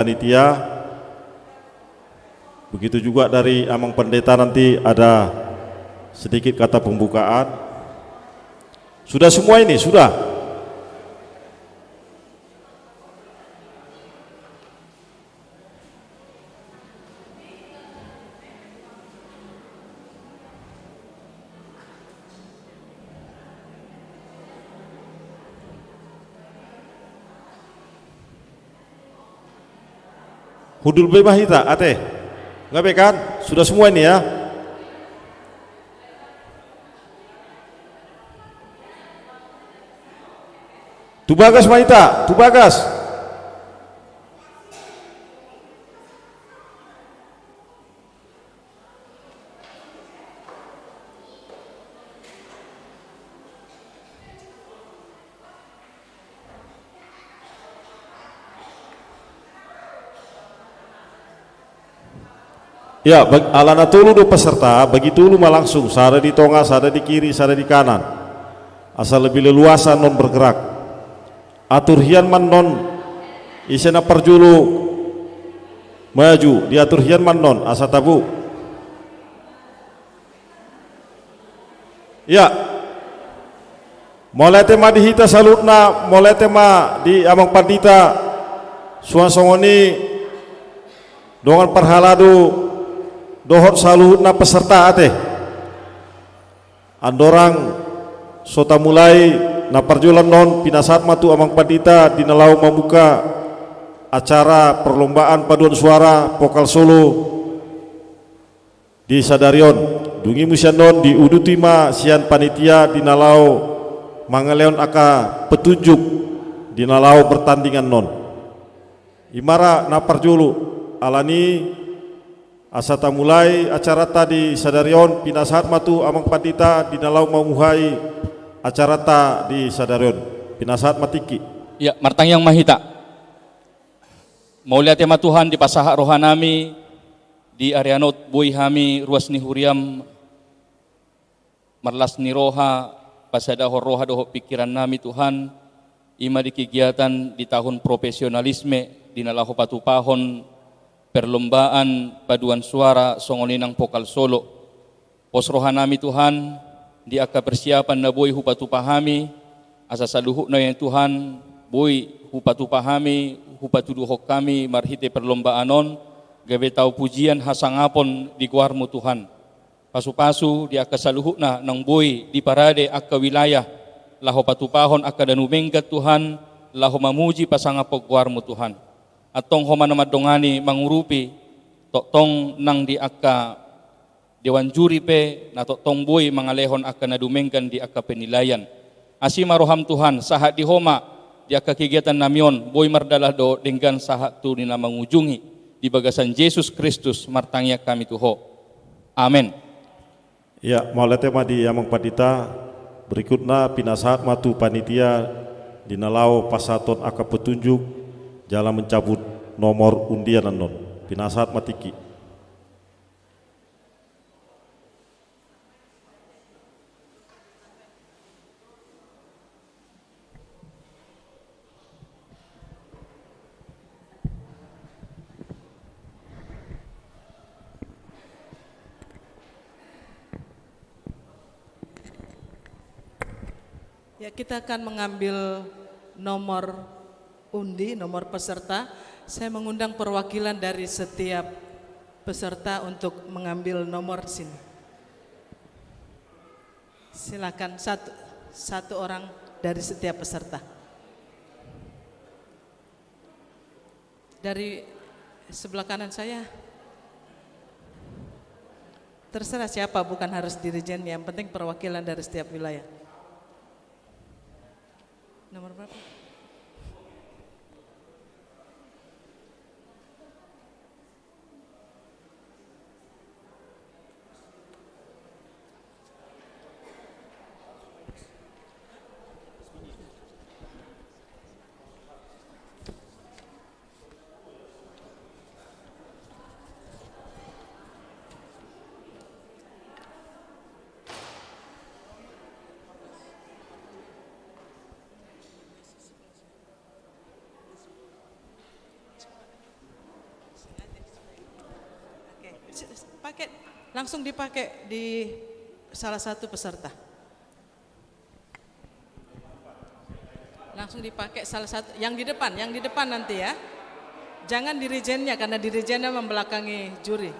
panitia. Begitu juga dari Amang Pendeta nanti ada sedikit kata pembukaan. Sudah semua ini? Sudah? Hudul bebas hita, ate? Nggak kan? Sudah semua ini ya? Tubagas Mahita, Tubagas. Ya, alana tulu do peserta, bagi tulu mah langsung, sada di tengah, sada di kiri, sada di kanan. Asal lebih leluasa non bergerak. Atur hian man non, isena perjulu maju, diatur hian man non, asa tabu. Ya, mulai tema dihita salutna, mulai tema di Amang Pandita, suasongoni, dongan perhaladu, dohot saluhutna peserta ate andorang sota mulai na perjulan non pinasat matu Amang Pandita dinalau membuka acara perlombaan paduan suara vokal solo di Sadarion dungi musian non di udutima sian panitia dinalau mangaleon aka petunjuk dinalau pertandingan non imara na perjulu alani asata mulai acara tadi Sadarion pinasahat matu Amang Pandita dinalau mamuhai acara ta di Sadarion pinasahat matiki. Ya, martang yang mahita. Maulia tema Tuhan di pasaha rohanami di Arianot buih hami ruas ni huriam marlas ni roha pasada roha doho pikiran nami Tuhan ima di kegiatan di tahun profesionalisme dinalahu patupahon perlombaan paduan suara songoninang vokal solo pos rohanami Tuhan di aka persiapan na boy hupatu pahami asa saluhuk na yang Tuhan boy hupatu pahami hupatu duhok kami marhite perlombaanon gawe tau pujian hasangapon di guarmu Tuhan pasu-pasu di aka saluhuk na nang boy di parade aka wilayah laho patupahon aka danu menggat Tuhan laho mamuji pasangapok guarmu Tuhan atong homana madongani mangurupi tong nang di aka dewan juri pe na tong boy mangalehon aka nadumengkan di aka penilaian asima roham Tuhan sahat di homa di aka kegiatan namion boy mardalah do dengan sahat tu nina mengunjungi di bagasan Yesus Kristus martangya kami tuho amin. Ya, mulai tema di Amang Pandita berikutnya pinasahat matu panitia dinalau pasaton aka petunjuk jalan mencabut nomor undian non pinasahat matiki. Ya, kita akan mengambil nomor undi, nomor peserta. Saya mengundang perwakilan dari setiap peserta untuk mengambil nomor sini. Silakan satu orang dari setiap peserta. Dari sebelah kanan saya. Terserah siapa, bukan harus dirijen, yang penting perwakilan dari setiap wilayah. Nomor berapa? langsung dipakai di salah satu peserta. Langsung dipakai salah satu yang di depan nanti ya. Jangan dirijennya karena dirijennya membelakangi juri.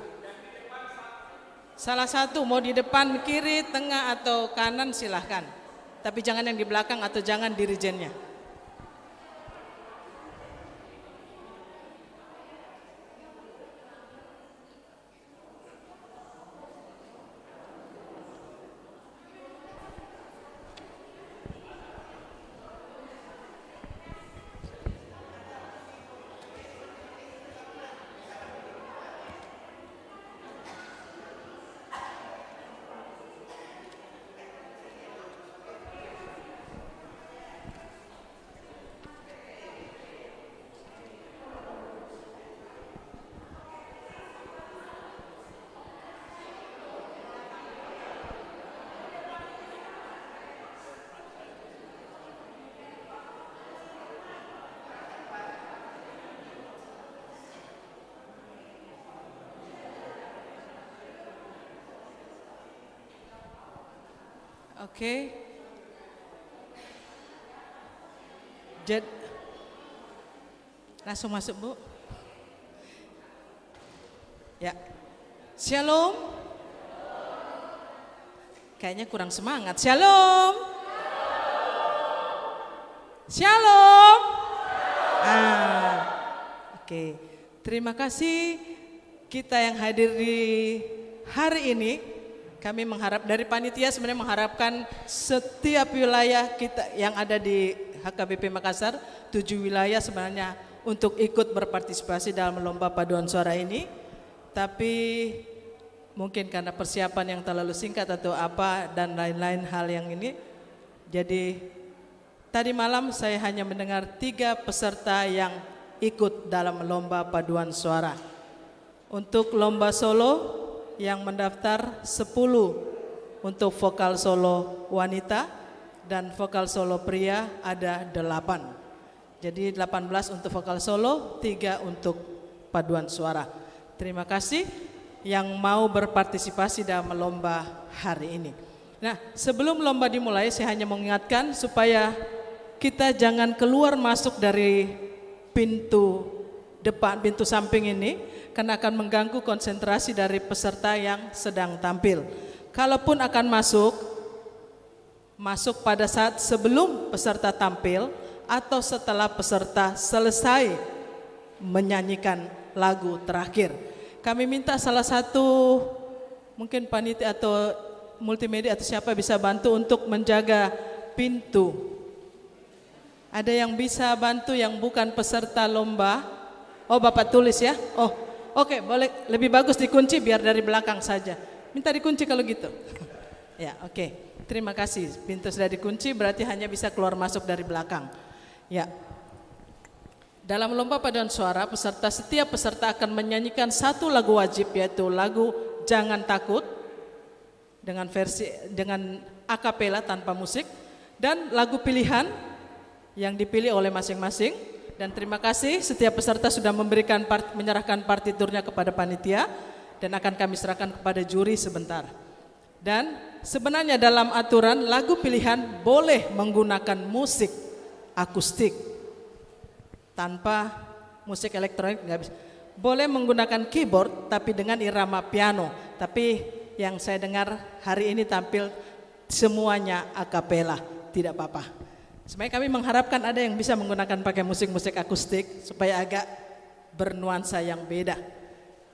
Salah satu mau di depan, kiri, tengah atau kanan silahkan. Tapi jangan yang di belakang atau jangan dirijennya. Oke. Langsung masuk, Bu. Ya. Shalom. Kayaknya kurang semangat. Shalom. Shalom. Oke. Terima kasih kita yang hadir di hari ini. Kami mengharap dari panitia sebenarnya mengharapkan setiap wilayah kita yang ada di HKBP Makassar, 7 wilayah sebenarnya untuk ikut berpartisipasi dalam lomba paduan suara ini. Tapi mungkin karena persiapan yang terlalu singkat atau apa dan lain-lain hal yang ini. Jadi tadi malam saya hanya mendengar 3 peserta yang ikut dalam lomba paduan suara. Untuk lomba solo yang mendaftar 10 untuk vokal solo wanita dan vokal solo pria ada 8. Jadi 18 untuk vokal solo, 3 untuk paduan suara. Terima kasih yang mau berpartisipasi dalam lomba hari ini. Nah, sebelum lomba dimulai saya hanya mengingatkan supaya kita jangan keluar masuk dari pintu depan, pintu samping ini, karena akan mengganggu konsentrasi dari peserta yang sedang tampil. Kalaupun akan masuk pada saat sebelum peserta tampil atau setelah peserta selesai menyanyikan lagu terakhir. Kami minta salah satu mungkin panitia atau multimedia atau siapa bisa bantu untuk menjaga pintu. Ada yang bisa bantu yang bukan peserta lomba? Oh, Bapak tulis ya? Oh, oke, boleh, lebih bagus dikunci biar dari belakang saja. Minta dikunci kalau gitu. Ya, oke. Terima kasih. Pintu sudah dikunci berarti hanya bisa keluar masuk dari belakang. Ya. Dalam lomba paduan suara, setiap peserta akan menyanyikan satu lagu wajib, yaitu lagu Jangan Takut dengan akapela tanpa musik, dan lagu pilihan yang dipilih oleh masing-masing. Dan terima kasih setiap peserta sudah menyerahkan partiturnya kepada panitia dan akan kami serahkan kepada juri sebentar. Dan sebenarnya dalam aturan lagu pilihan boleh menggunakan musik akustik tanpa musik elektronik, nggak bisa. Boleh menggunakan keyboard tapi dengan irama piano. Tapi yang saya dengar hari ini tampil semuanya akapela, tidak apa-apa. Sebenarnya kami mengharapkan ada yang bisa menggunakan pakai musik-musik akustik supaya agak bernuansa yang beda.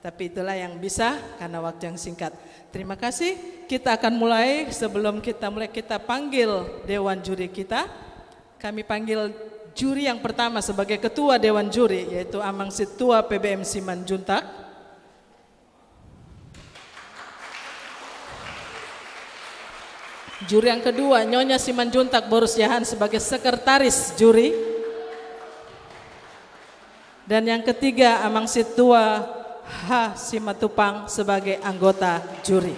Tapi itulah yang bisa karena waktu yang singkat. Terima kasih. Kita akan mulai. Sebelum kita mulai, kita panggil dewan juri kita. Kami panggil juri yang pertama sebagai ketua dewan juri, yaitu Amang Situa PBM Simanjuntak. Juri yang kedua Nyonya Simanjuntak Borus Yahan sebagai sekretaris juri. Dan yang ketiga Amang Situa H. Simatupang sebagai anggota juri.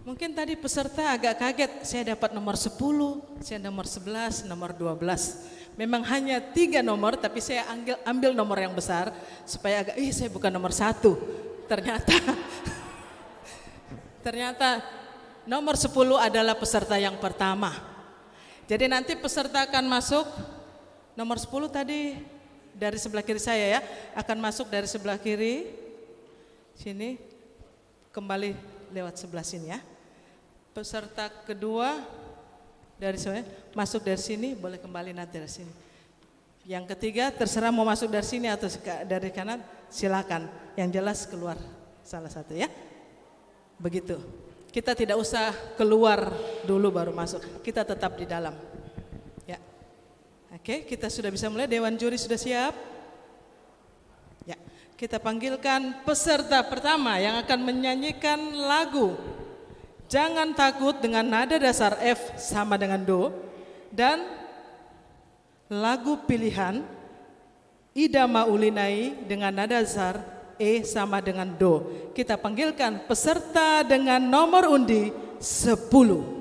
Mungkin tadi peserta agak kaget, saya dapat nomor 10, saya nomor 11, nomor 12. Memang hanya 3 nomor, tapi saya ambil nomor yang besar supaya agak, saya bukan nomor 1. Ternyata nomor 10 adalah peserta yang pertama. Jadi nanti peserta akan masuk, nomor 10 tadi dari sebelah kiri saya ya, akan masuk dari sebelah kiri, sini, kembali lewat sebelah sini ya. Peserta kedua dari saya masuk dari sini, boleh kembali nanti dari sini. Yang ketiga terserah mau masuk dari sini atau dari kanan, silakan. Yang jelas keluar salah satu ya. Begitu. Kita tidak usah keluar dulu baru masuk. Kita tetap di dalam. Ya. Oke, kita sudah bisa mulai. Dewan juri sudah siap? Ya. Kita panggilkan peserta pertama yang akan menyanyikan lagu Jangan Takut dengan nada dasar F sama dengan Do, dan lagu pilihan Ida Maulinai dengan nada dasar E sama dengan Do. Kita panggilkan peserta dengan nomor undi 10.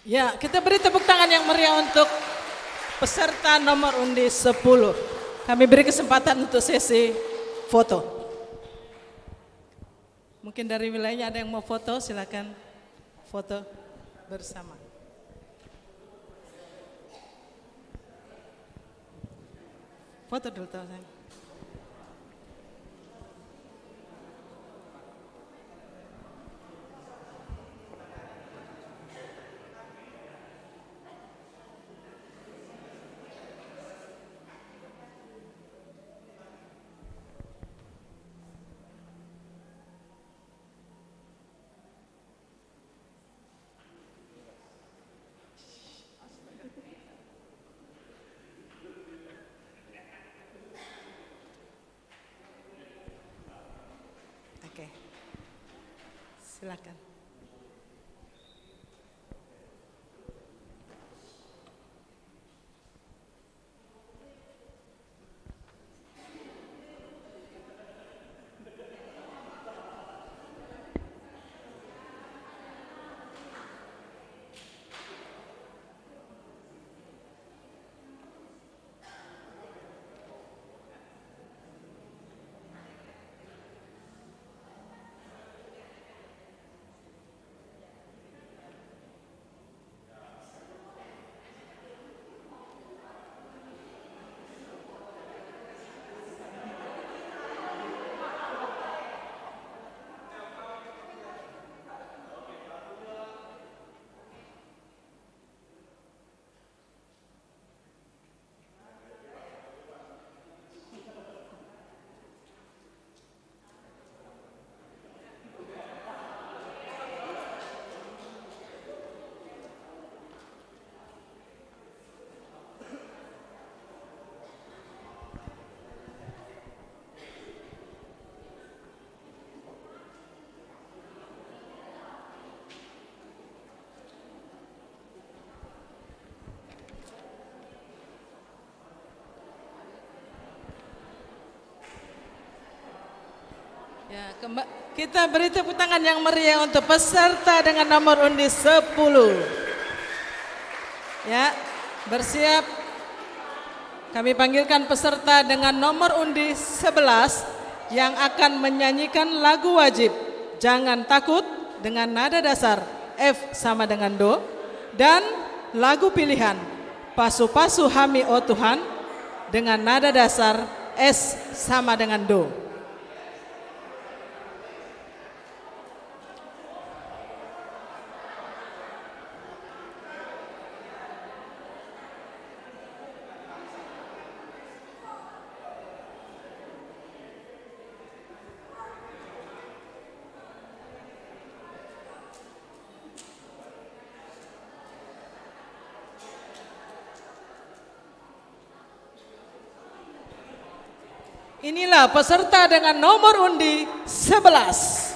Ya, kita beri tepuk tangan yang meriah untuk peserta nomor undi 10. Kami beri kesempatan untuk sesi foto. Mungkin dari wilayahnya ada yang mau foto, silakan foto bersama. Foto dulu teman-teman. Oke, silakan. Ya, kita beri tepuk tangan yang meriah untuk peserta dengan nomor undi 10. Ya, bersiap. Kami panggilkan peserta dengan nomor undi 11 yang akan menyanyikan lagu wajib Jangan Takut dengan nada dasar F sama dengan Do, dan lagu pilihan Pasu-Pasu Hami Oh Tuhan dengan nada dasar S sama dengan Do. Inilah peserta dengan nomor undi 11.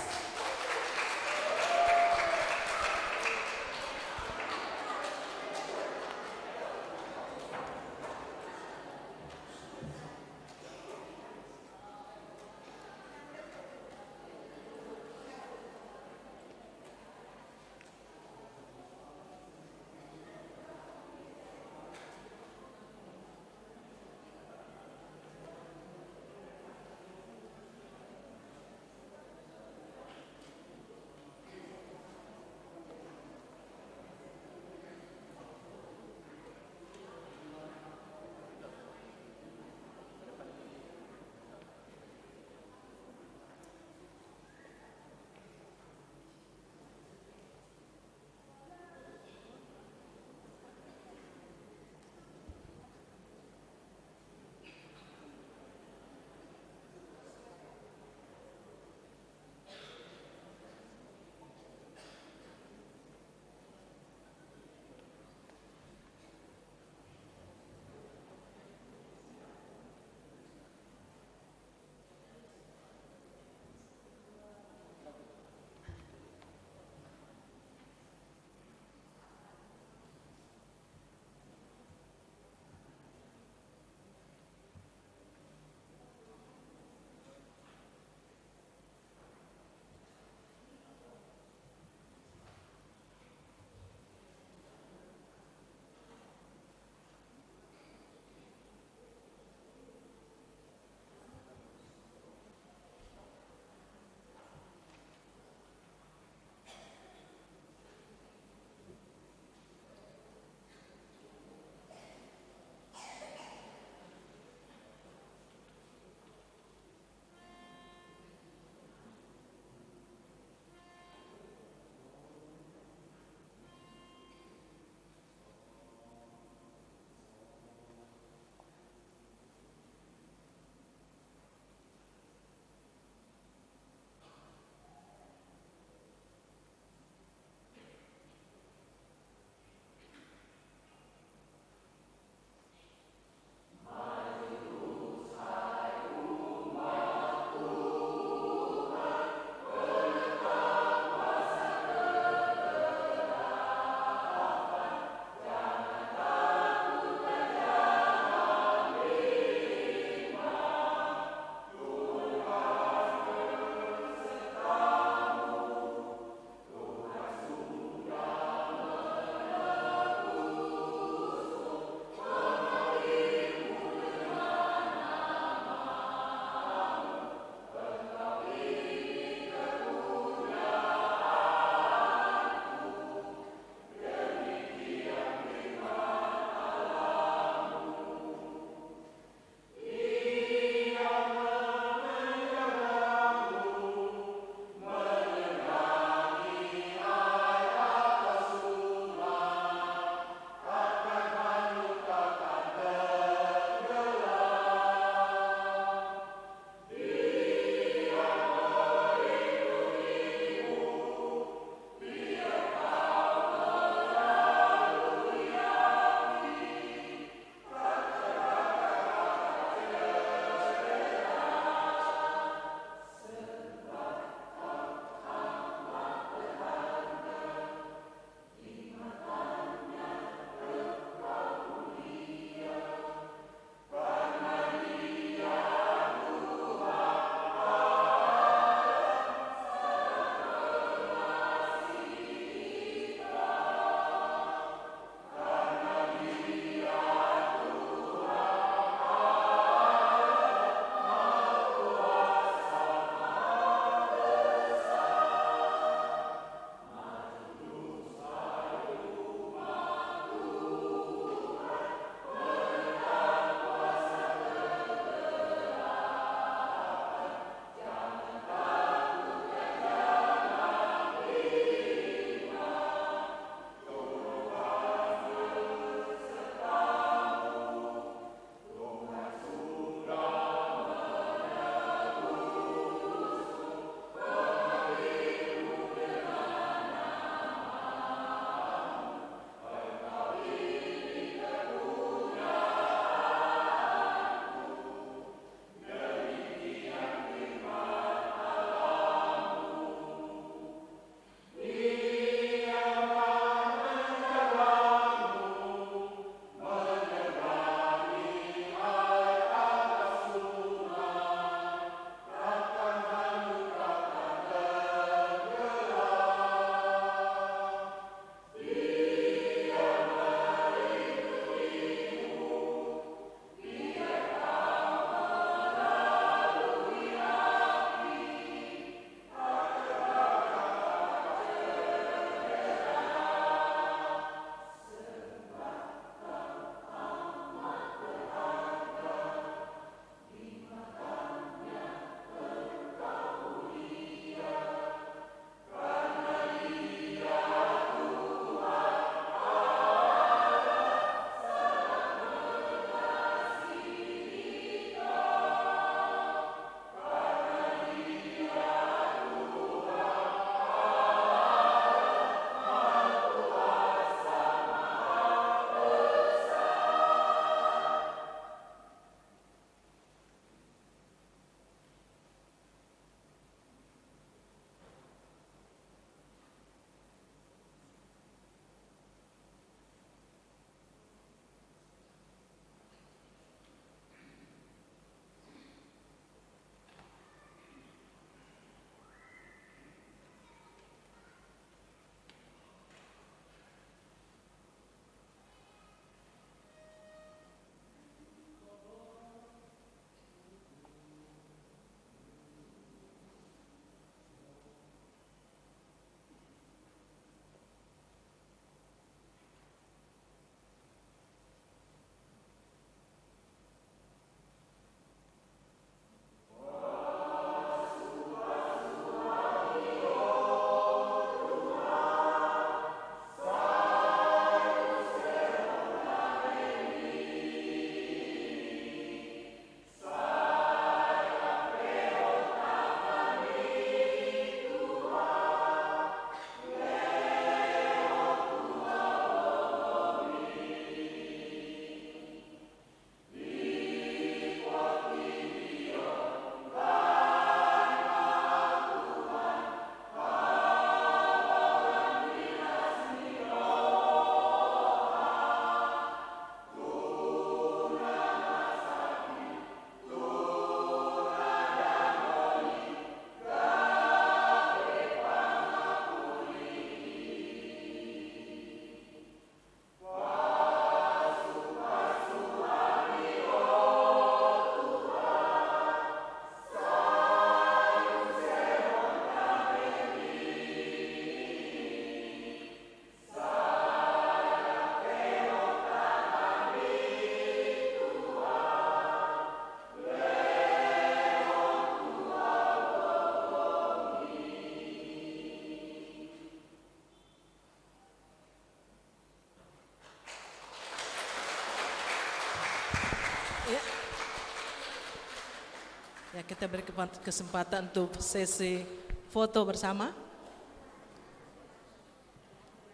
Ya, kita beri kesempatan untuk sesi foto bersama.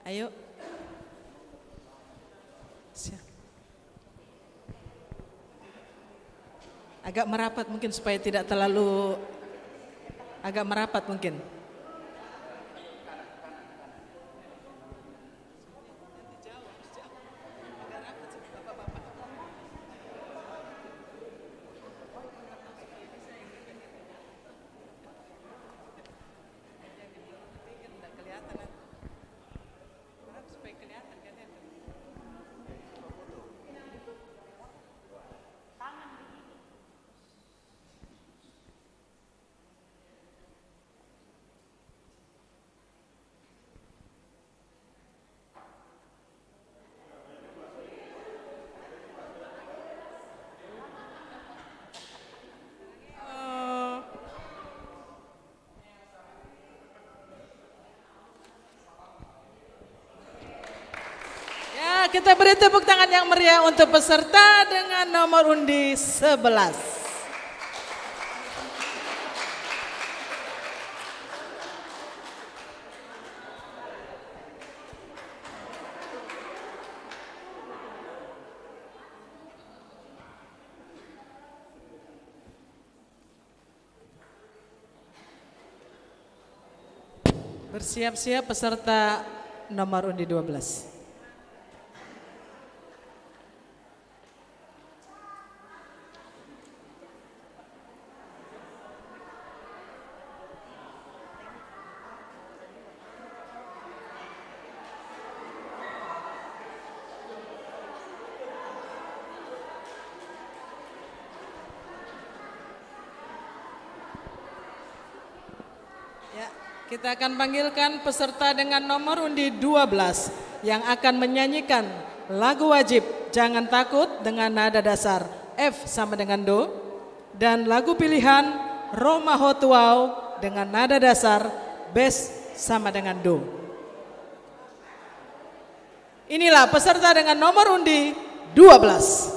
Ayo. Siap. Agak merapat mungkin supaya tidak terlalu agak merapat mungkin. Kita beri tepuk tangan yang meriah untuk peserta dengan nomor undi 11. Bersiap-siap peserta nomor undi 12. Kita akan panggilkan peserta dengan nomor undi 12 yang akan menyanyikan lagu wajib Jangan Takut dengan nada dasar F sama dengan Do dan lagu pilihan Roma Hotuau dengan nada dasar Bes sama dengan Do. Inilah peserta dengan nomor undi 12.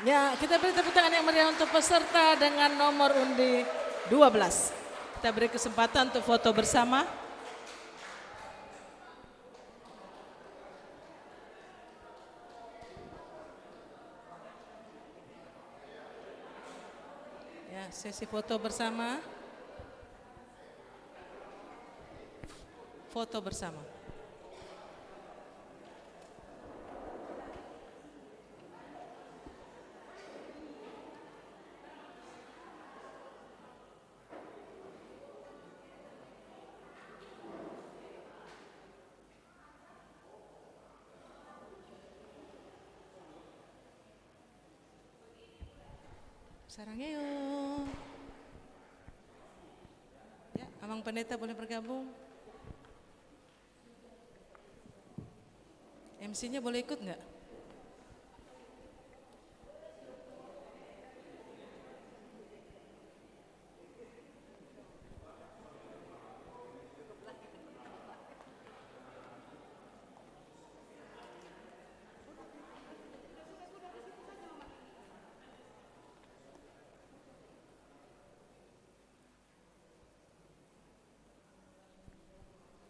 Ya, kita beri tepuk tangan yang meriah untuk peserta dengan nomor undi 12. Kita beri kesempatan untuk foto bersama. Ya, sesi foto bersama. Foto bersama. Sarangnya yuk. Ya, Amang Pendeta boleh bergabung. MC-nya boleh ikut nggak?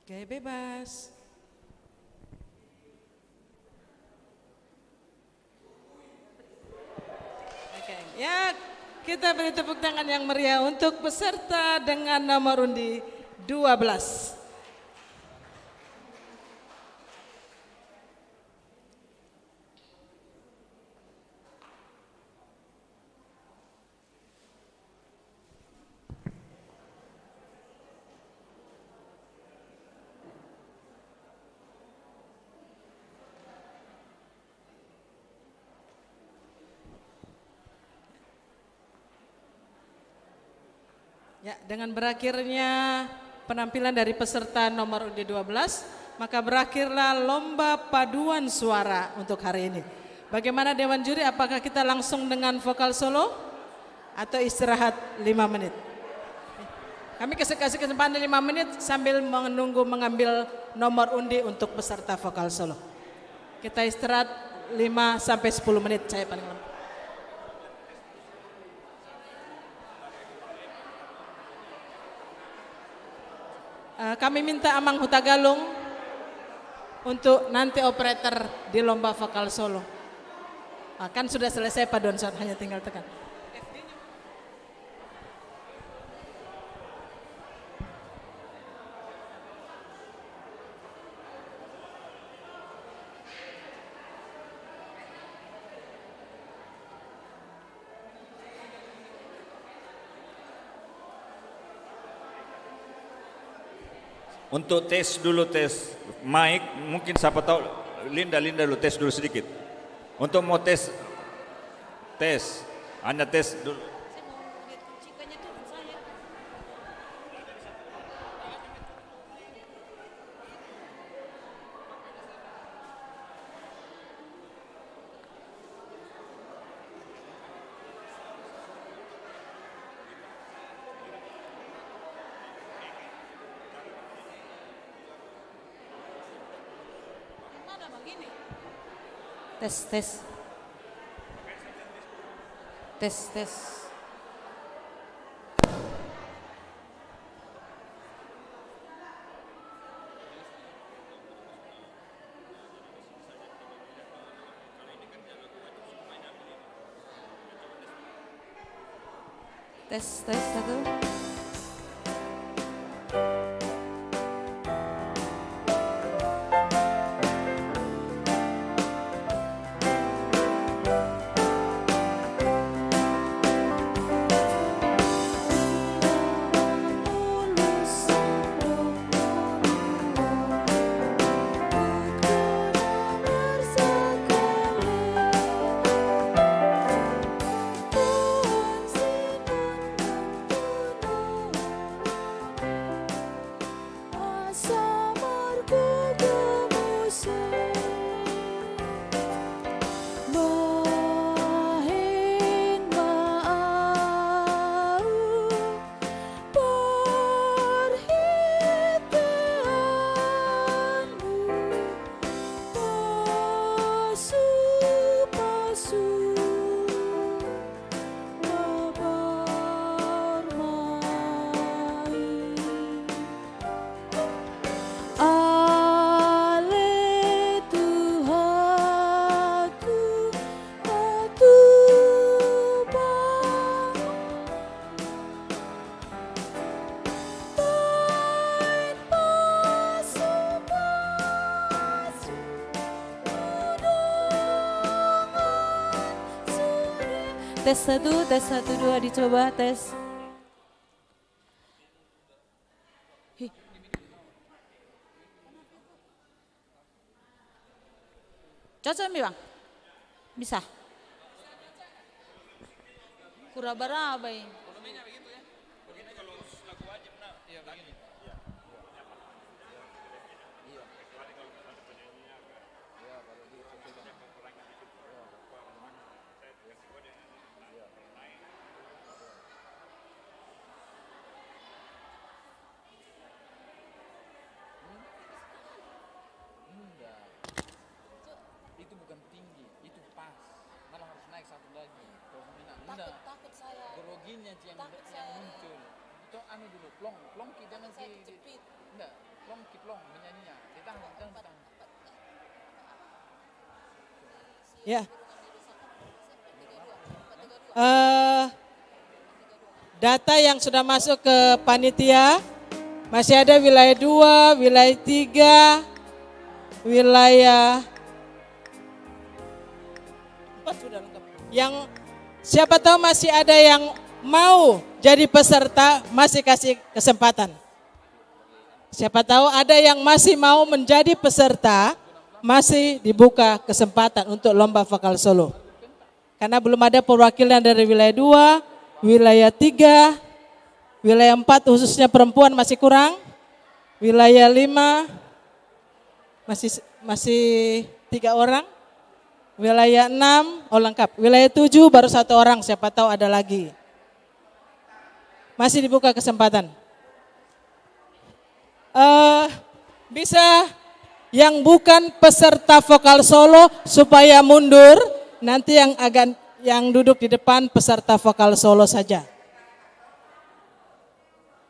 Gaya bebas. Oke, ya kita beri tepuk tangan yang meriah untuk peserta dengan nomor undi 12. Ya, dengan berakhirnya penampilan dari peserta nomor undi 12, maka berakhirlah lomba paduan suara untuk hari ini. Bagaimana Dewan Juri, apakah kita langsung dengan vokal solo atau istirahat 5 menit? Kami kasih kesempatan 5 menit sambil menunggu mengambil nomor undi untuk peserta vokal solo. Kita istirahat 5 sampai 10 menit, saya paling lama. Kami minta Amang Hutagalung untuk nanti operator di lomba vokal solo. Kan sudah selesai Pak Donson, hanya tinggal tekan. Untuk tes dulu, tes mic, mungkin siapa tahu Linda dulu tes dulu sedikit. Untuk mau tes, hanya tes dulu. Tes, tes. Tes, tes. Tes, tes, satu. tes satu dua dicoba tes. Hi. Cocok mi bang? Bisa? Kura-baraba ini. Itu bukan tinggi, itu pas. Malah harus naik satu lagi. Kalau enggak, Takut saya. groginya yang muncul. Itu anu dulu, plongki jangan enggak, plong menyanyinya. Ditahan. Ya. Data yang sudah masuk ke panitia, masih ada wilayah 2, wilayah 3, wilayah 4 sudah lengkap. Yang siapa tahu masih ada yang mau jadi peserta, masih kasih kesempatan. Siapa tahu ada yang masih mau menjadi peserta, masih dibuka kesempatan untuk lomba vokal solo. Karena belum ada perwakilan dari wilayah 2, wilayah 3, wilayah 4 khususnya perempuan masih kurang, wilayah 5 masih 3 orang, wilayah 6 lengkap, wilayah 7 baru 1 orang, siapa tahu ada lagi. Masih dibuka kesempatan. Bisa yang bukan peserta vokal solo supaya mundur, nanti yang duduk di depan peserta vokal solo saja.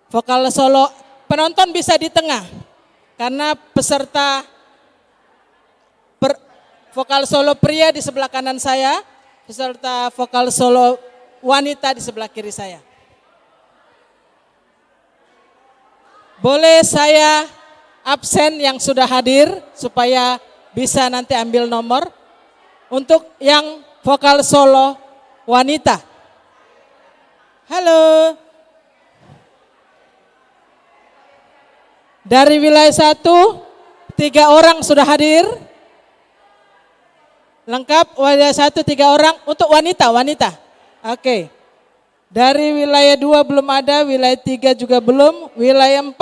Vokal solo penonton bisa di tengah, karena peserta vokal solo pria di sebelah kanan saya, peserta vokal solo wanita di sebelah kiri saya. Boleh saya absen yang sudah hadir supaya bisa nanti ambil nomor untuk yang vokal solo wanita. Halo. Dari wilayah 1, 3 orang sudah hadir. Lengkap, wilayah 1, 3 orang untuk wanita. Oke. Dari wilayah 2 belum ada, wilayah 3 juga belum, wilayah 4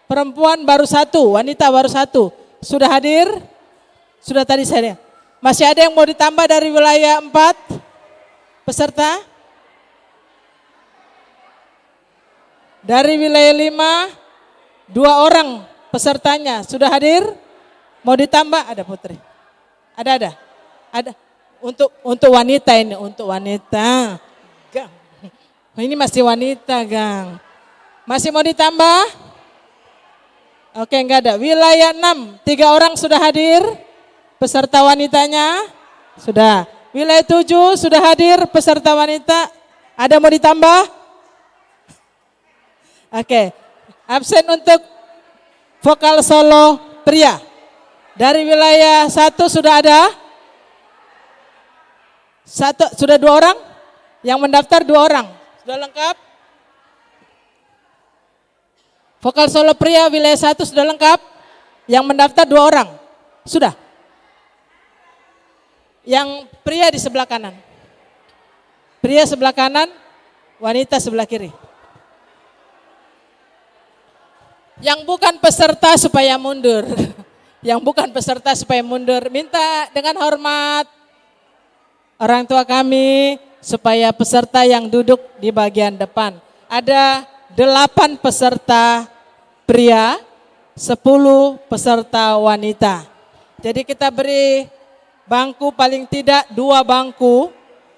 perempuan baru 1, wanita baru 1. Sudah hadir? Sudah tadi saya. Masih ada yang mau ditambah dari wilayah 4 peserta? Dari wilayah 5, 2 orang pesertanya sudah hadir? Mau ditambah? Ada Putri. Ada. Untuk wanita ini, untuk wanita. Gang. Ini masih wanita, Gang. Masih mau ditambah? Oke, enggak ada. Wilayah 6, 3 orang sudah hadir. Peserta wanitanya sudah. Wilayah 7 sudah hadir peserta wanita. Ada mau ditambah? Oke. Absen untuk vokal solo pria. Dari wilayah 1 sudah ada? Sudah 2 orang? Yang mendaftar 2 orang. Sudah lengkap? Vokal solo pria wilayah 1 sudah lengkap? Yang mendaftar 2 orang? Sudah? Yang pria di sebelah kanan. Pria sebelah kanan, wanita sebelah kiri. Yang bukan peserta supaya mundur. Yang bukan peserta supaya mundur. Minta dengan hormat orang tua kami supaya peserta yang duduk di bagian depan. Ada 8 peserta pria, 10 peserta wanita. Jadi kita beri bangku paling tidak 2 bangku,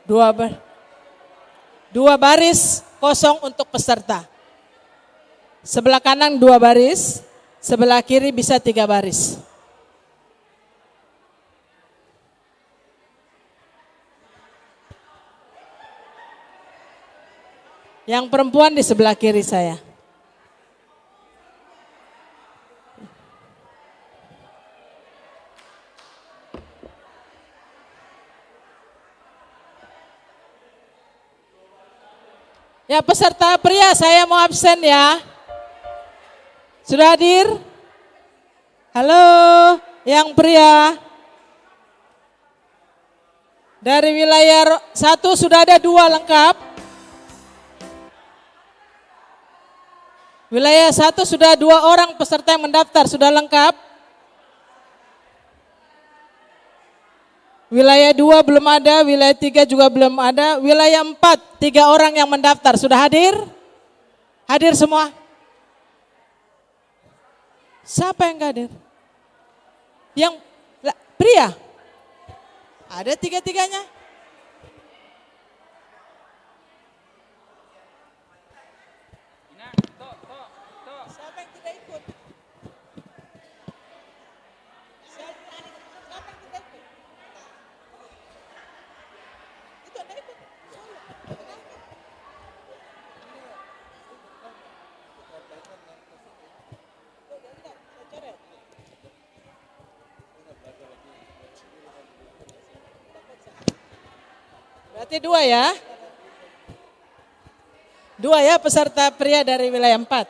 2 baris kosong untuk peserta. Sebelah kanan 2 baris, sebelah kiri bisa 3 baris. Yang perempuan di sebelah kiri saya. Ya peserta pria saya mau absen ya. Sudah hadir? Halo yang pria. Dari wilayah 1 sudah ada 2 lengkap. Wilayah 1 sudah 2 orang peserta yang mendaftar, sudah lengkap. Wilayah 2 belum ada, wilayah 3 juga belum ada. Wilayah 4, 3 orang yang mendaftar, sudah hadir? Hadir semua? Siapa yang gak hadir? Yang pria? Ada 3-3-nya? Siapa yang tidak ikut? Siapa yang tidak ikut? Itu Anda ikut? Berarti 2 ya? 2 ya peserta pria dari wilayah 4.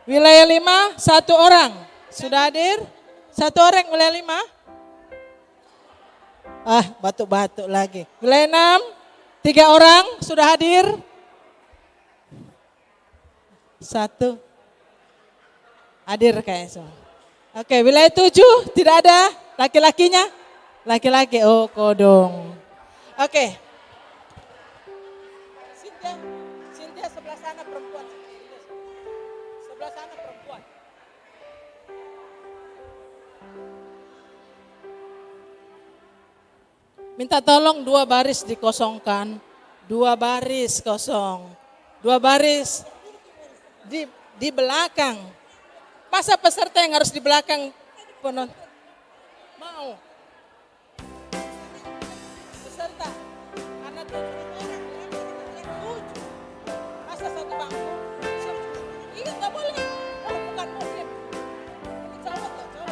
Wilayah 5, 1 orang. Sudah hadir? 1 orang wilayah 5? Ah, batuk-batuk lagi. Wilayah 6, 3 orang sudah hadir? 1. Hadir kayaknya semua. Oke, wilayah 7 tidak ada laki-lakinya? Laki-laki, oh kodong. Oke. Cynthia sebelah sana perempuan. Sebelah sana perempuan. Minta tolong 2 baris dikosongkan. 2 baris kosong. 2 baris di belakang. Masa peserta yang harus di belakang penonton? Mau. Peserta. Karena 7 orang. 7. Masa 1 bangku? Ingat gak boleh. Oh, bukan muslim. Ini cowok bukan muslim.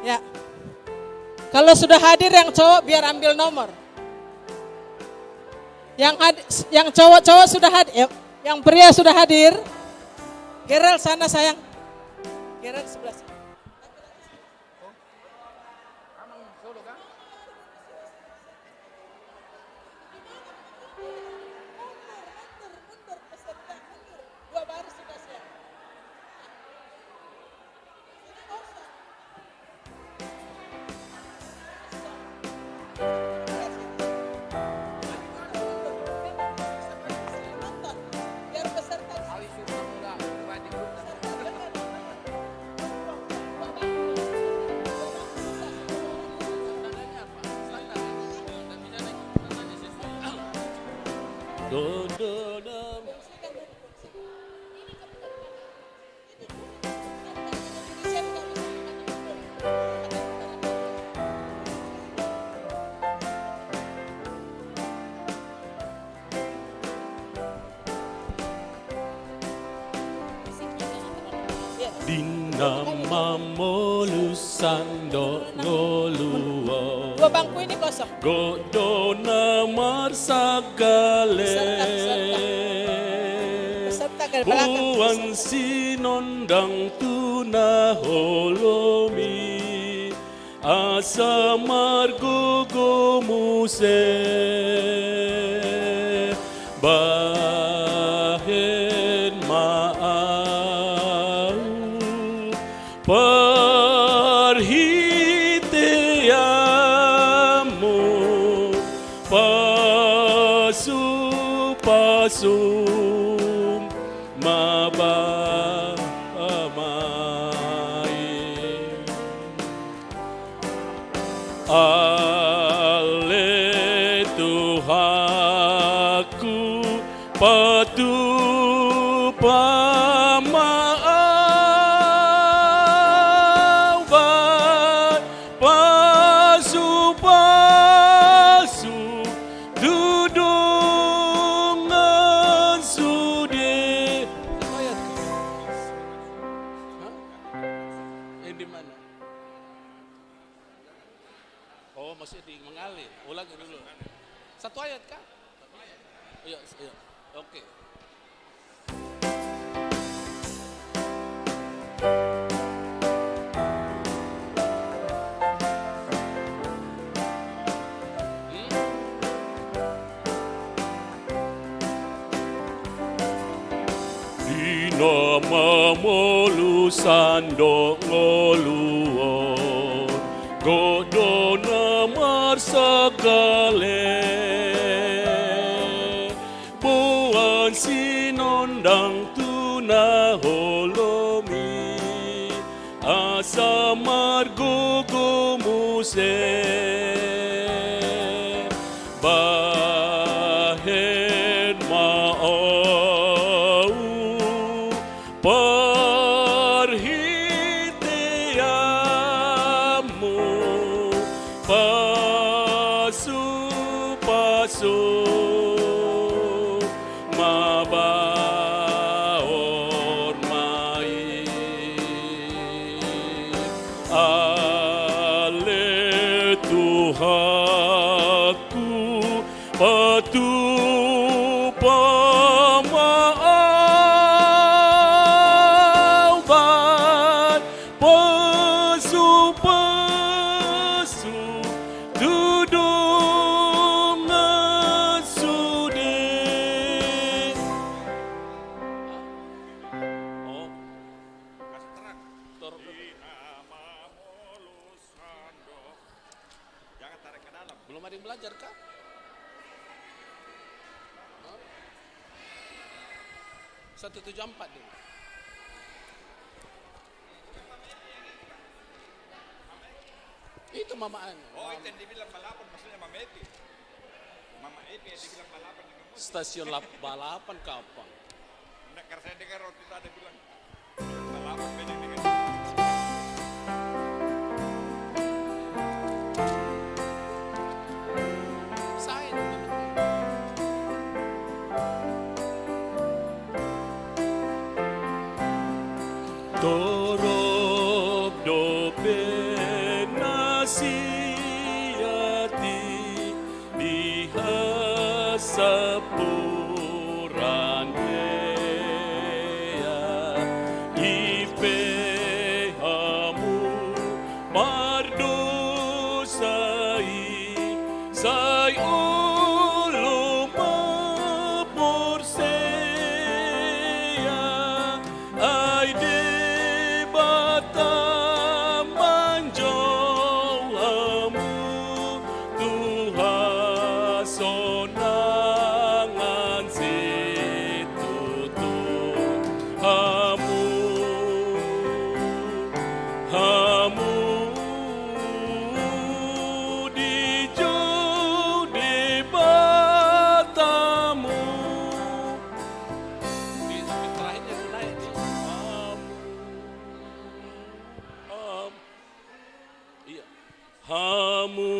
Ya. Kalau sudah hadir yang cowok biar ambil nomor. Yang cowok-cowok sudah hadir, yang pria sudah hadir. Gerald sana sayang. Gerald sebelah sini. Dinama molusan do ngoluo 2 bangku ini kosong. Godo namar sagale Peserta ke belakang. Buang sinondang tuna holomi Asa margo gomuse Bahen maau Perhitiamu Pasu-pasum mabamai Ale Tuhaku patu pasu-pasu duduk Satu ayat kah? Iya, iya. Oke. Di namamu lu sandok ngoluon, godo namar segale, buan sinondang tuna holomi, asamar gugu muse, bahen ma'au, perhitianmu, pasu-pasu, mabaor mai, ale Tuhanku, patu pamaawan, pasu-pasu, duduk ngasudi. Oh, Jangan tarik ke dalam. belum ada yang belajar kah? Hah? 174 dulu. Itu mamaan. Oh, itu yang dibilang balapan maksudnya Mama Epi. Mama Epi yang dibilang balapan dengan musik. Stasiun balapan kapan? Nah, karena saya dengar waktu itu ada bilang balapan beda dengan Saya Torok dope nasihati dihasapuran ya ipehamu mardosai sai ulu mapurseya ai debata manjolamu Tuhan sonangan situtu hamu dijo debatamu di terakhirnya itu naik nih. Iya. Hamu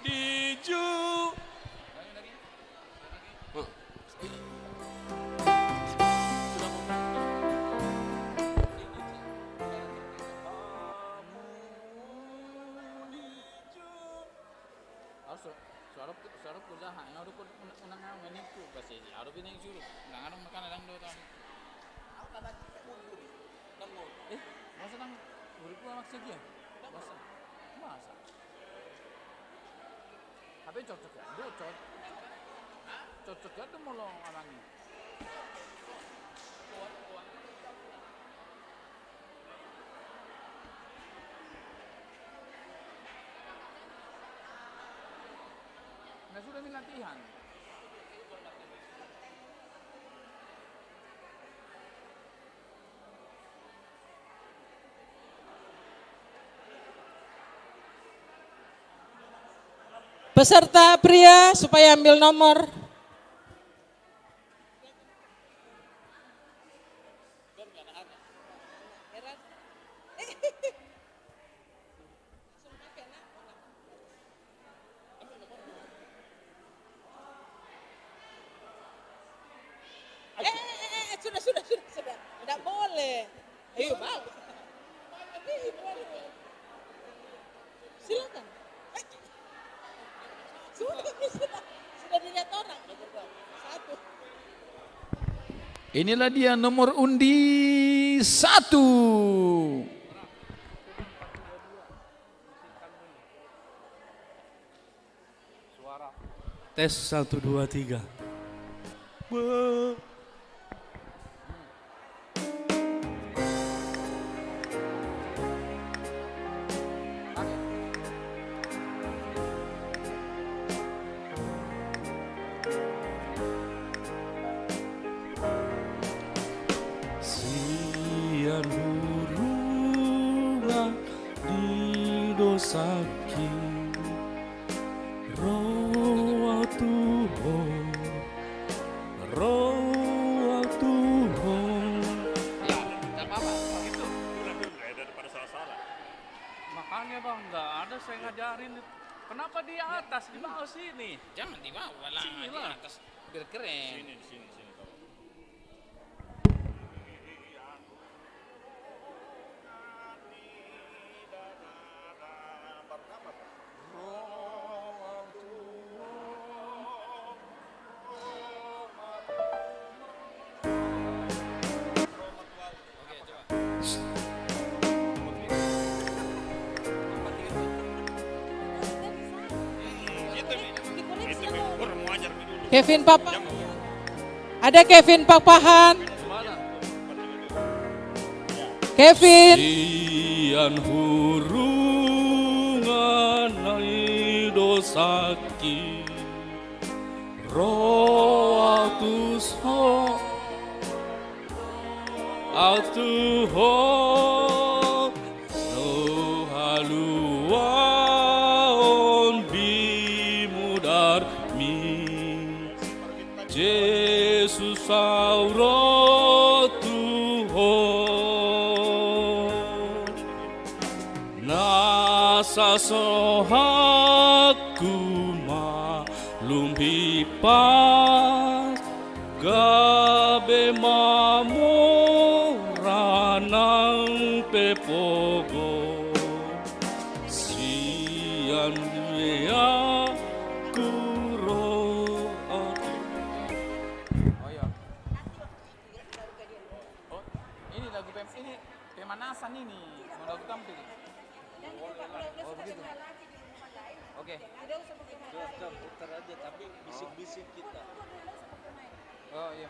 diju. Sudah mau Sarap ko jaha, ngaruh ko unang nganin ko kasi araw binang juro. Nanganong makan lang do ta. Masa nang urip ko maksud dia? Masa. Tapi cocok ya? Do cocok ya tuh molong orangnya. Nah sudah latihan. Peserta pria supaya ambil nomor. Sudah. Tidak boleh. Ayo, Bang. Inilah dia nomor undi 1. Tes 1 2 3. Sian hurungan di dosaki roh Tuhan roh Tuhan. Ya, enggak apa-apa begitu. Daripada salah-salah. Makanya bang, nggak ada saya ngajarin. Kenapa di atas, di bawah sini? Jangan di bawah lah, Sini di lah. atas biar keren. Sini. Kevin Papa. Ada Kevin Papahan. Kevin. Sian hurungan nai dosaki roh autus ho no haluan bimudar mi Jesus auro Tuhan nasa sohaku malum hipas gabe mamoranang pepogo sian ya kuro. Oh iya. Oh, ini lagu ini pemanasan ini, mau lagu tampil. Oh begitu. Oke. Putar aja tapi bisik-bisik kita. Oh iya.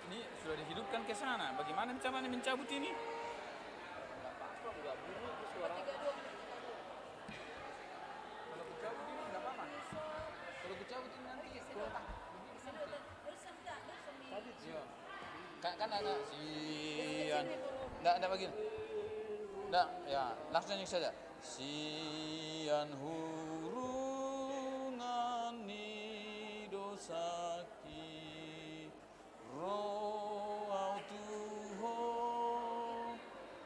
Ini sudah dihidupkan ke sana. Bagaimana caranya mencabut ini? Kalau dicabut ini nggak apa-apa. Kalau dicabut ini nanti kotak. Iya. Kan ada sian. Nggak begini. Nggak, ya langsung yang saja. Sian hurungan ni dosaki roh Tuhan.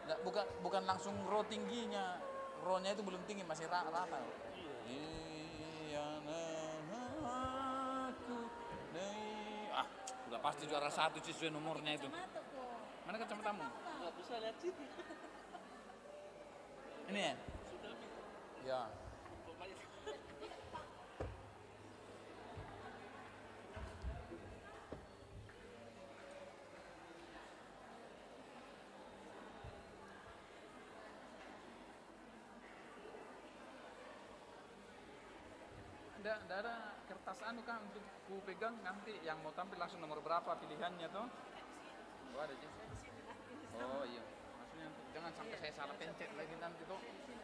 Nggak, bukan langsung roh tingginya. Rohnya itu belum tinggi, masih rata. Udah pasti juara 1 sesuai nomornya itu. Mana kacamatamu? Nggak bisa lihat sini. Ini ya? Ya. Nggak ada kertas anu kan untuk ku pegang nanti yang mau tampil langsung nomor berapa pilihannya tuh? Oh ada aja. Oh iya. Maksudnya jangan sampai saya salah pencet lagi nanti tuh.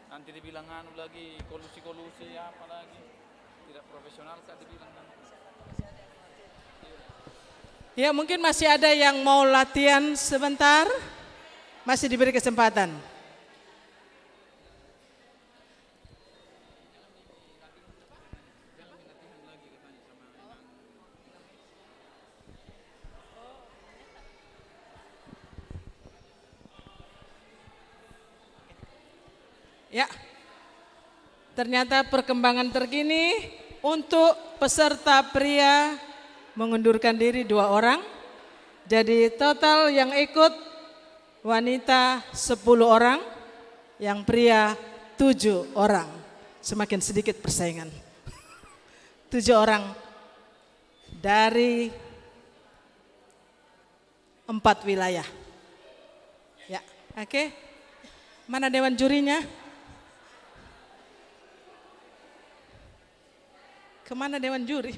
Nanti dibilang anu lagi kolusi apa lagi. Tidak profesional kan dibilang nanti. Ya mungkin masih ada yang mau latihan sebentar. Masih diberi kesempatan. Ya, ternyata perkembangan terkini untuk peserta pria mengundurkan diri 2 orang. Jadi total yang ikut wanita 10 orang, yang pria 7 orang. semakin sedikit persaingan. 7 orang dari 4 wilayah. Ya, oke. Mana dewan jurinya? Kemana dewan juri?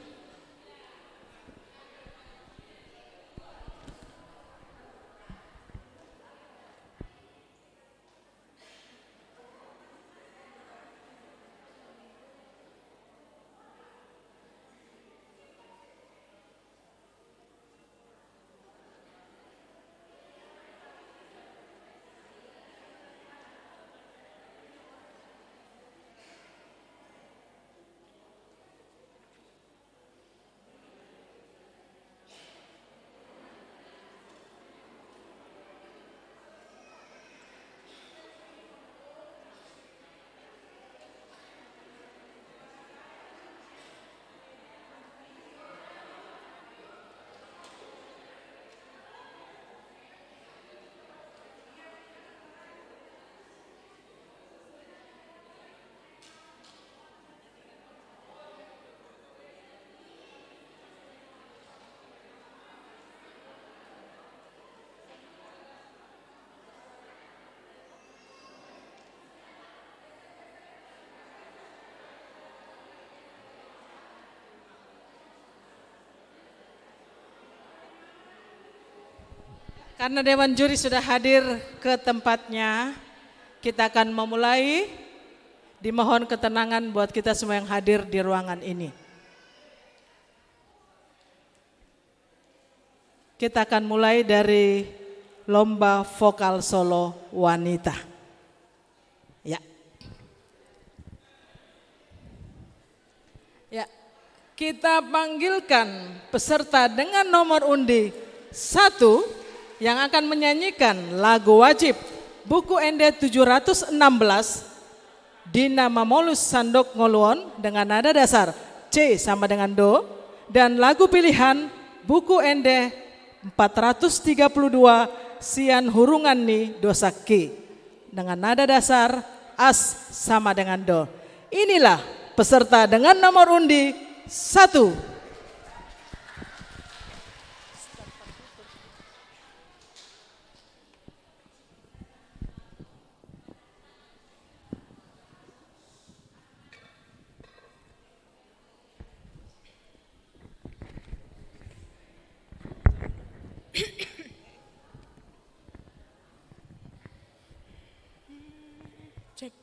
Karena dewan juri sudah hadir ke tempatnya, kita akan memulai. Dimohon ketenangan buat kita semua yang hadir di ruangan ini. Kita akan mulai dari lomba vokal solo wanita. Ya. Ya. Kita panggilkan peserta dengan nomor undi 1 yang akan menyanyikan lagu wajib buku ND 716 Dina Mamolus Sandok Ngoluon dengan nada dasar C sama dengan Do, dan lagu pilihan buku ND 432 Sian Hurungan Ni Dosa Ki dengan nada dasar As sama dengan Do. Inilah peserta dengan nomor undi 1. Cek.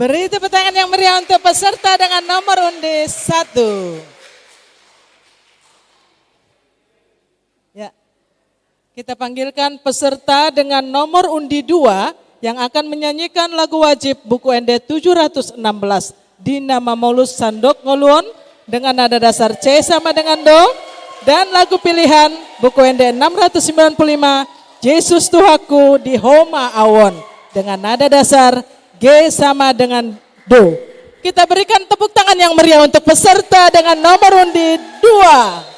Beri tepuk tangan yang meriah untuk peserta dengan nomor undi 1. Ya. Kita panggilkan peserta dengan nomor undi 2 yang akan menyanyikan lagu wajib buku ND 716 Dina Mamolus Sandok Ngoluon dengan nada dasar C sama dengan Do, dan lagu pilihan buku ND 695 Yesus Tuhaku di Homa Awon dengan nada dasar G sama dengan Do. Kita berikan tepuk tangan yang meriah untuk peserta dengan nomor undi 2.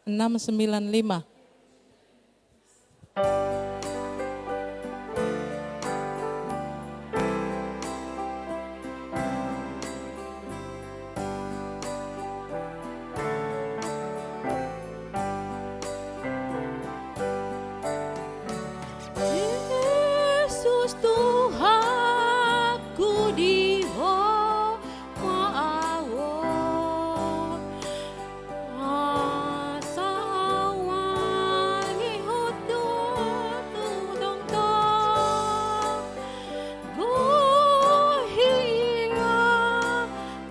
Enam 95. Yesus Tuhanku di Homa Awon, asa awan ihut tutong tong,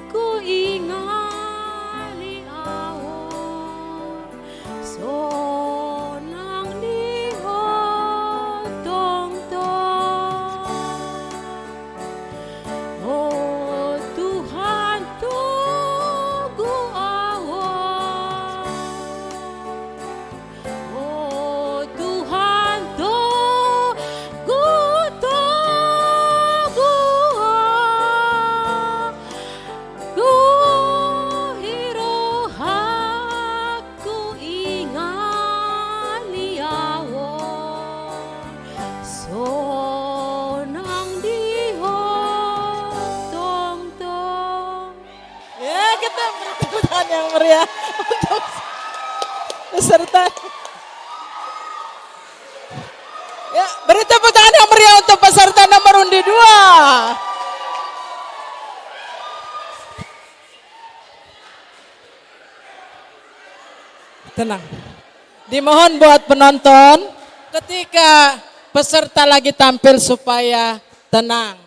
ku ingali awon, sonang di hotong tong. Oh Tuhan tugu awon, oh Tuhan tugu hirohaku ingali awon, sonang di hotong tong. Ya, kita beri tepuk tangan yang meriah untuk peserta. Ya, beri tepuk tangan yang meriah untuk peserta nomor undi 2. Tenang. Dimohon buat penonton ketika peserta lagi tampil supaya tenang.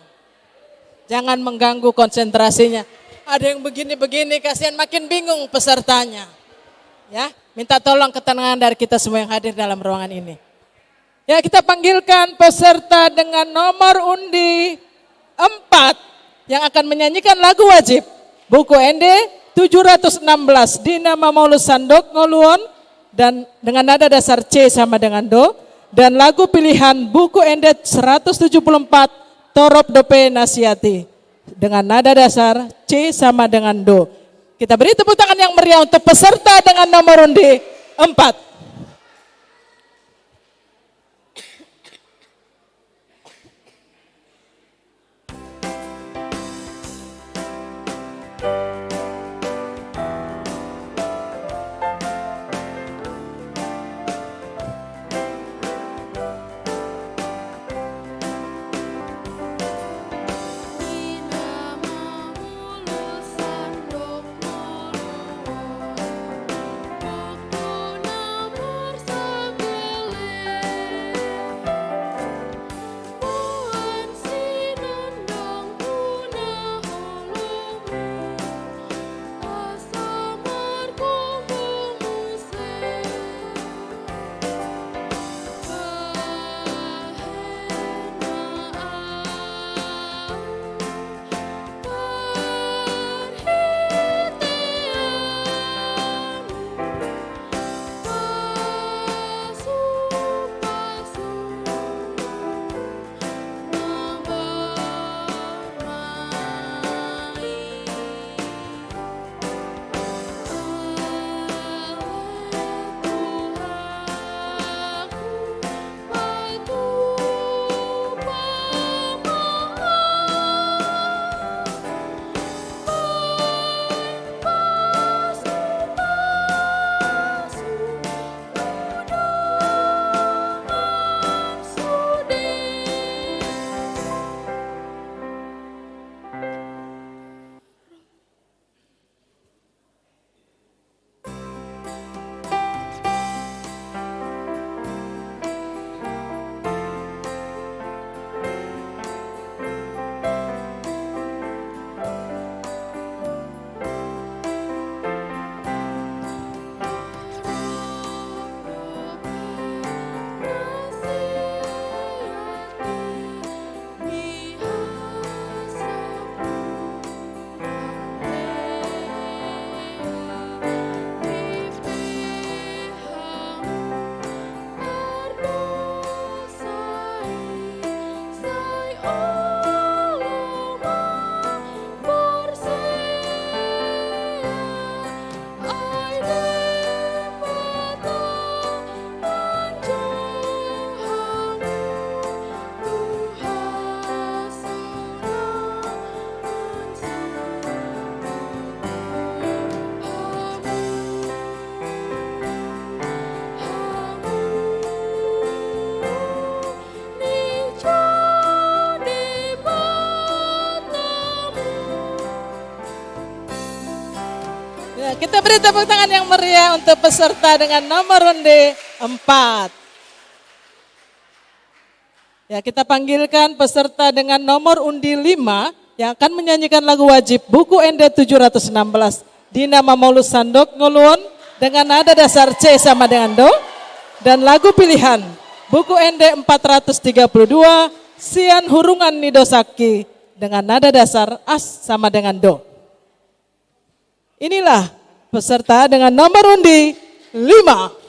Jangan mengganggu konsentrasinya. Ada yang begini-begini, kasihan makin bingung pesertanya. Ya, minta tolong ketenangan dari kita semua yang hadir dalam ruangan ini. Ya, kita panggilkan peserta dengan nomor undi 4 yang akan menyanyikan lagu wajib buku ND 716 Dina Mamolus Sandok Ngoluon dan dengan nada dasar C sama dengan Do, dan lagu pilihan buku ND 174 Torop Dope Nasiati dengan nada dasar C sama dengan Do. Kita beri tepuk tangan yang meriah untuk peserta dengan nomor undi 4. Ya, kita beri tepuk tangan yang meriah untuk peserta dengan nomor undi 4. Ya, kita panggilkan peserta dengan nomor undi 5 yang akan menyanyikan lagu wajib buku ND 716 Dina Maulus Sandok Nguluon dengan nada dasar C sama dengan Do, dan lagu pilihan buku ND 432 Sian Hurungan Nidosaki dengan nada dasar As sama dengan Do. Inilah peserta dengan nomor undi 5.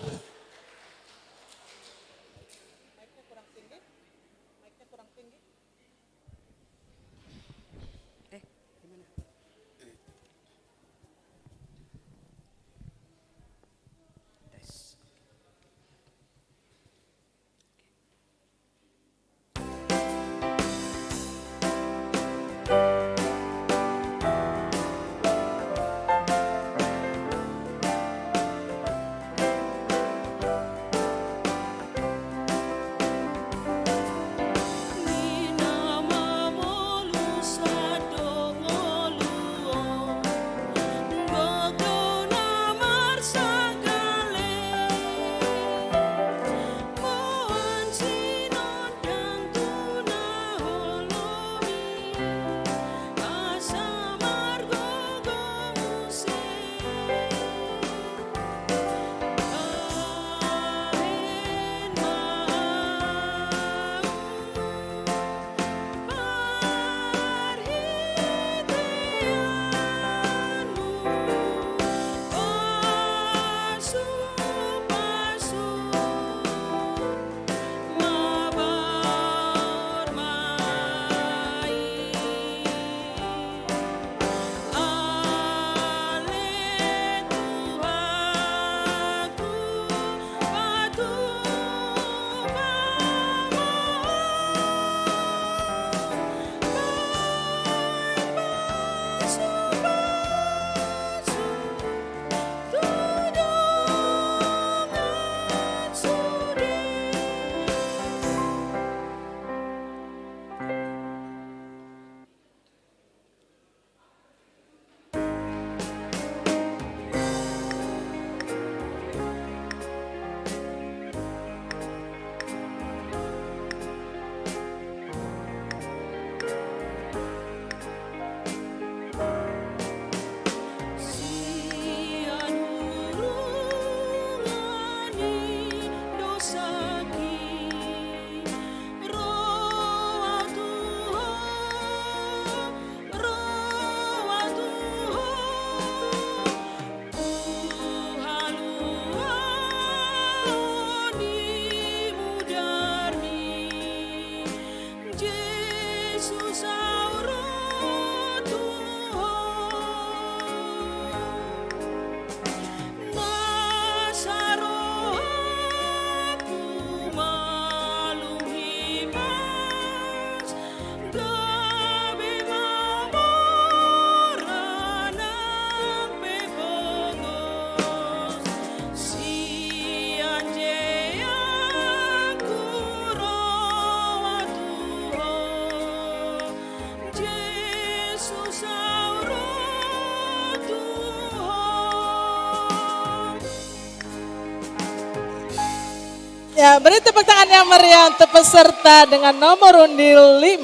Ya, beri tepuk tangan yang meriah untuk peserta dengan nomor undi 5.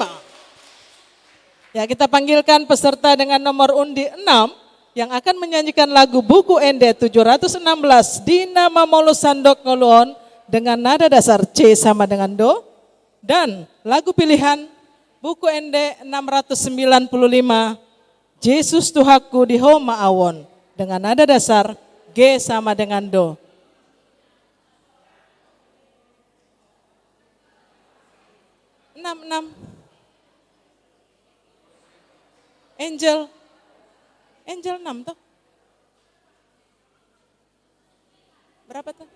Ya, kita panggilkan peserta dengan nomor undi 6 yang akan menyanyikan lagu buku ND 716 Dina Maulus Sandok Nguluon dengan nada dasar C sama dengan Do, dan lagu pilihan buku ND 695 Yesus Tuhaku di Homa Awon dengan nada dasar G sama dengan Do. 66 Angel 6 tuh. Berapa tuh?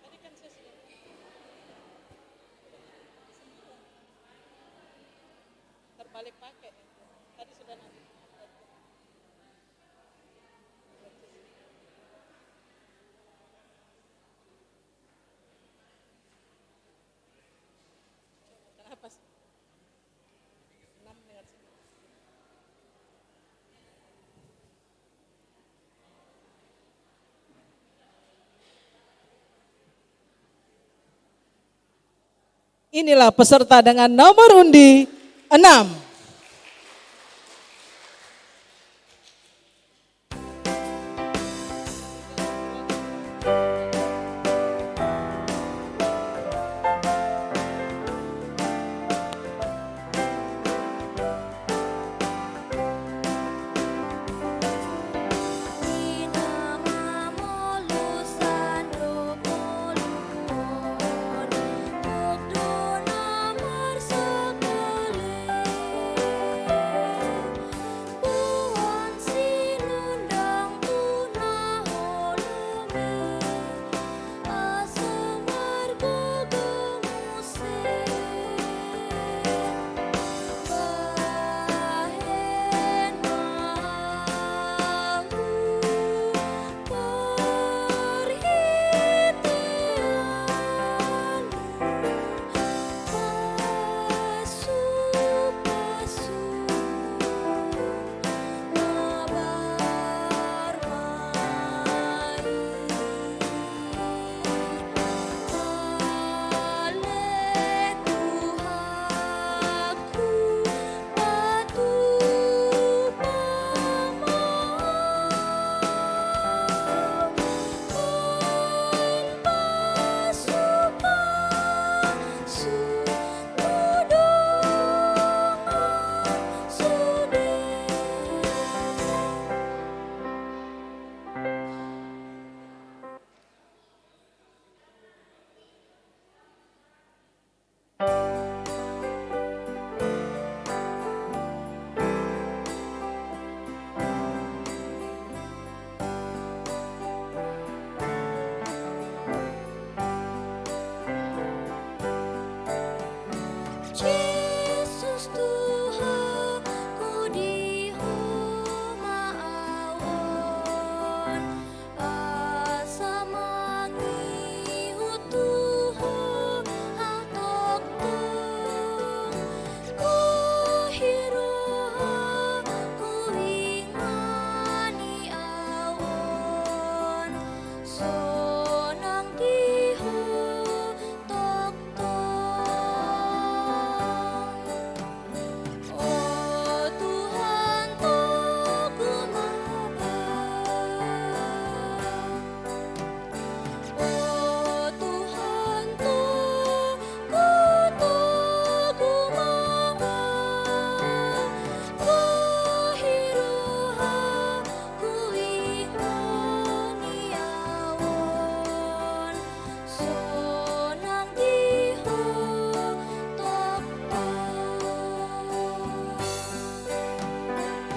Tadi kan saya sudah terbalik pakai. Tadi sudah nanti. Kenapa sih? 6 dengan Inilah peserta dengan nomor undi 6.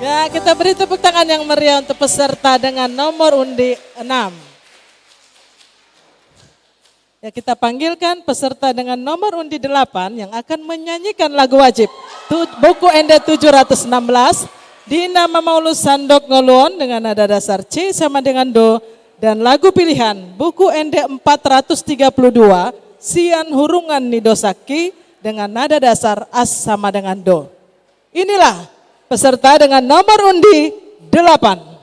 Ya, kita beri tepuk tangan yang meriah untuk peserta dengan nomor undi 6. Ya, kita panggilkan peserta dengan nomor undi 8 yang akan menyanyikan lagu wajib. Buku ND 716, Dina Mamaulus Sandok Ngoluon dengan nada dasar C sama dengan Do. Dan lagu pilihan, buku ND 432, Sian Hurungan Nidosaki dengan nada dasar As sama dengan Do. Inilah peserta dengan nomor undi 8.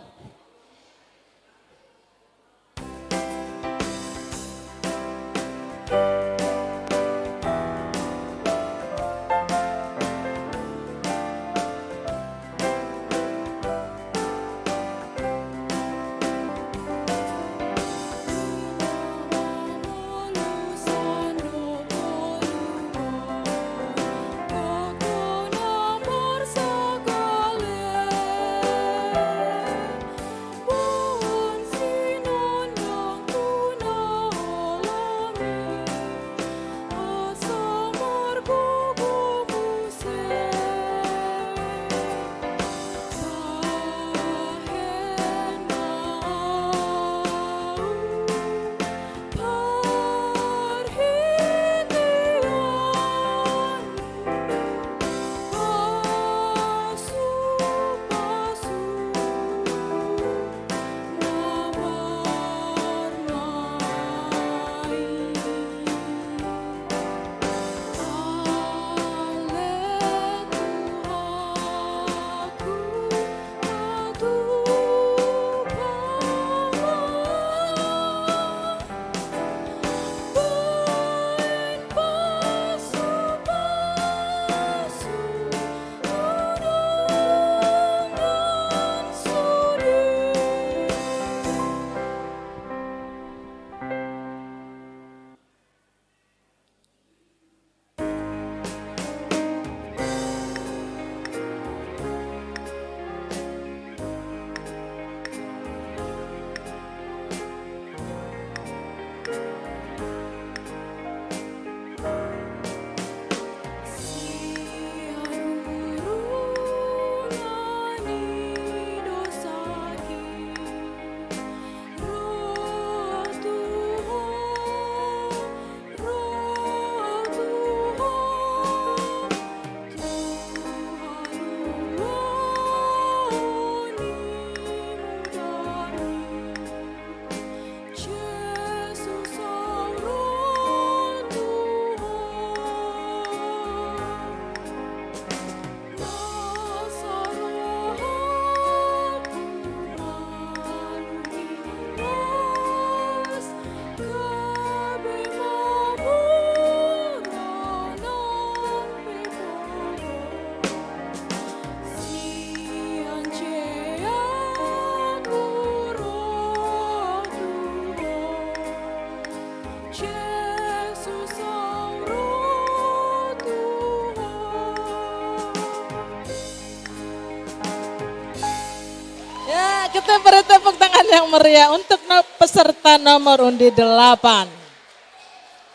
kita beri tepuk tangan yang meriah untuk peserta nomor undi 8.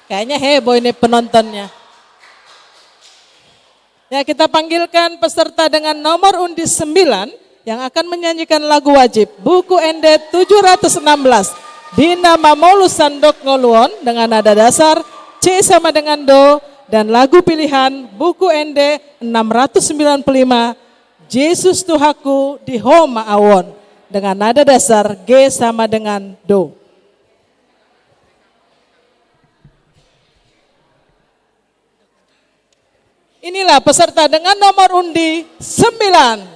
Kayaknya heboh ini penontonnya. Ya, kita panggilkan peserta dengan nomor undi 9 yang akan menyanyikan lagu wajib buku ND 716 Dina Mamolu Sandok Ngoluon dengan nada dasar C sama dengan Do, dan lagu pilihan buku ND 695 Yesus Tuhaku di Homa Awon dengan nada dasar G sama dengan Do. Inilah peserta dengan nomor undi 9.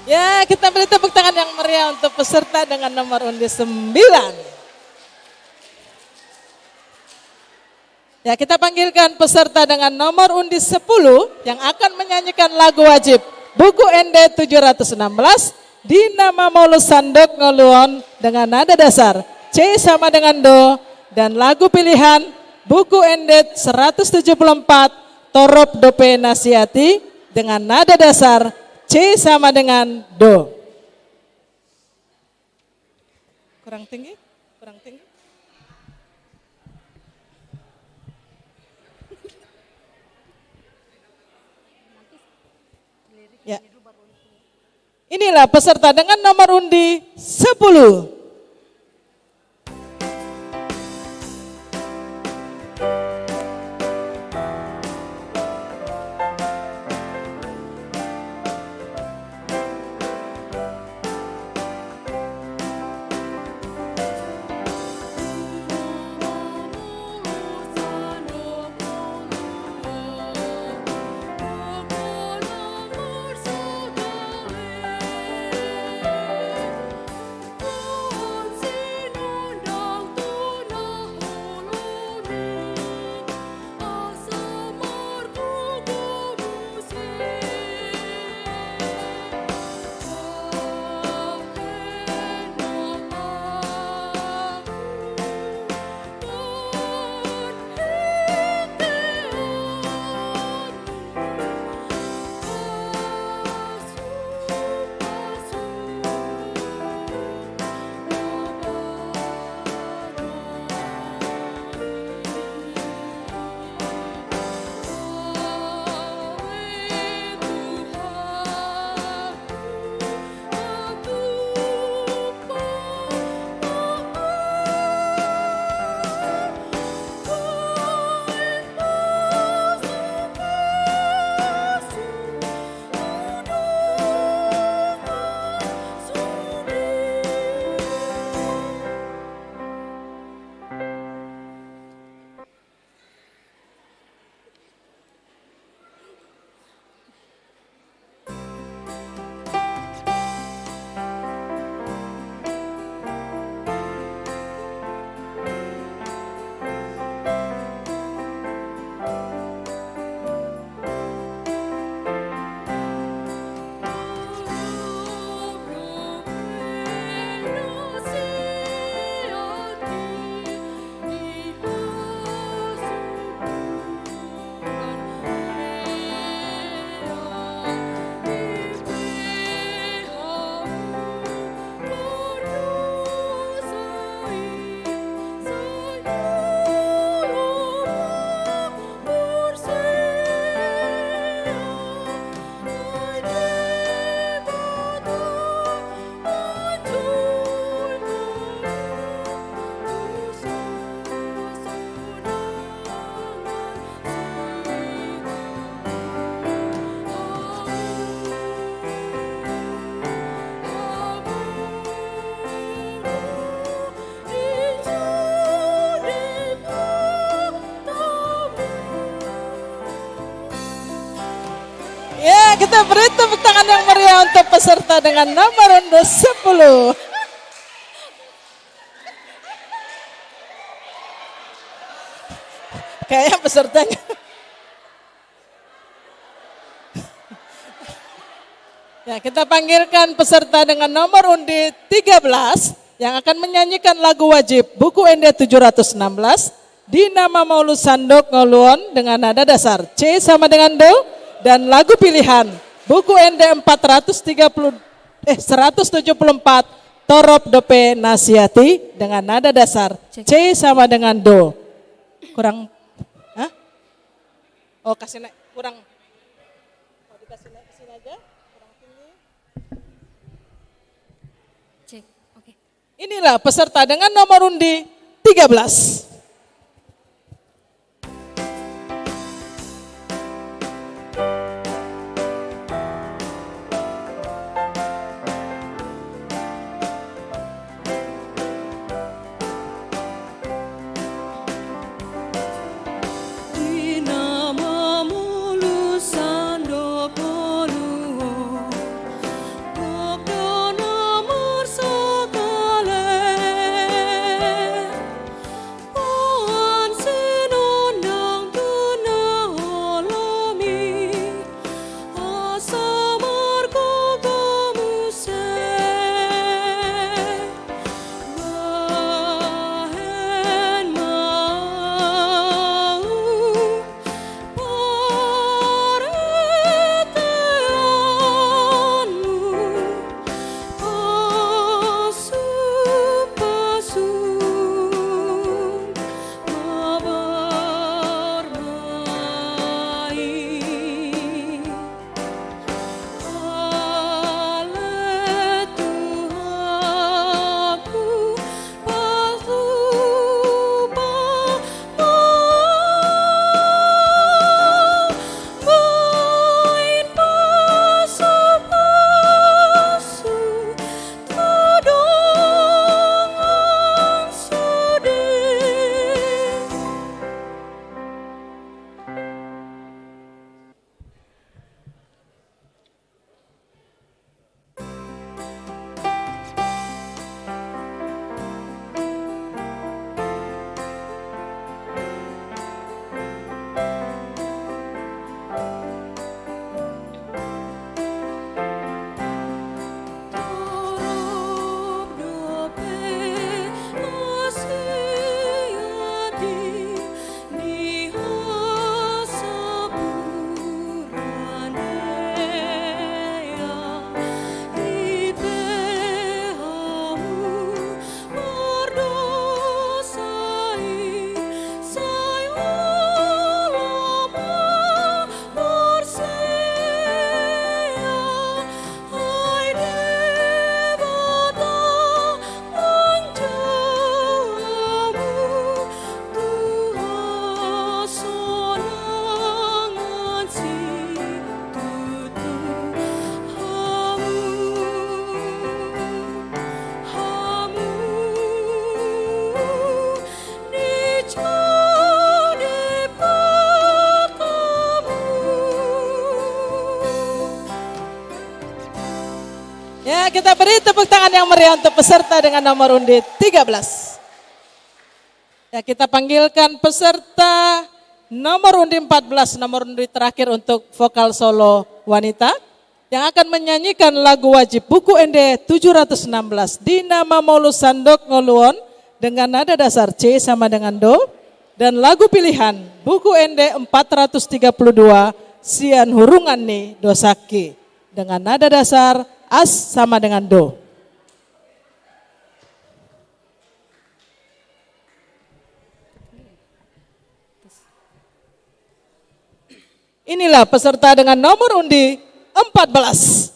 Ya, kita beri tepuk tangan yang meriah untuk peserta dengan nomor undi 9. Ya, kita panggilkan peserta dengan nomor undi 10 yang akan menyanyikan lagu wajib buku ND 716 Dina Mamolu Sandok Ngoluon dengan nada dasar C sama dengan Do, dan lagu pilihan buku ND 174 Torop Dope Nasiati dengan nada dasar C sama dengan Do. Kurang tinggi? Kurang tinggi? Ya. Inilah peserta dengan nomor undi 10. kita beri tepuk tangan yang meriah untuk peserta dengan nomor undian 10. Kayaknya pesertanya. Ya, kita panggilkan peserta dengan nomor undi 13 yang akan menyanyikan lagu wajib buku ND 716 Dinama Maulus Sandok Ngoluon dengan nada dasar C sama dengan Do, dan lagu pilihan buku ND 174 Torop Dope Nasiati dengan nada dasar C sama dengan Do. Kurang, hah? Oh kasih naik, kurang. Oh dikasih naik ke sini aja, kurang tinggi. Cek, oke. Inilah peserta dengan nomor undi 13. Ya, kita beri tepuk tangan yang meriah untuk peserta dengan nomor undi 13. Ya, kita panggilkan peserta nomor undi 14, nomor undi terakhir untuk vokal solo wanita yang akan menyanyikan lagu wajib buku ND 716 Dinama Maulus Sandok Ngoluon dengan nada dasar C sama dengan Do, dan lagu pilihan buku ND 432 Sian Hurungan Ni Dosaki dengan nada dasar As sama dengan Do. Inilah peserta dengan nomor undi 14.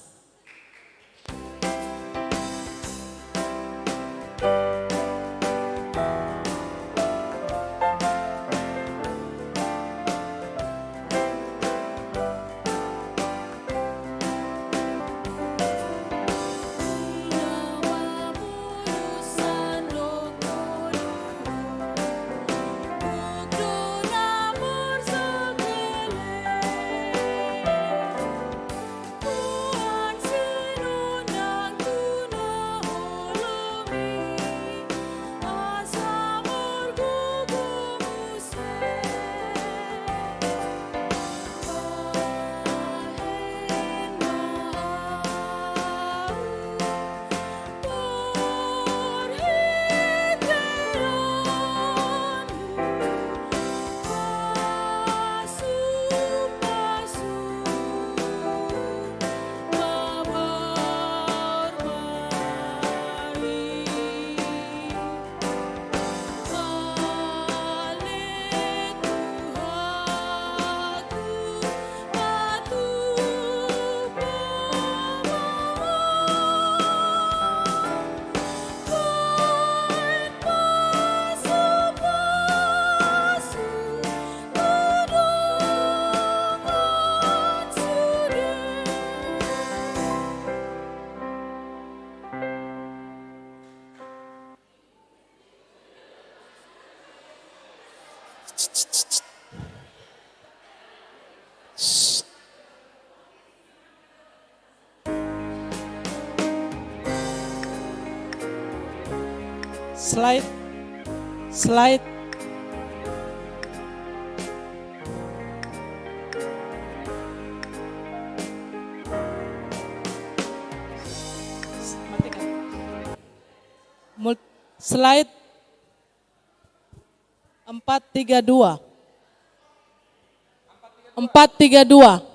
Slide. Slide 432. 432.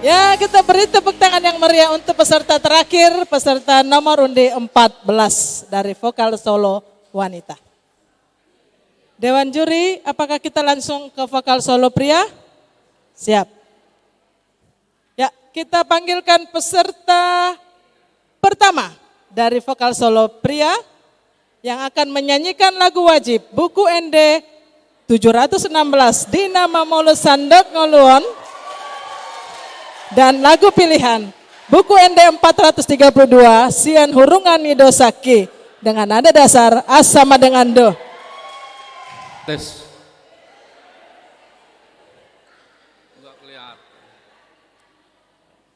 Ya, kita beri tepuk tangan yang meriah untuk peserta terakhir, peserta nomor undi 14 dari Vokal Solo Wanita. Dewan juri, apakah kita langsung ke Vokal Solo Pria? Siap. Ya, kita panggilkan peserta pertama dari Vokal Solo Pria yang akan menyanyikan lagu wajib buku ND 716 Dina Mamolo Sandok Ngoluon dan lagu pilihan buku ND 432 Sian Hurungan Nidosaki dengan nada dasar A sama dengan Do. Tes. Enggak kelihatan.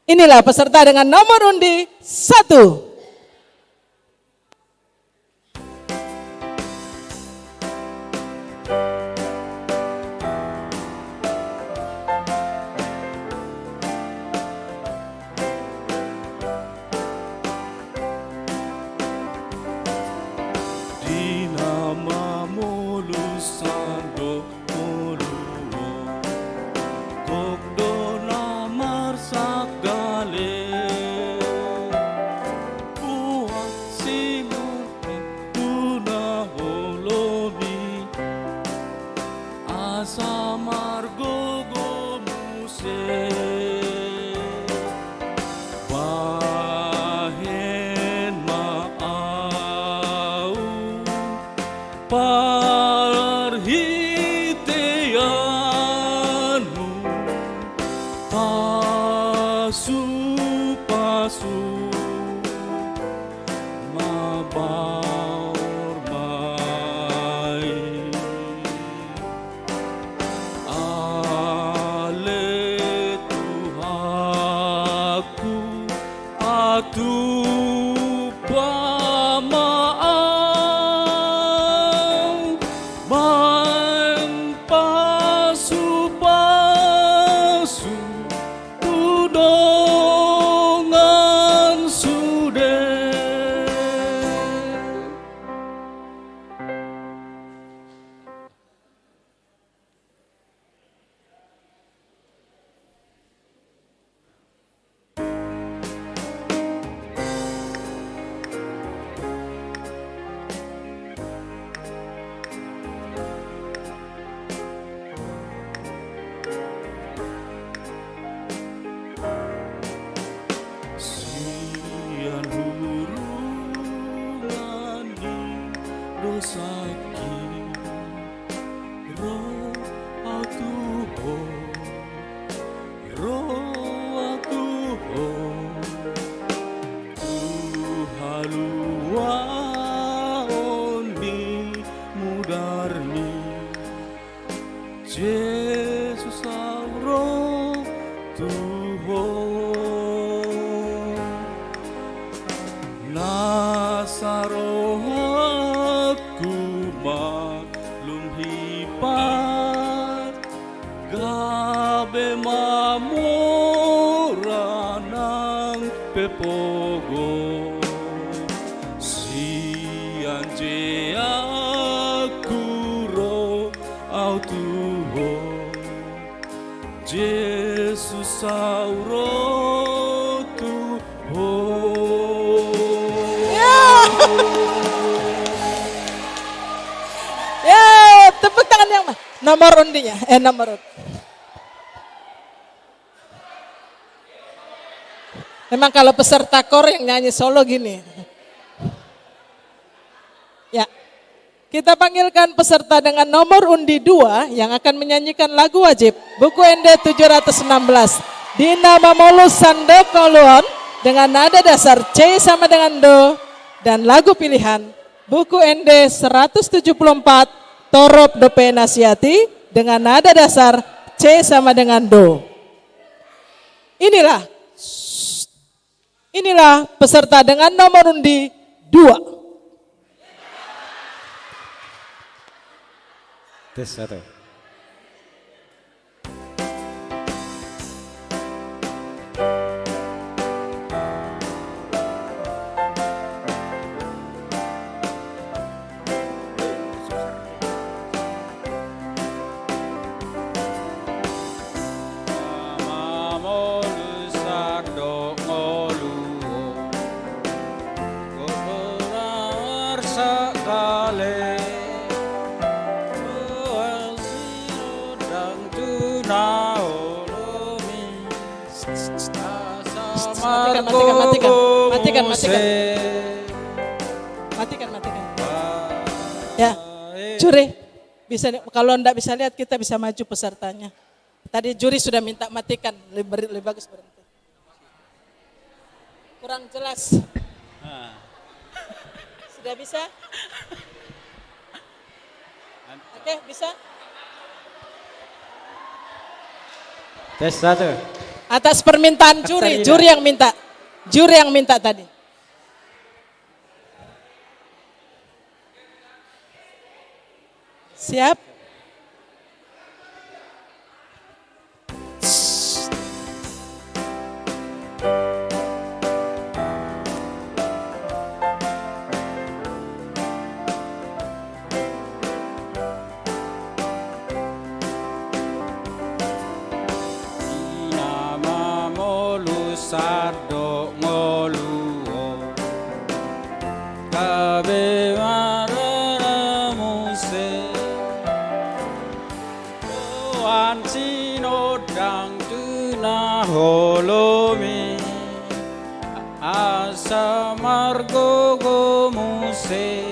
Inilah peserta dengan nomor undi 1. Mudarni asa rohaku maklum hipat gabe mamora ng pepogo si anje akuro au tuho Jesus auro tuho. Tepuk tangan yang nomor undinya, nomor undi. Memang kalau peserta kor yang nyanyi solo gini. Ya, kita panggilkan peserta dengan nomor undi 2 yang akan menyanyikan lagu wajib buku ND 716 Dina Mamolus Sandekoluon dengan nada dasar C sama dengan Do dan lagu pilihan buku ND 174 Torop Dope Nasiati dengan nada dasar C sama dengan Do. Inilah peserta dengan nomor undi 2. Tes 1. Matikan. Ya, juri, bisa kalau enggak bisa lihat kita bisa maju pesertanya. Tadi juri sudah minta matikan, lebih bagus berhenti. Kurang jelas. Sudah bisa? Oke, bisa? Tes 1. Atas permintaan juri yang minta. Juri yang minta tadi. Siap? Sardo ngoluo kabe marana muse oan sino dang tuna holomi asa margo go muse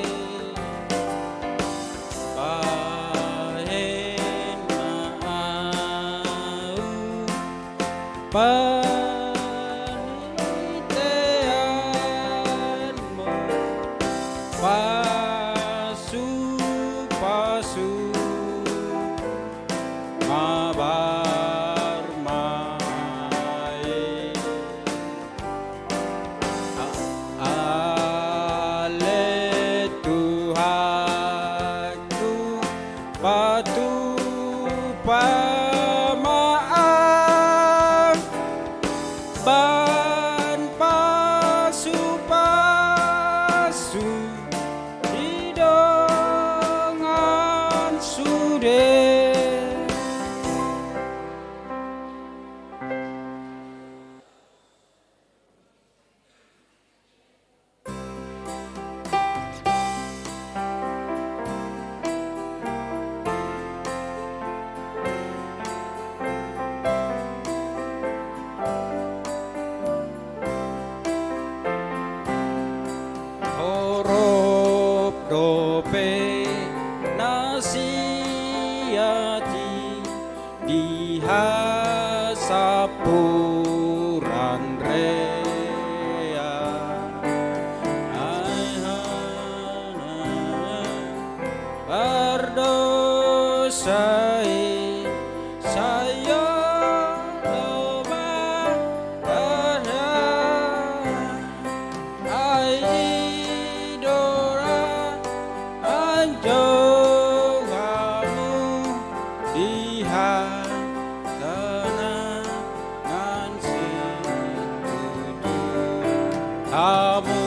kamu,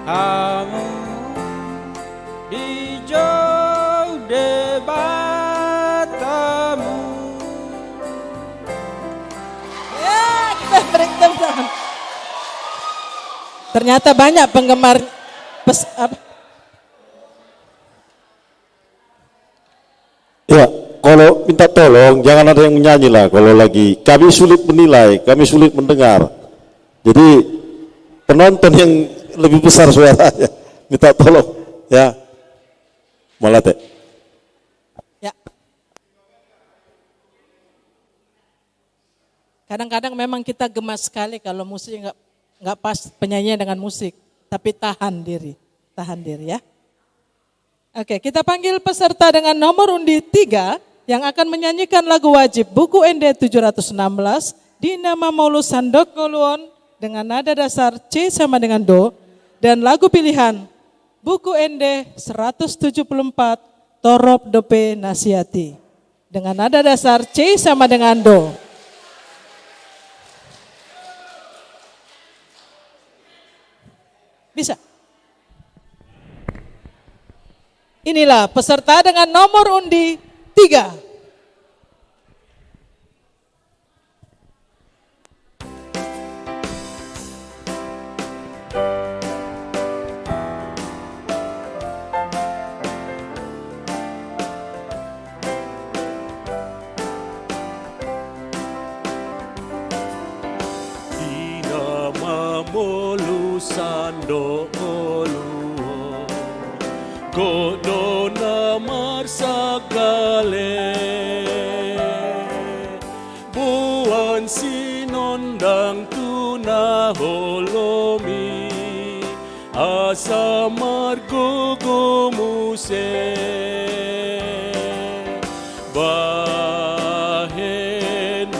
kamu hijau debatamu. Ya, kita beri tepuk tangan. Ternyata banyak penggemar Ya, kalau minta tolong jangan ada yang menyanyi lah kalau lagi. Kami sulit menilai, kami sulit mendengar. Jadi penonton yang lebih besar suaranya, minta tolong ya. Malate. Ya. Kadang-kadang memang kita gemas sekali kalau musik nggak pas penyanyian dengan musik, tapi tahan diri ya. Oke, kita panggil peserta dengan nomor undi 3 yang akan menyanyikan lagu wajib buku ND 716 di nama Maulus Sandok Ngoluon dengan nada dasar C sama dengan Do dan lagu pilihan buku ND 174 Torop Dope Nasiati dengan nada dasar C sama dengan Do. Bisa? Inilah peserta dengan nomor undi 3. Dinama Maulus Sandok Ngoluon Kodona marsagale Buan sinondang tuna holomi Asa margo gomuse Bahen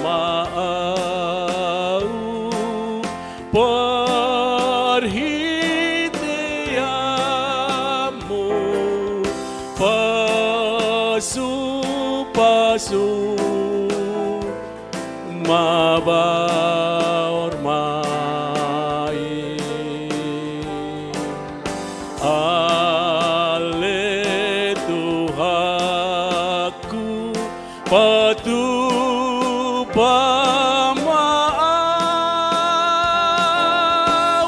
maau Pasu mabaor mai ale Tuhanku patu pamaau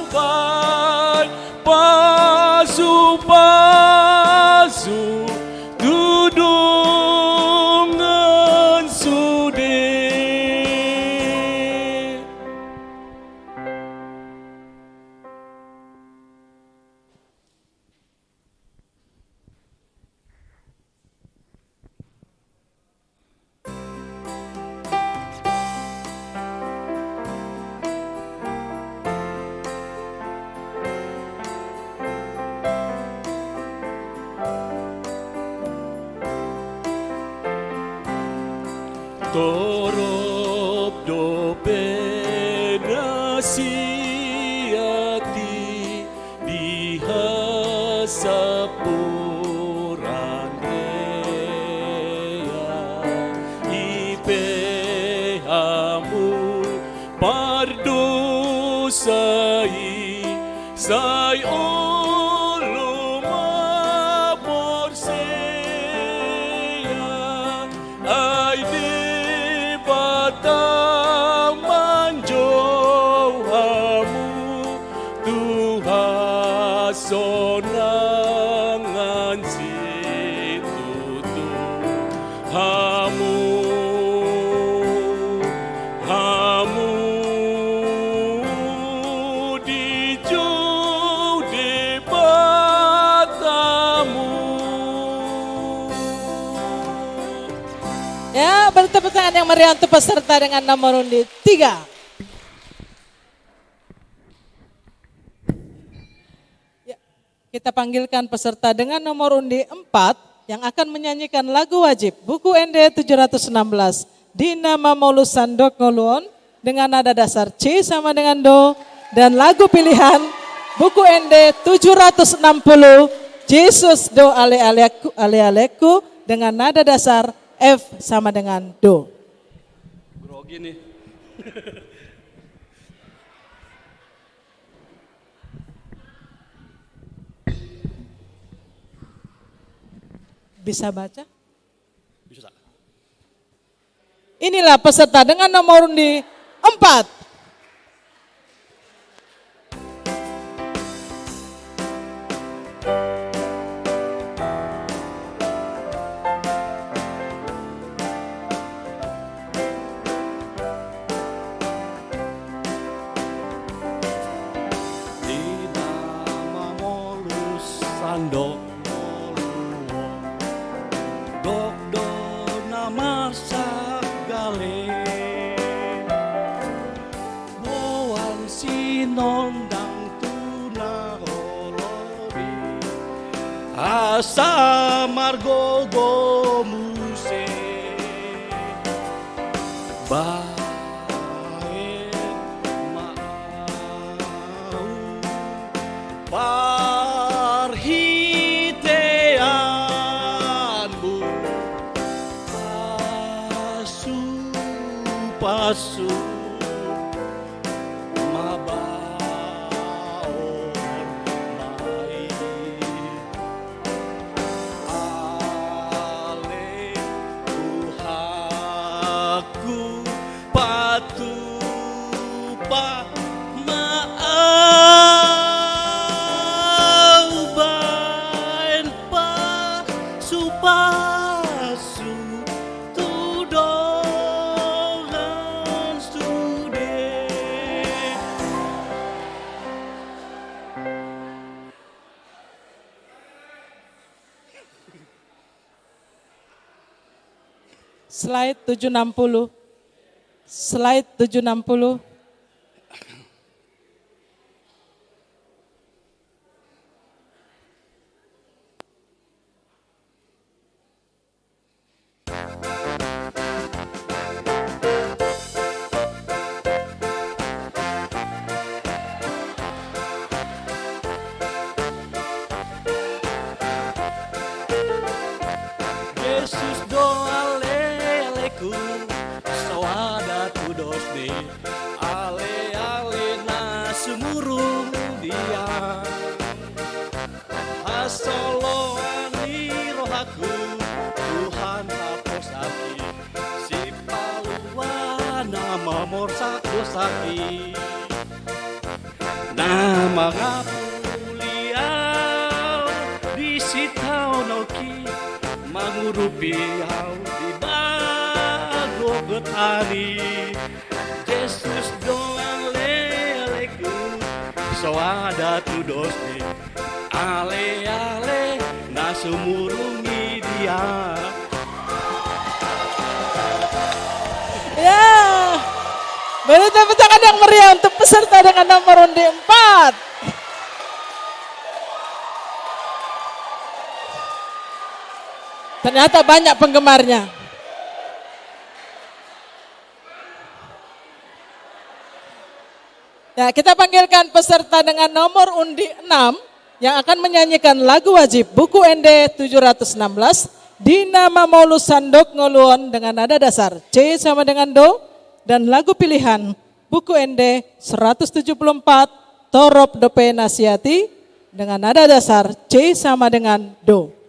bai pasu Torop dope nasiati dihasapuranea ipehamu pardosai sai uluma porsea ai sonangan situtu hamu di jude batamu. Ya, bertepuk tangan yang meriah untuk peserta dengan nomor undi 3. Kita panggilkan peserta dengan nomor undi 4 yang akan menyanyikan lagu wajib buku ND 716 di nama Maulus Sandok Ngoluon dengan nada dasar C sama dengan Do dan lagu pilihan buku ND 760 Yesus Do ale aleku dengan nada dasar F sama dengan Do. Grogi nih. Bisa baca? Bisa. Inilah peserta dengan nomor undi 4. Sandok moluwo dok dona marsak gale boan sinondang tuna holobi asa margogo muse bae mau pasu mabaon mai ale tuhaku patupa maaubain pasu-pasu Slide 760. Slide 760. Yesus doa leleku sawada tudosne ale na sumurung dia asoloani rohaku Tuhan haposaki si paluana mamorsak dosaki nama ngapuliau di sitau noki mangurupiau di bago getani Yesus doang leleku soada tudosne ale na sumurungi dia. Ya, beri tepuk tangan yang meriah untuk peserta dengan nomor undi 4. Ternyata banyak penggemarnya. Ya, kita panggilkan peserta dengan nomor undi 6 yang akan menyanyikan lagu wajib buku ND 716 Dina Mamolu Sandok Ngoluon dengan nada dasar C sama dengan Do dan lagu pilihan buku ND 174 Torop Dope Nasiati dengan nada dasar C sama dengan Do.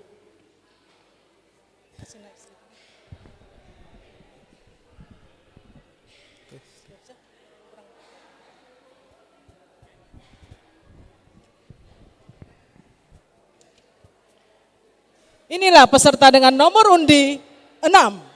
Inilah peserta dengan nomor undi 6.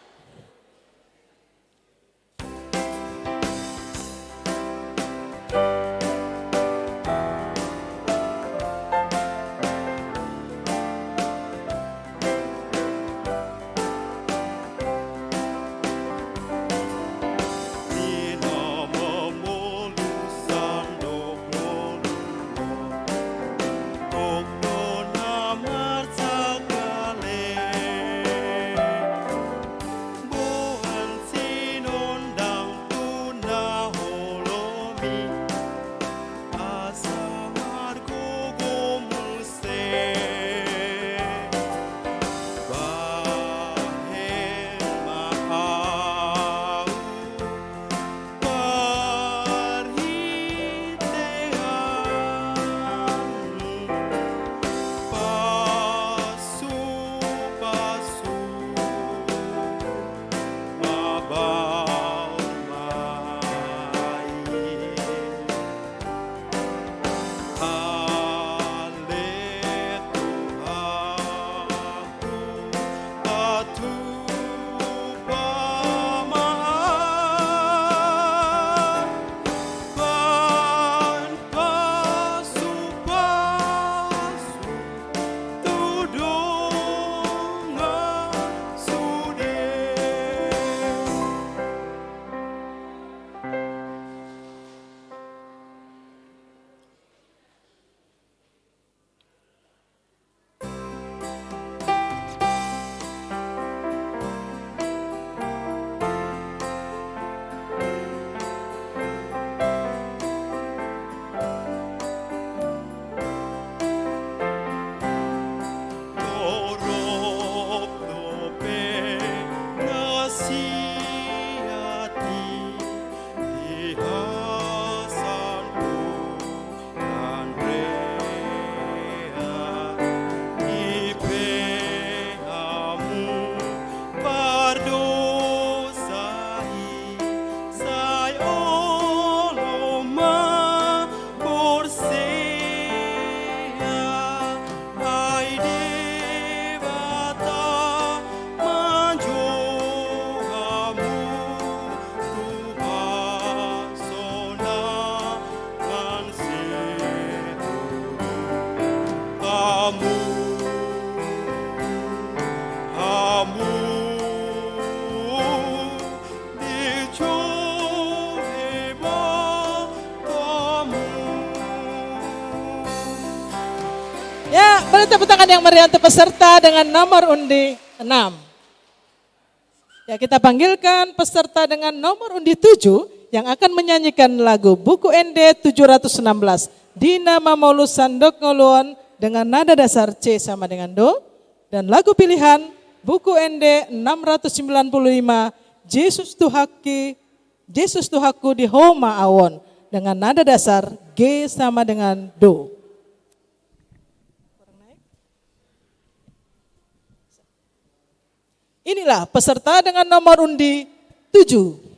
Beri tepuk tangan yang meriah untuk peserta dengan nomor undi 6. Ya, kita panggilkan peserta dengan nomor undi 7 yang akan menyanyikan lagu Buku ND 716 Dina Mamolus Sandok Ngoluon dengan nada dasar C sama dengan Do, dan lagu pilihan Buku ND 695 Yesus Tuhaku di Homa Awon dengan nada dasar G sama dengan Do. Inilah peserta dengan nomor undi 7.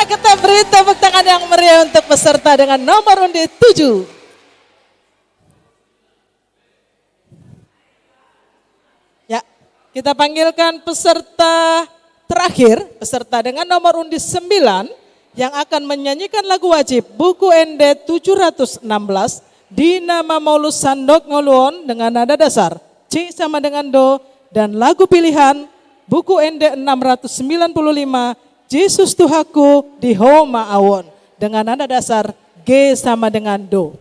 Kita beri tepuk tangan yang meriah untuk peserta dengan nomor undi 7. Ya, kita panggilkan peserta terakhir, peserta dengan nomor undi 9 yang akan menyanyikan lagu wajib Buku ND 716 Dina Mamolus Sandok Ngoluon dengan nada dasar C sama dengan Do, dan lagu pilihan Buku ND 695 Yesus Tuhaku di Homa Awon dengan nada dasar G sama dengan Do.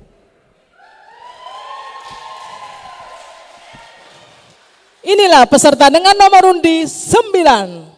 Inilah peserta dengan nomor undi 9.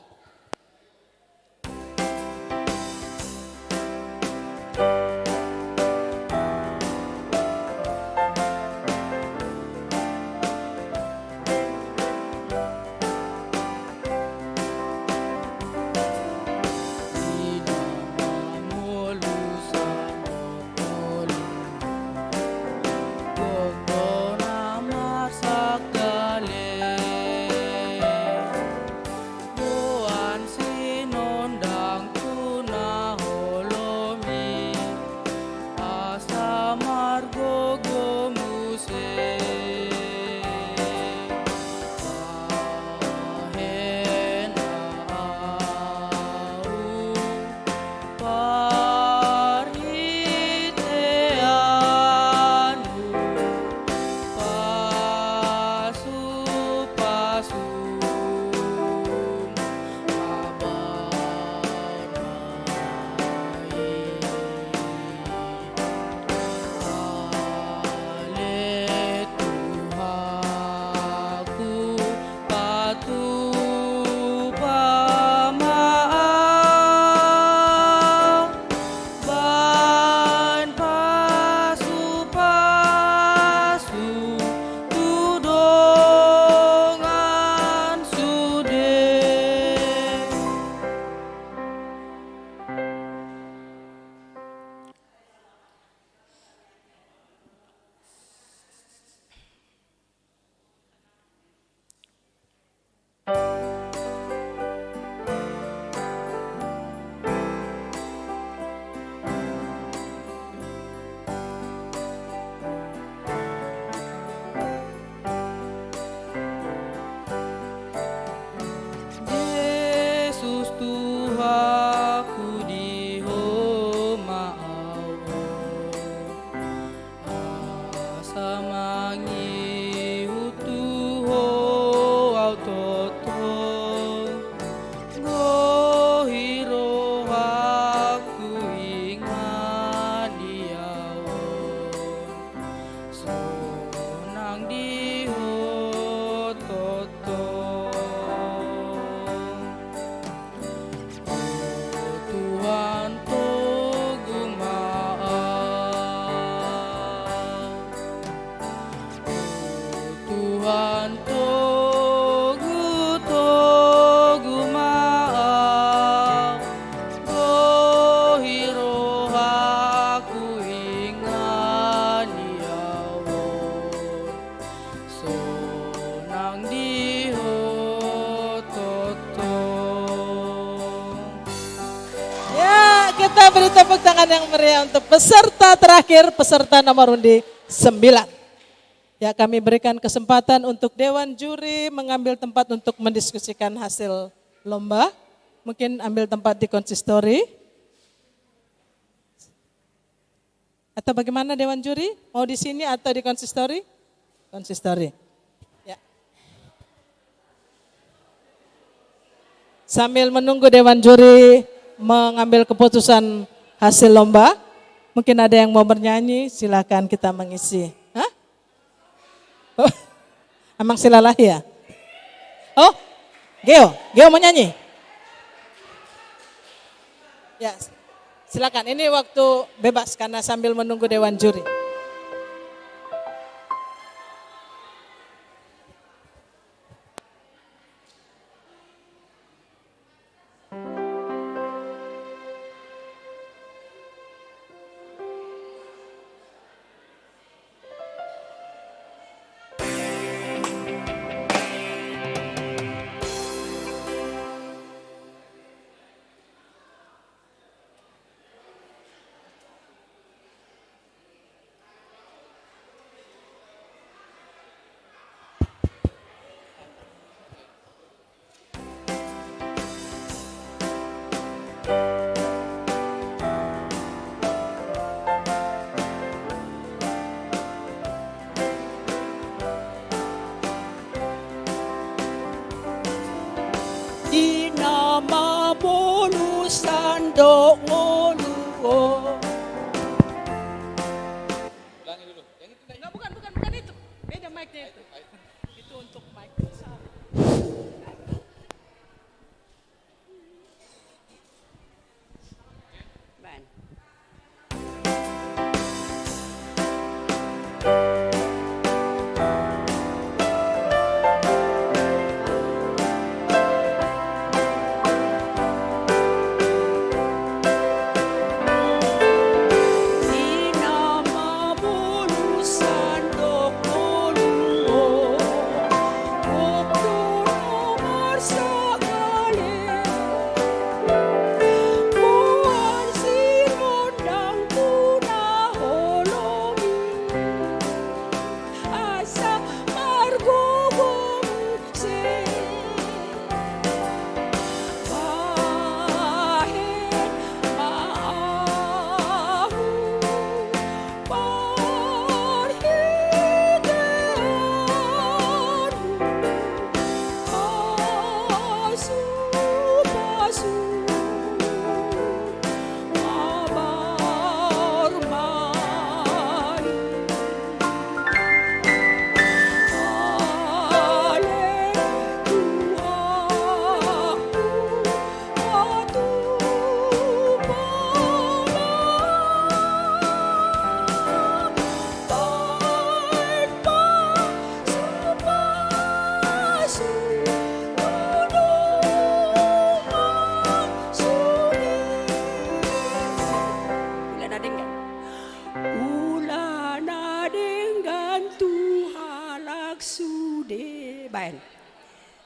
Oh tangan yang meriah untuk peserta terakhir, peserta nomor undi 9. Ya, kami berikan kesempatan untuk Dewan Juri mengambil tempat untuk mendiskusikan hasil lomba. Mungkin ambil tempat di konsistori. Atau bagaimana Dewan Juri? Mau di sini atau di konsistori? Konsistori. Ya. Sambil menunggu Dewan Juri mengambil keputusan hasil lomba, mungkin ada yang mau bernyanyi, silakan kita mengisi. Hah? Oh, emang silalah ya? Oh, Geo mau nyanyi? Ya, silakan. Ini waktu bebas karena sambil menunggu Dewan Juri. Sandok ngoluo. Ulangi dulu. Yang itu Enggak, bukan itu. Beda mic-nya itu. Itu untuk mic.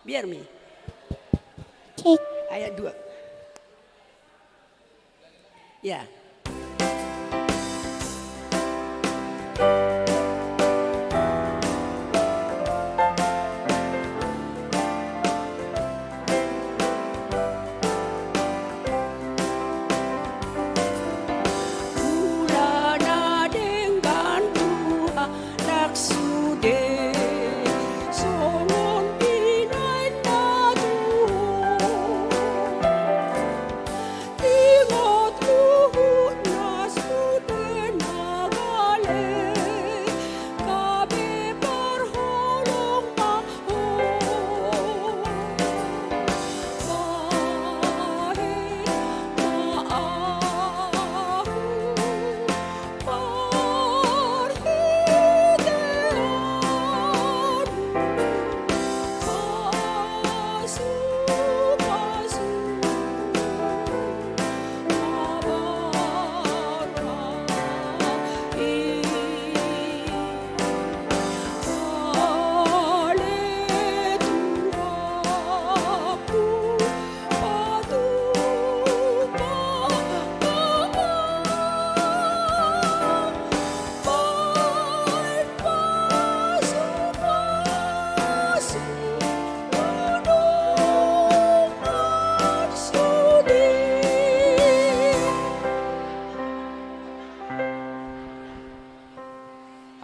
Biar Mi. Ayat 2. Ya. Ingat luhur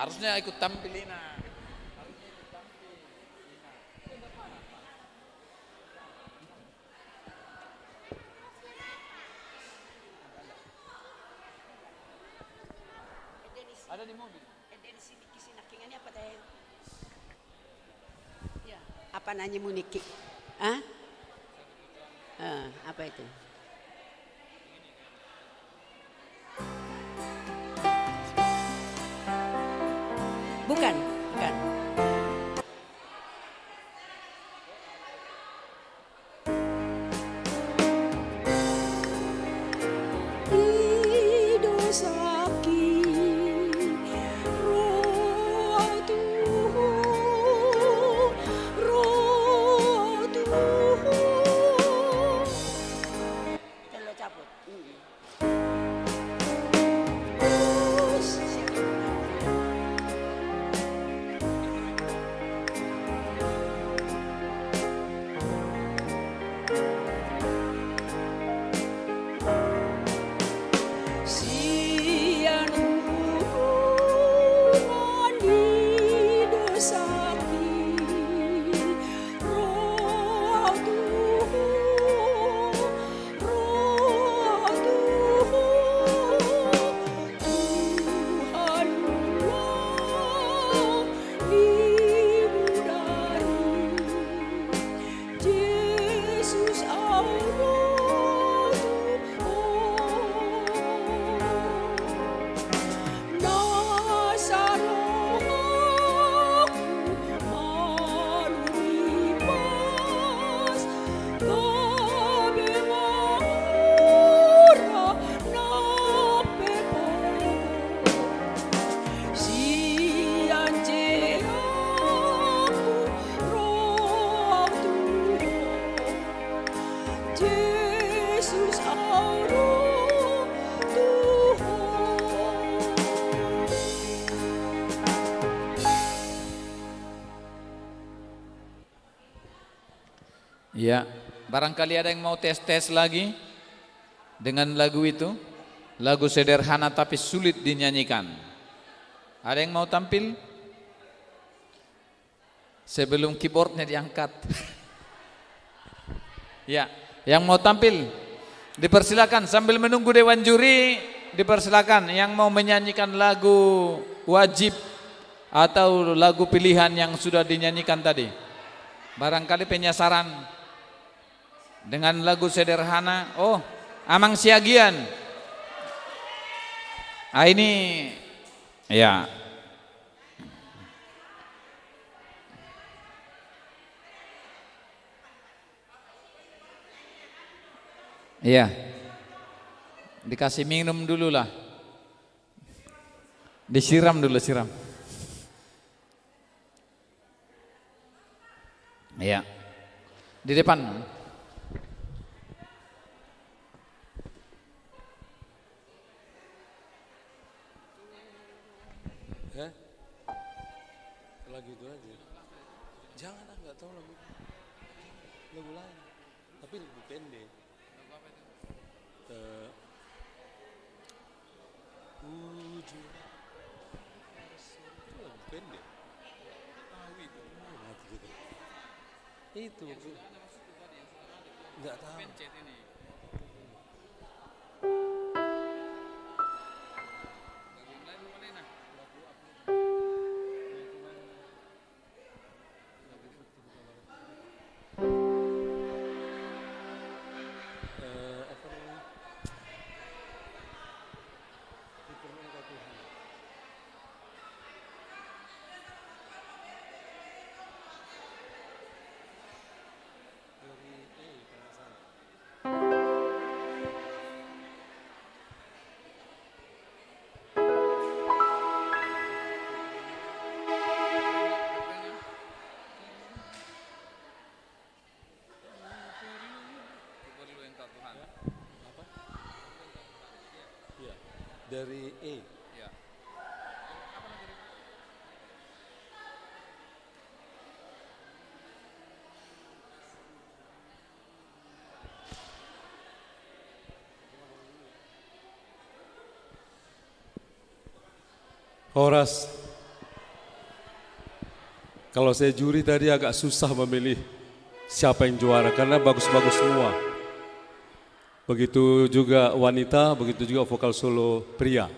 Harusnya ikut tampil Ina. Ada di mobil. Apa nanya muniki? Hah? Apa itu? Bukan, bukan. Ya, barangkali ada yang mau tes-tes lagi dengan lagu itu. Lagu sederhana tapi sulit dinyanyikan. Ada yang mau tampil? Sebelum keyboardnya diangkat. Ya, yang mau tampil dipersilakan sambil menunggu dewan juri. Dipersilakan yang mau menyanyikan lagu wajib atau lagu pilihan yang sudah dinyanyikan tadi. Barangkali penyasaran dengan lagu sederhana. Oh, Amang Siagian. Ini ya. Iya. Dikasih minum dulu lah. Disiram dulu, siram. Iya. Di depan. Lagu itu aja. Jangan, nggak tahu lagu lain. Tapi lagu pendek. Ujung itu lagu pendek. Tahu itu. Mati gitu. Itu. Nggak tahu. Dari E. Ya. Horas Kalau saya juri tadi agak susah memilih siapa yang juara karena bagus-bagus semua. Begitu juga wanita, begitu juga vokal solo pria.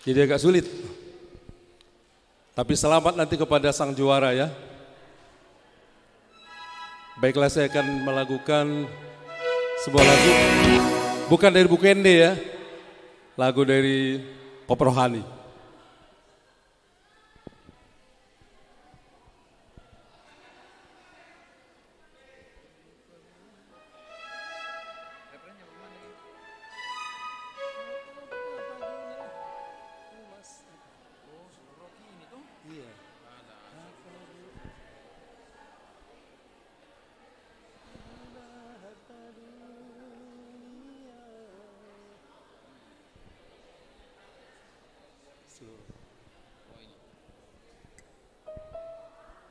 Jadi agak sulit. Tapi selamat nanti kepada sang juara ya. Baiklah, saya akan melakukan sebuah lagu. Bukan dari buku Ende ya. Lagu dari Pop Rohani.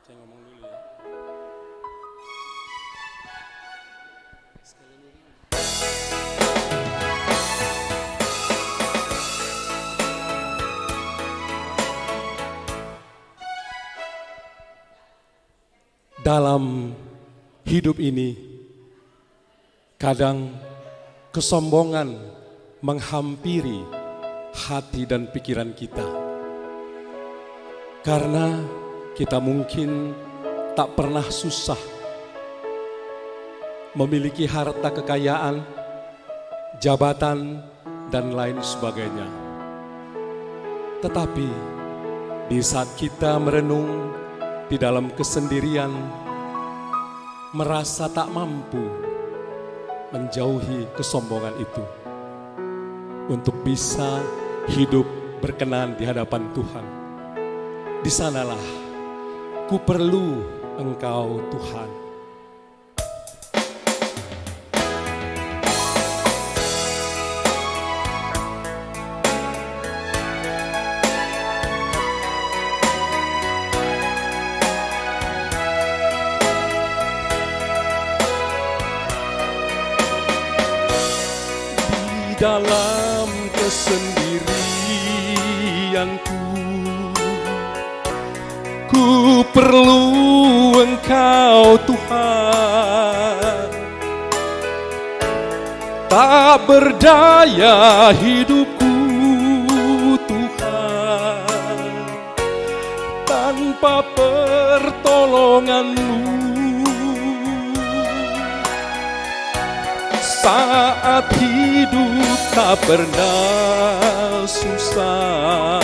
Saya ngomong dulu ya. Dalam hidup ini, kadang kesombongan menghampiri hati dan pikiran kita. Karena kita mungkin tak pernah susah memiliki harta kekayaan, jabatan, dan lain sebagainya. Tetapi di saat kita merenung di dalam kesendirian, merasa tak mampu menjauhi kesombongan itu untuk bisa hidup berkenan di hadapan Tuhan. Di sanalah ku perlu Engkau Tuhan. Di dalam kesendirianku, ku perlu Engkau Tuhan. Tak berdaya hidupku Tuhan tanpa pertolongan-Mu. Saat hidup tak pernah susah,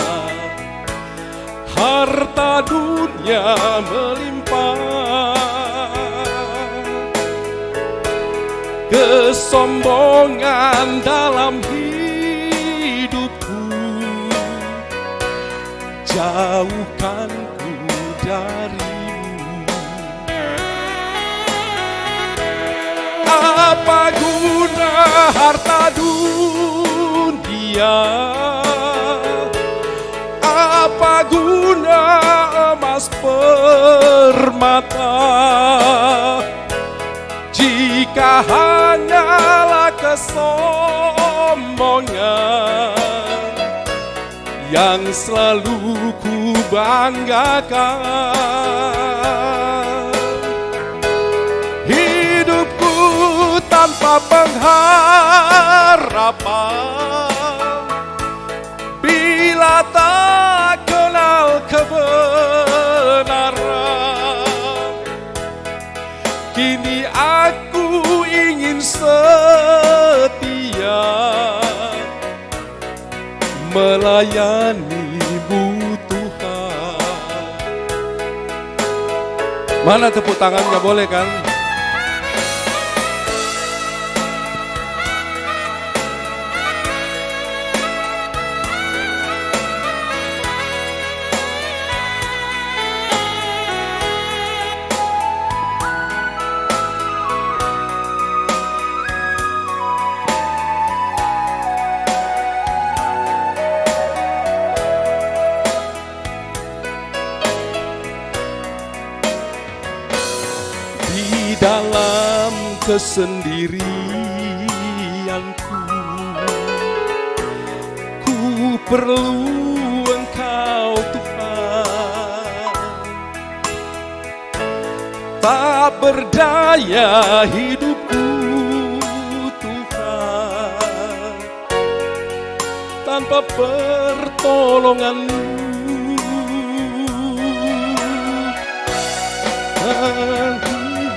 harta dunia melimpah, kesombongan dalam hidupku, jauhkan ku dari-Mu. Apa guna harta dunia? Apa guna emas permata jika hanyalah kesombongan yang selalu ku banggakan? Hidupku tanpa pengharapan bila tak kenal kebenaran. Kini aku ingin setia melayani-Mu Tuhan. Mana tepuk tangannya, boleh kan? Dalam kesendirianku, ku perlu Engkau Tuhan. tak berdaya hidupku Tuhan, tanpa pertolongan-Mu.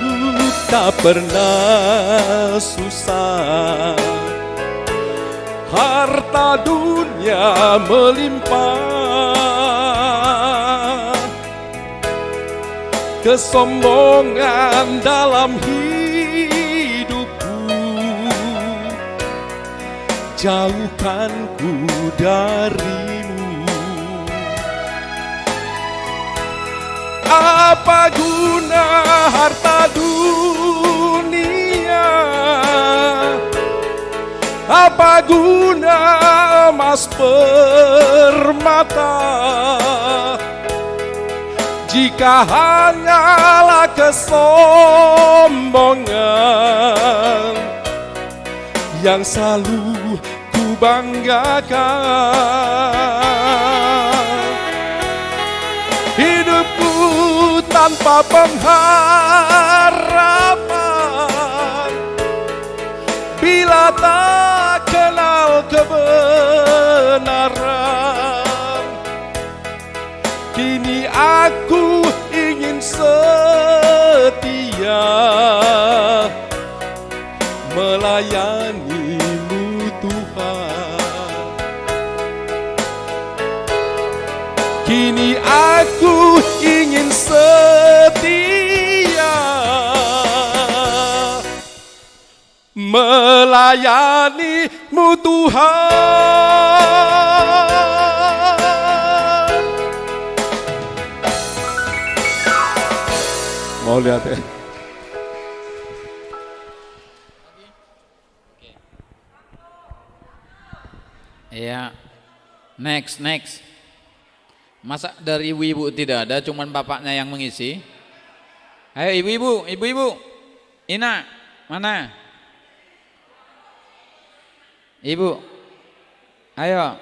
Hidup tak pernah susah, harta dunia melimpah, kesombongan dalam hidupku jauhkanku dari-Mu. Apa guna harta dunia? Apa guna emas permata jika hanyalah kesombongan yang selalu ku banggakan? Hidupku tanpa pengharapan bila tak kenal kebenaran. Kini aku ingin setia melayani-Mu Tuhan. Kini aku ingin setia melayani-Mu Tuhan. Mau lihat ya? Iya. Next. Masa dari ibu-ibu tidak ada, cuman bapaknya yang mengisi? Ayo ibu-ibu. Ina, mana? Ibu. Ayo.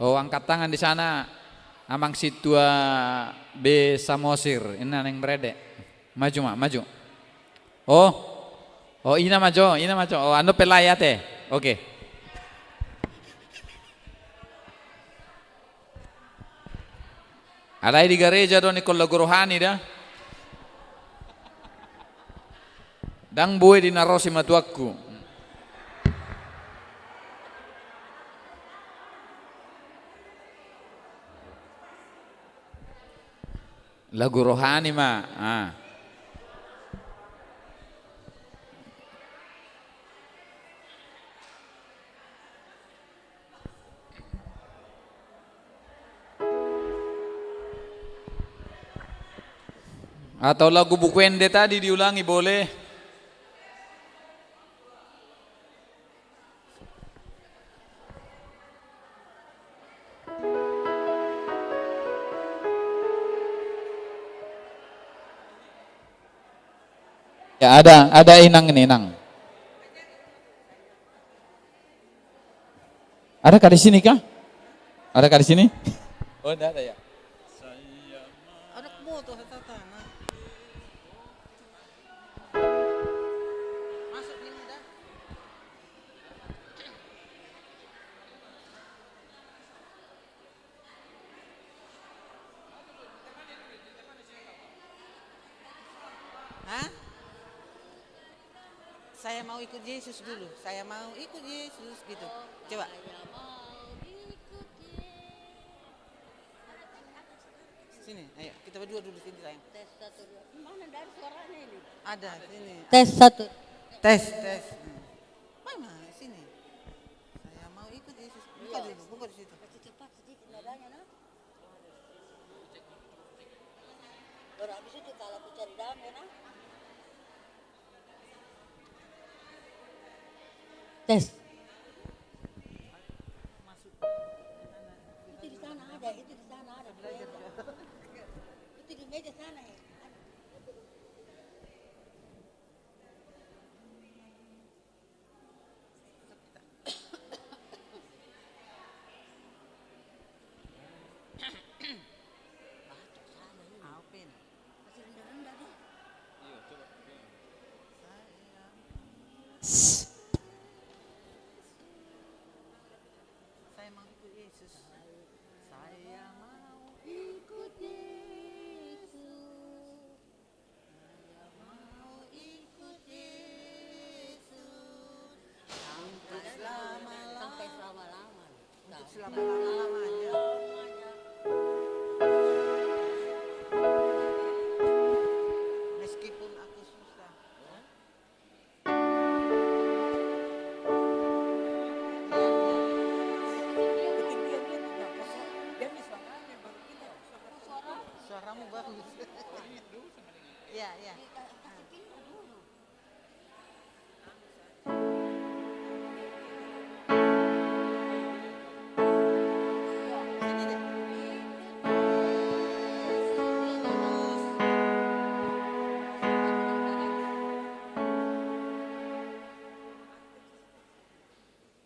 Oh, angkat tangan di sana. Amang situa B Samosir. Ini yang beredek. Maju mak, maju. Oh ina maju. Oh, anu pelayat teh. Oke. Alai di gereja do Nikol lagu rohani dah. Dang boy di narosi matuakku. Lagu rohani mah. Atau lagu Bukwende tadi diulangi boleh. Ya ada inang ini inang. Ada kah di sini kah? Ada kah di sini? Oh, ada ya. Anakmu tuh tanah. Masuk ini dah. Hah? Saya mau ikut Yesus dulu. Saya mau ikut Yesus gitu. Coba. Sini, ayo kita berdua dulu sini sayang. Tes 1 2. Mana dari suaranya ini? Ada sini. Tes 1. Tes. Mana sini? Saya mau ikut Yesus. Buka di situ. Cepat sedikit nadanya nah. Baru habis itu kalau aku cari damai nah. Tes. Masuk. Itu di sana ada. Itu di meja sana ya. suaramu bagus. Iya, iya.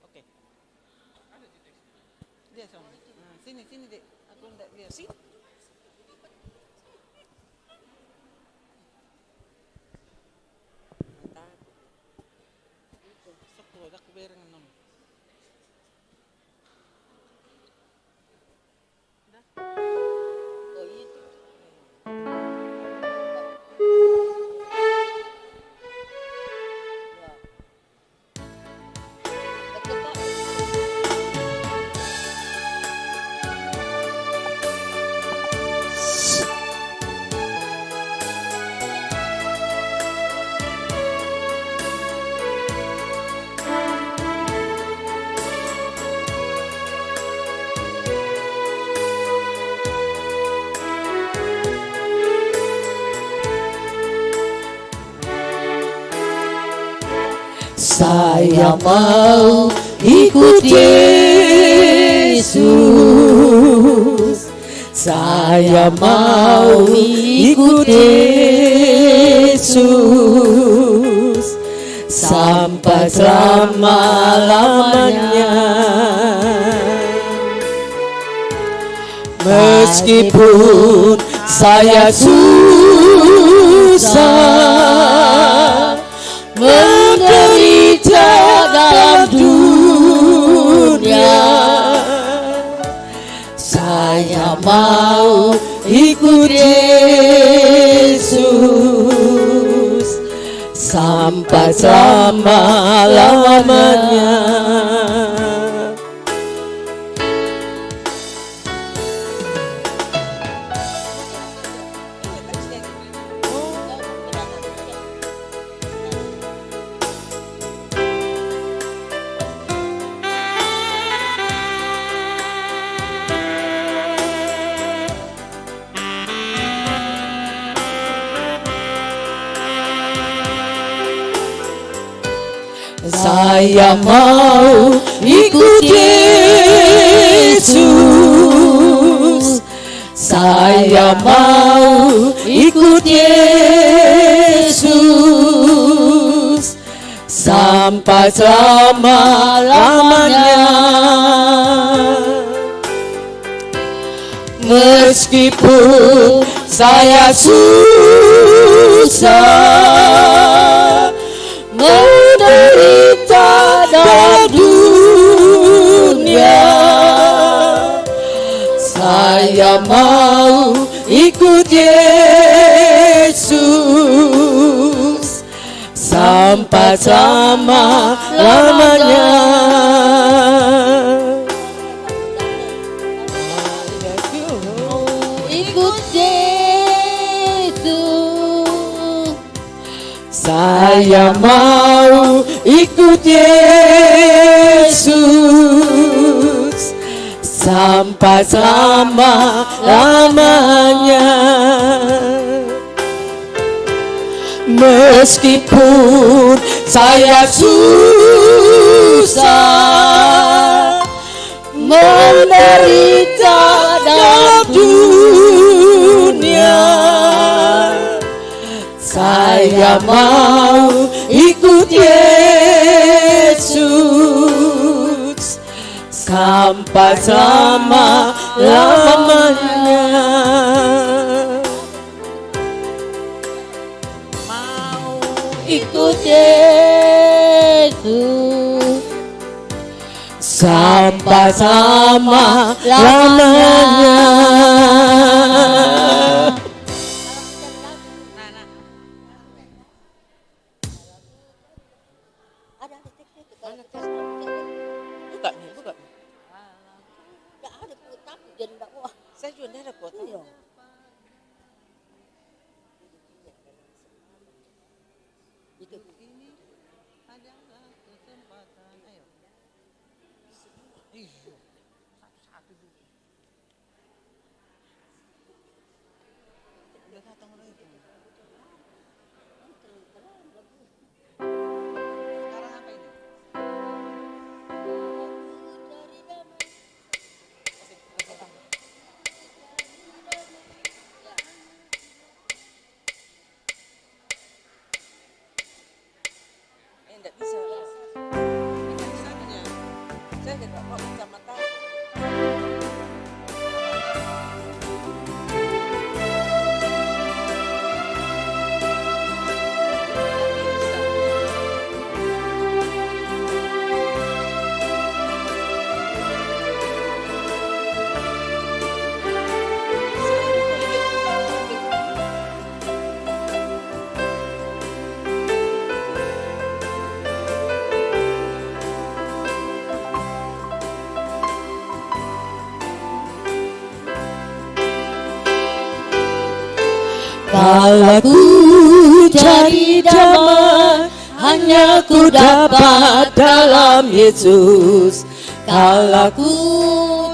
Oke. Dia sama. Sini, Dek. Aku enggak lihat. Sini. Aku bareng non. Oh itu. Saya mau ikut Yesus. Saya mau ikut Yesus sampai selama-lamanya. Meskipun saya susah menderita dalam dunia, saya mau ikut Yesus sampai selama-lamanya. Saya mau ikut Yesus. Saya mau ikut Yesus sampai selama-lamanya. Meskipun saya susah menderita dalam dunia, saya mau ikut Yesus sampai selama-lamanya. Ikut Yesus. Saya mau ikut Yesus sampai selama-lamanya. Meskipun saya susah menderita dalam dunia, saya mau ikut Yesus sampai selama-lamanya. Mau ikut Yesus sampai selama-lamanya. Saya juga tidak ada kuota. Itu. Ini adalah kesempatan. Ayo. Iyo. Satu-satu dulu. Kalau ku cari damai, hanya ku dapat dalam Yesus. Kalau ku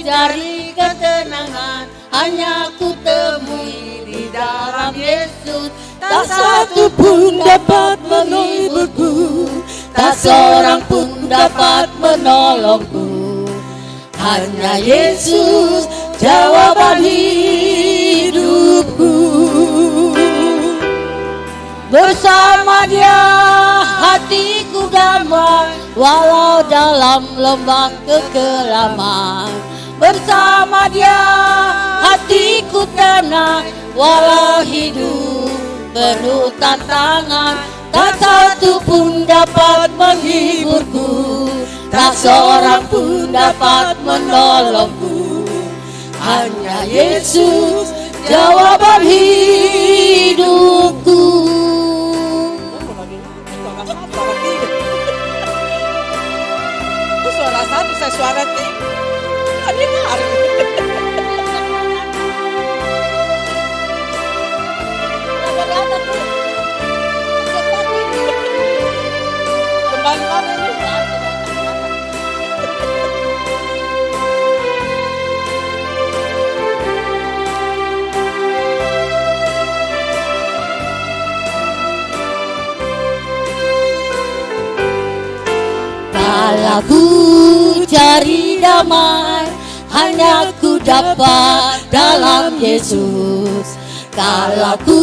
cari ketenangan, hanya ku temui di dalam Yesus. Tak satu pun dapat menghiburku, tak seorang pun dapat menolongku. Hanya Yesus jawaban hidupku. Bersama Dia hatiku damai, walau dalam lembah kekelaman. Bersama Dia hatiku tenang, walau hidup penuh tantangan. Tak satu pun dapat menghiburku, tak seorang pun dapat menolongku. Hanya Yesus jawaban hidupku. Itu suara satu, saya suara tiga. Nggak dengar. Kembali mana ini? Kalau ku cari damai, hanya ku dapat dalam Yesus. Kalau ku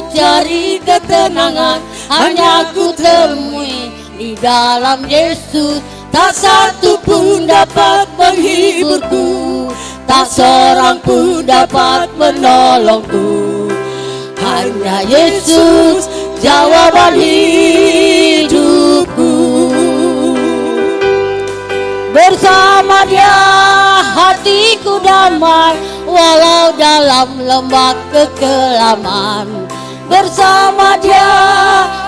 cari ketenangan, hanya ku temui di dalam Yesus. Tak satu pun dapat menghiburku, tak seorang pun dapat menolongku. Hanya Yesus jawaban hidupku. Bersama Dia hatiku damai, walau dalam lembah kekelaman. Bersama Dia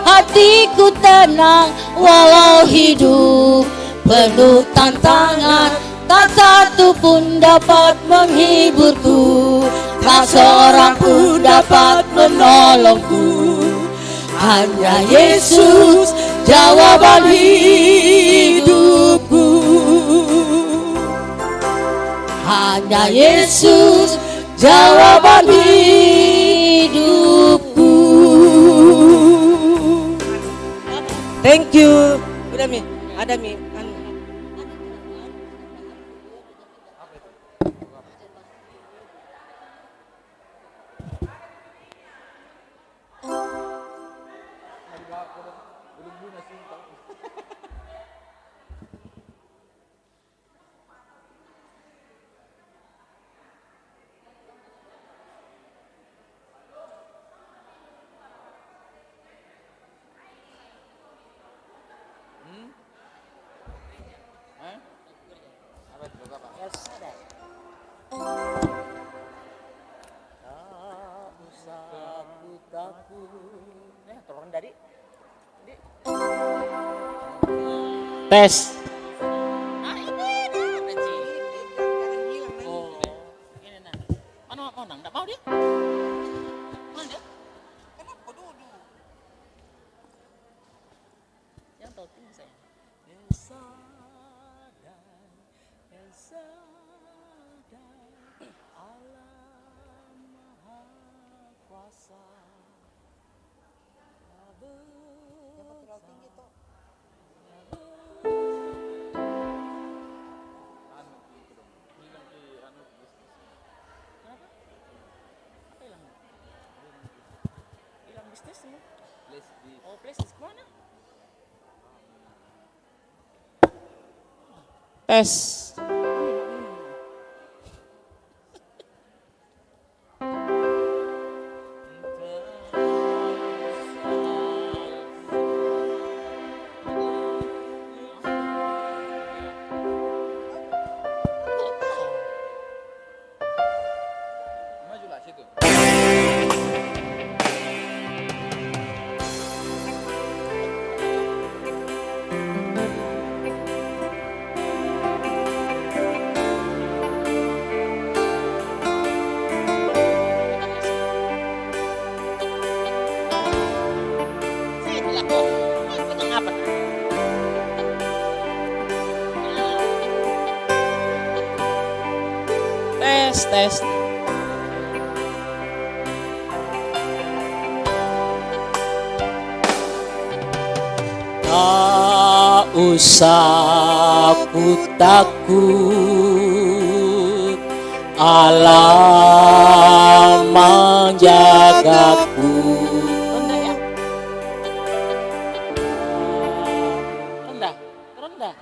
hatiku tenang, walau hidup penuh tantangan. Tak satu pun dapat menghiburku, tak seorang pun dapat menolongku. Hanya Yesus jawaban hidupku. Hanya Yesus jawaban hidupku. Thank you. Udah Mi, ada Mi. Tes. Tes. Majulah situ. tes. Tak usah ku takut, Allah menjagaku. Rendah ya. Rendah, rendah.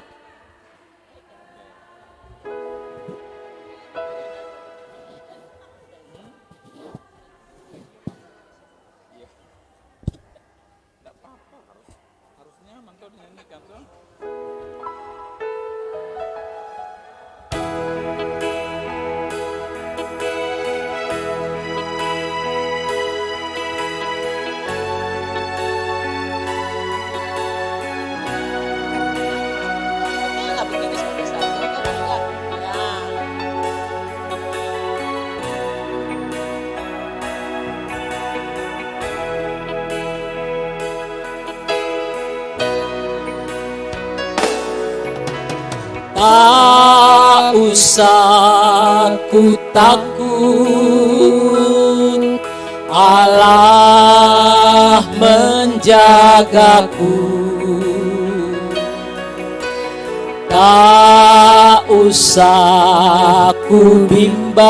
Harusnya mantau dinyanyikan tuh. Nggak begini seperti satu, kan enggak. Ya. Tak usah ku takut, Allah menjagaku. Tak usah ku bimbang,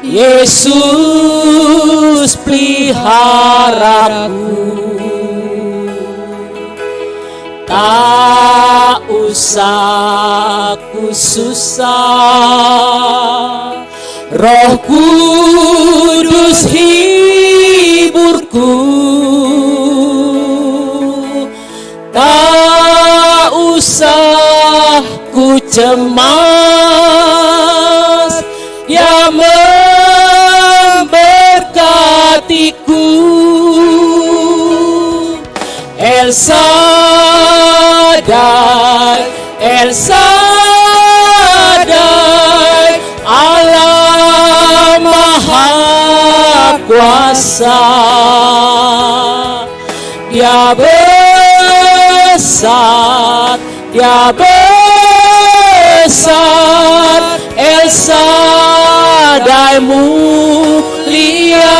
Yesus peliharaku. Tak usah ku susah, Roh Kudus hiburku. Tak usah ku cemas, Dia memberkatiku. El Shaddai, El Shaddai, Allah Maha Kuasa. Dia besar, Dia besar, El Shaddai mulia.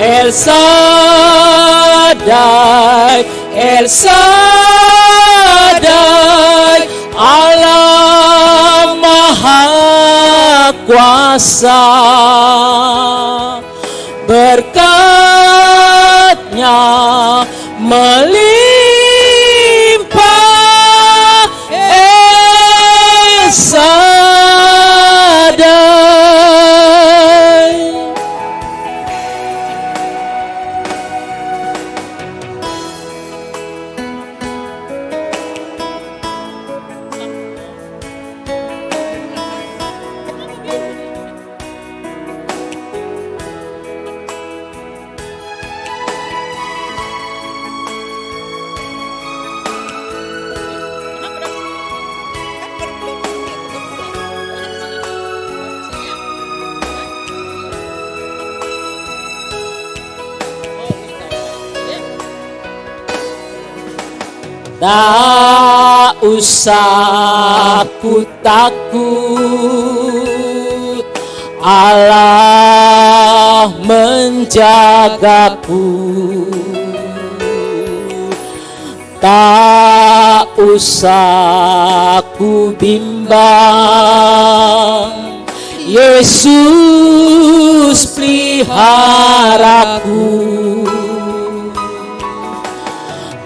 El Shaddai, El Shaddai, Allah Maha Kuasa. Berkat-Nya melimpah, El Shaddai. Tak usah ku takut, Allah menjagaku. Tak usah ku bimbang, Yesus peliharaku.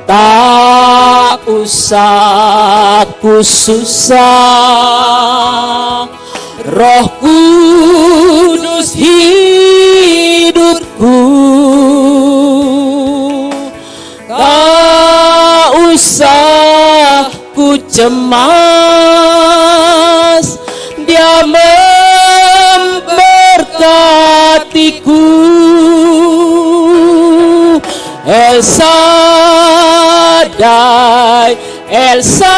Tak usah ku susah, Roh Kudus hidupku. Tak usah ku cemas, Dia memberkatiku. El Shaddai, El Shaddai,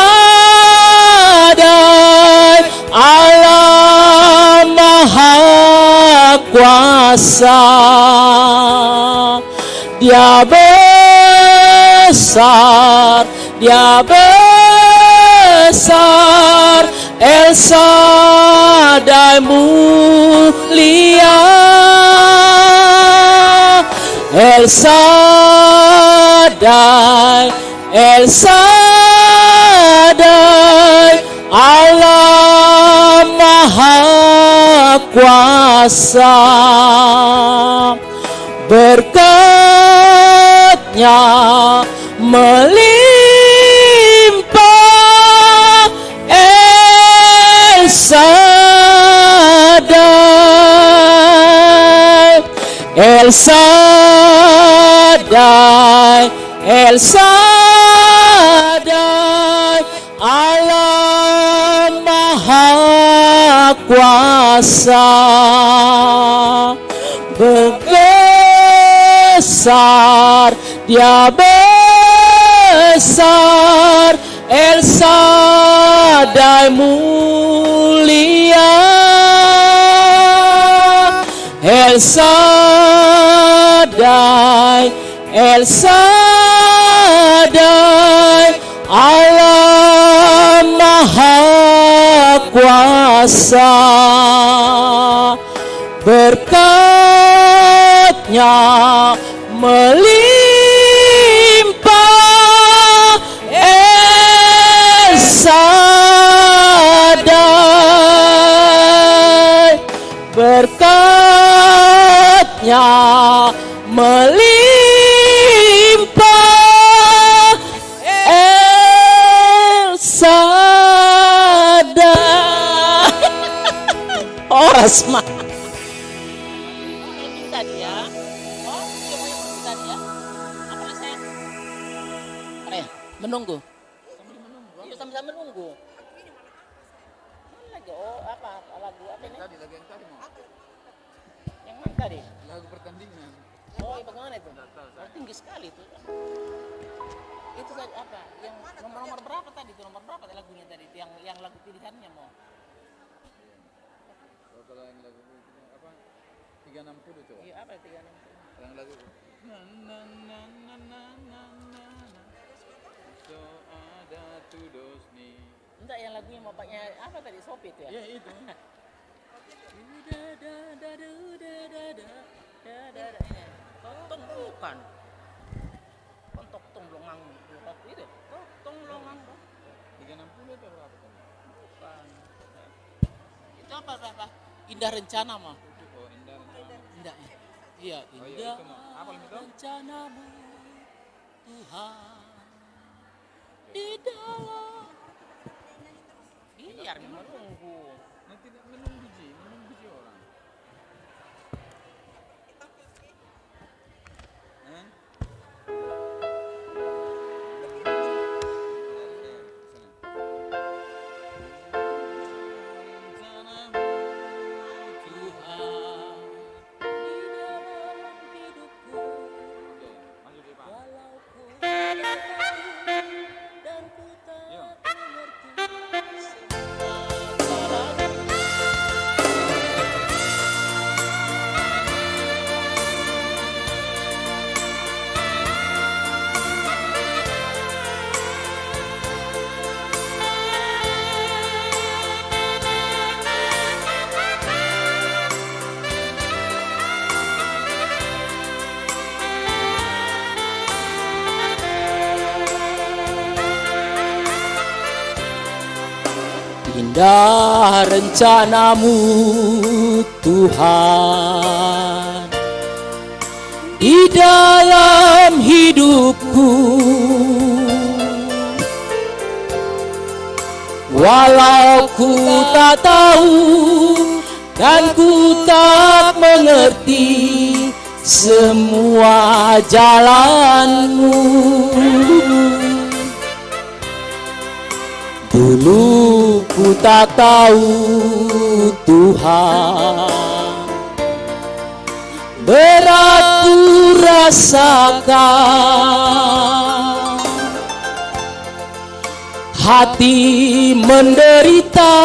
Allah Maha Kuasa. Dia besar, Dia besar, besar, El Shaddai mulia, El Shaddai, El Shaddai, Allah Maha Kuasa, berkatnya melimpah, El Shaddai, El Shaddai, El Shaddai, Allah Maha Kuasa, besar, Dia besar, El Shaddai mulia, El Shaddai, El Shaddai, Allah Maha Kuasa, berkatnya melimpah, El Shaddai, berkatnya melimpah, El Shaddai. Asma. Menunggu. Iya, sama-sama menunggu. Lagi apa lagu apa ini? Tadi lagu yang tadi mau. Yang mana tadi? Lagu pertandingan. Oh, bagaimana itu? Tinggi sekali itu. Itu tadi apa? Yang nomor berapa tadi? Itu nomor berapa lagunya tadi? Yang lagu pilihannya mau? Kalau yang lagu apa? 360 coba. Iya, apa 360? Yang lagu na na na na na na na. So ada tudosni. Enggak, yang lagunya bapaknya apa tadi? Sopi itu ya? Iya, itu. Tong bukan. Kontok tong longang itu. Tong longang. 360 itu berapa tadi? Bukan. Itu apa? Indah Rencana mah. Oh, Indah Rencana. Indah. Iya, indah rencanamu Tuhan di dalam. Biar menunggu. Nanti menunggu orang. Indah rencanamu Tuhan di dalam hidupku, walau ku tak tahu dan ku tak mengerti semua jalanmu. Dulu ku tak tahu Tuhan, berat ku rasakan, hati menderita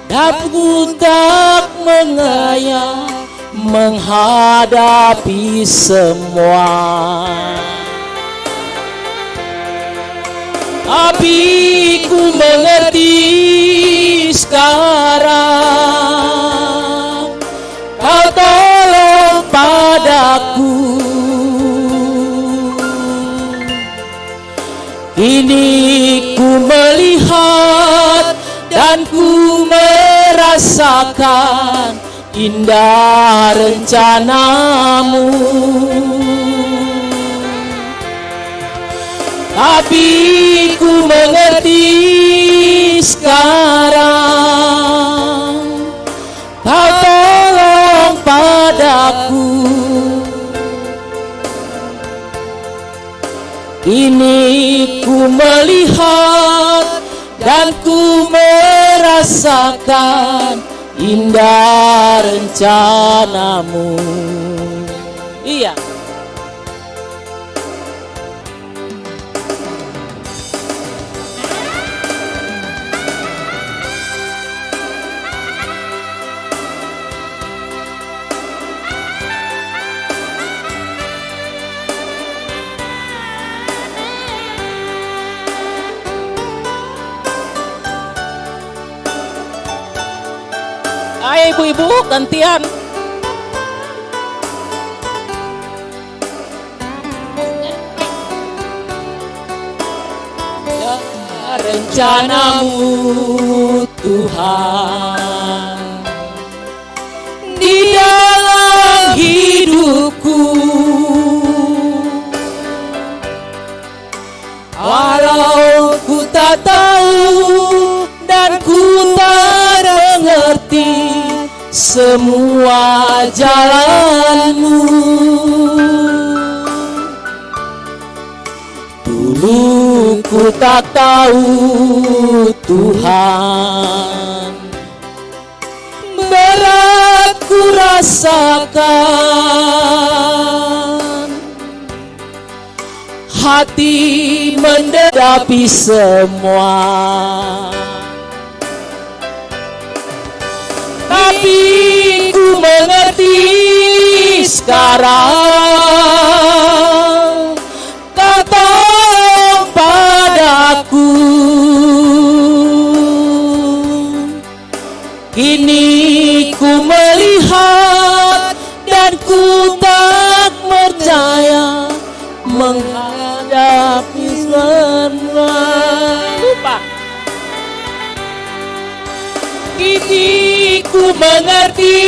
dan ku tak mengayal menghadapi semua. Tapi ku mengerti sekarang, kau tolong padaku. Kini ku melihat dan ku merasakan indah rencanamu. Tapi ku mengerti sekarang, kau tolong padaku. Kini ku melihat dan ku merasakan indah rencanamu. Iya. Ayo ibu-ibu gantian. Ya, rencanamu Tuhan di dalam hidupku, walau ku tak tahu dan ku tak mengerti semua jalanmu. Dulu ku tak tahu Tuhan, berat ku rasakan, hati mendedapi semua. Tapi ku mengerti sekarang, kau tolong padaku. Kini ku melihat dan ku tak percaya menghadapi semua. Lupa. Kini ku mengerti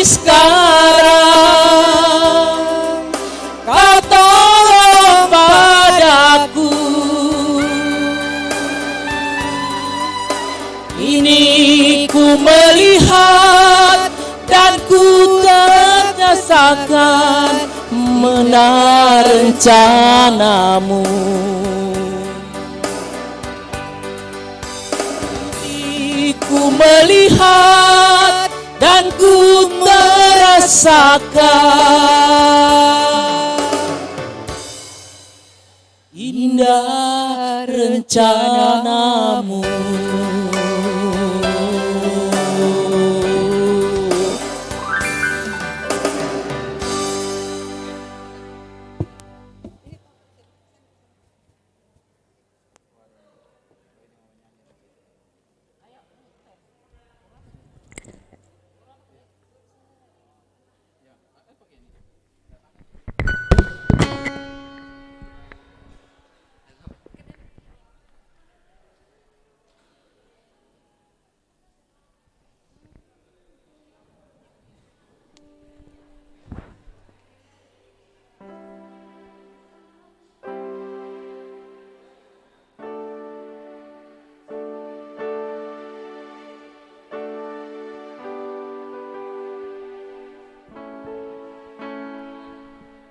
sekarang, kau tolong padaku. Kini ku melihat dan ku rasakan menang rencanamu. Ku melihat dan ku merasakan indah rencanamu.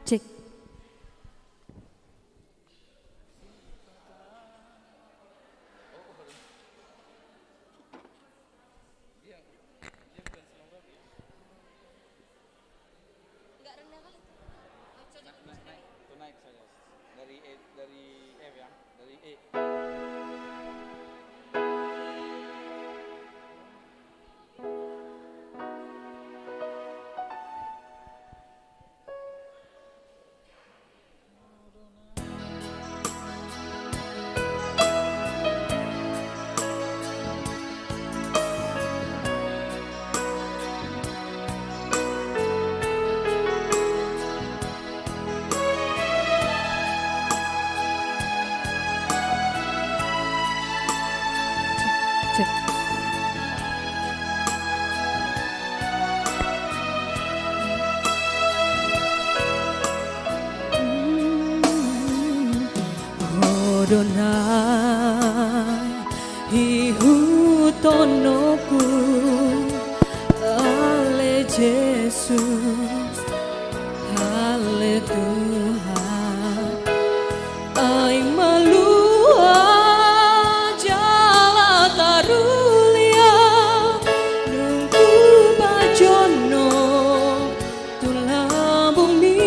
Cek. Naik saja dari F ya, dari E. Adonai hihutonoku ale Jesus ale Tuhan ai malua jala tarulia nungku bajono tulambung ni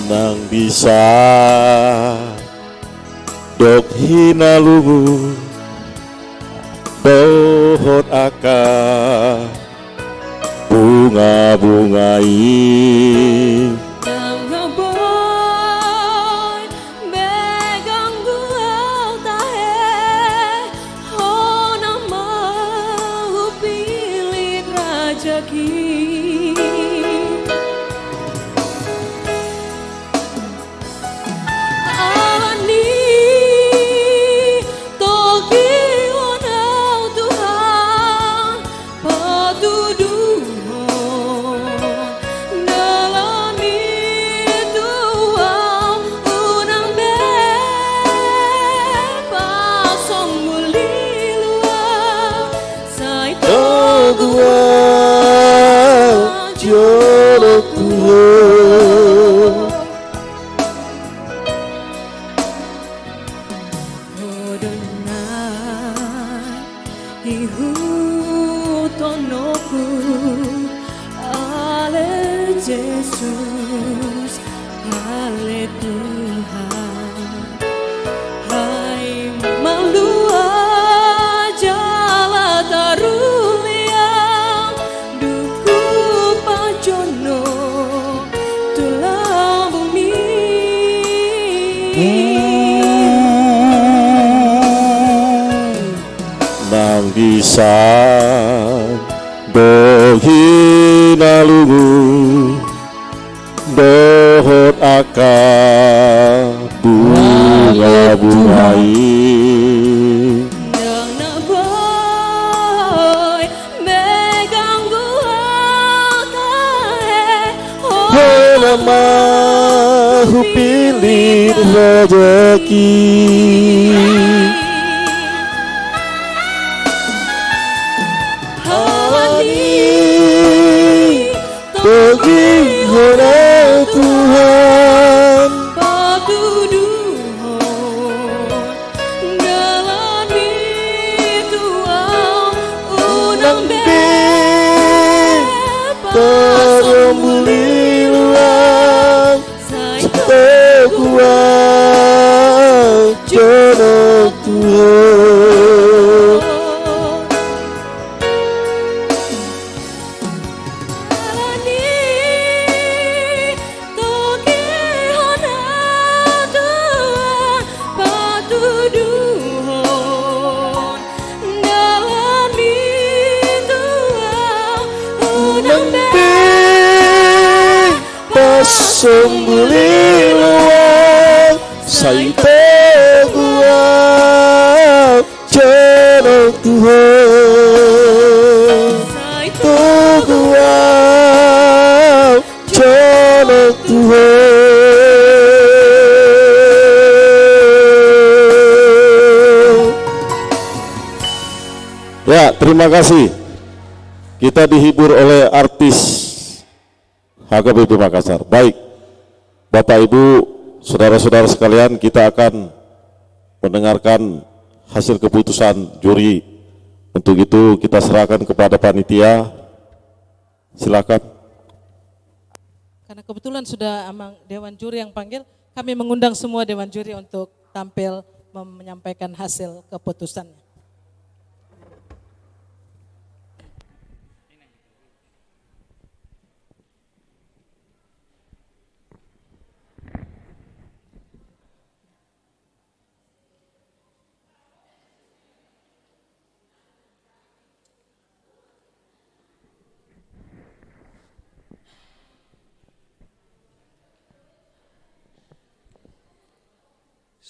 nang bisa dok hinalungu dohot aka bunga-bungai nang naboy begang gua tahe hona mau pilih rajaki Jesus, ale Tuhan, hai malua jala tarulia, duku pajono tulang bumi. Nang bisa dohinalungu dohot aka bunga-bungai nang naboy megang gua tahe hona mau pilih rezeki Togi hona Tuhan patuduhon dalam Tuhan unang terembuli luang seteguan jodoh Tuhan sembuli luang sai teguan jodoh Tuhan teguan jodoh Tuhan. Ya, terima kasih. Kita dihibur oleh artis HKBP Makassar. Baik, Bapak Ibu, saudara-saudara sekalian, kita akan mendengarkan hasil keputusan juri. Untuk itu kita serahkan kepada panitia. Silakan. Karena kebetulan sudah emang Dewan Juri yang panggil, kami mengundang semua Dewan Juri untuk tampil menyampaikan hasil keputusannya.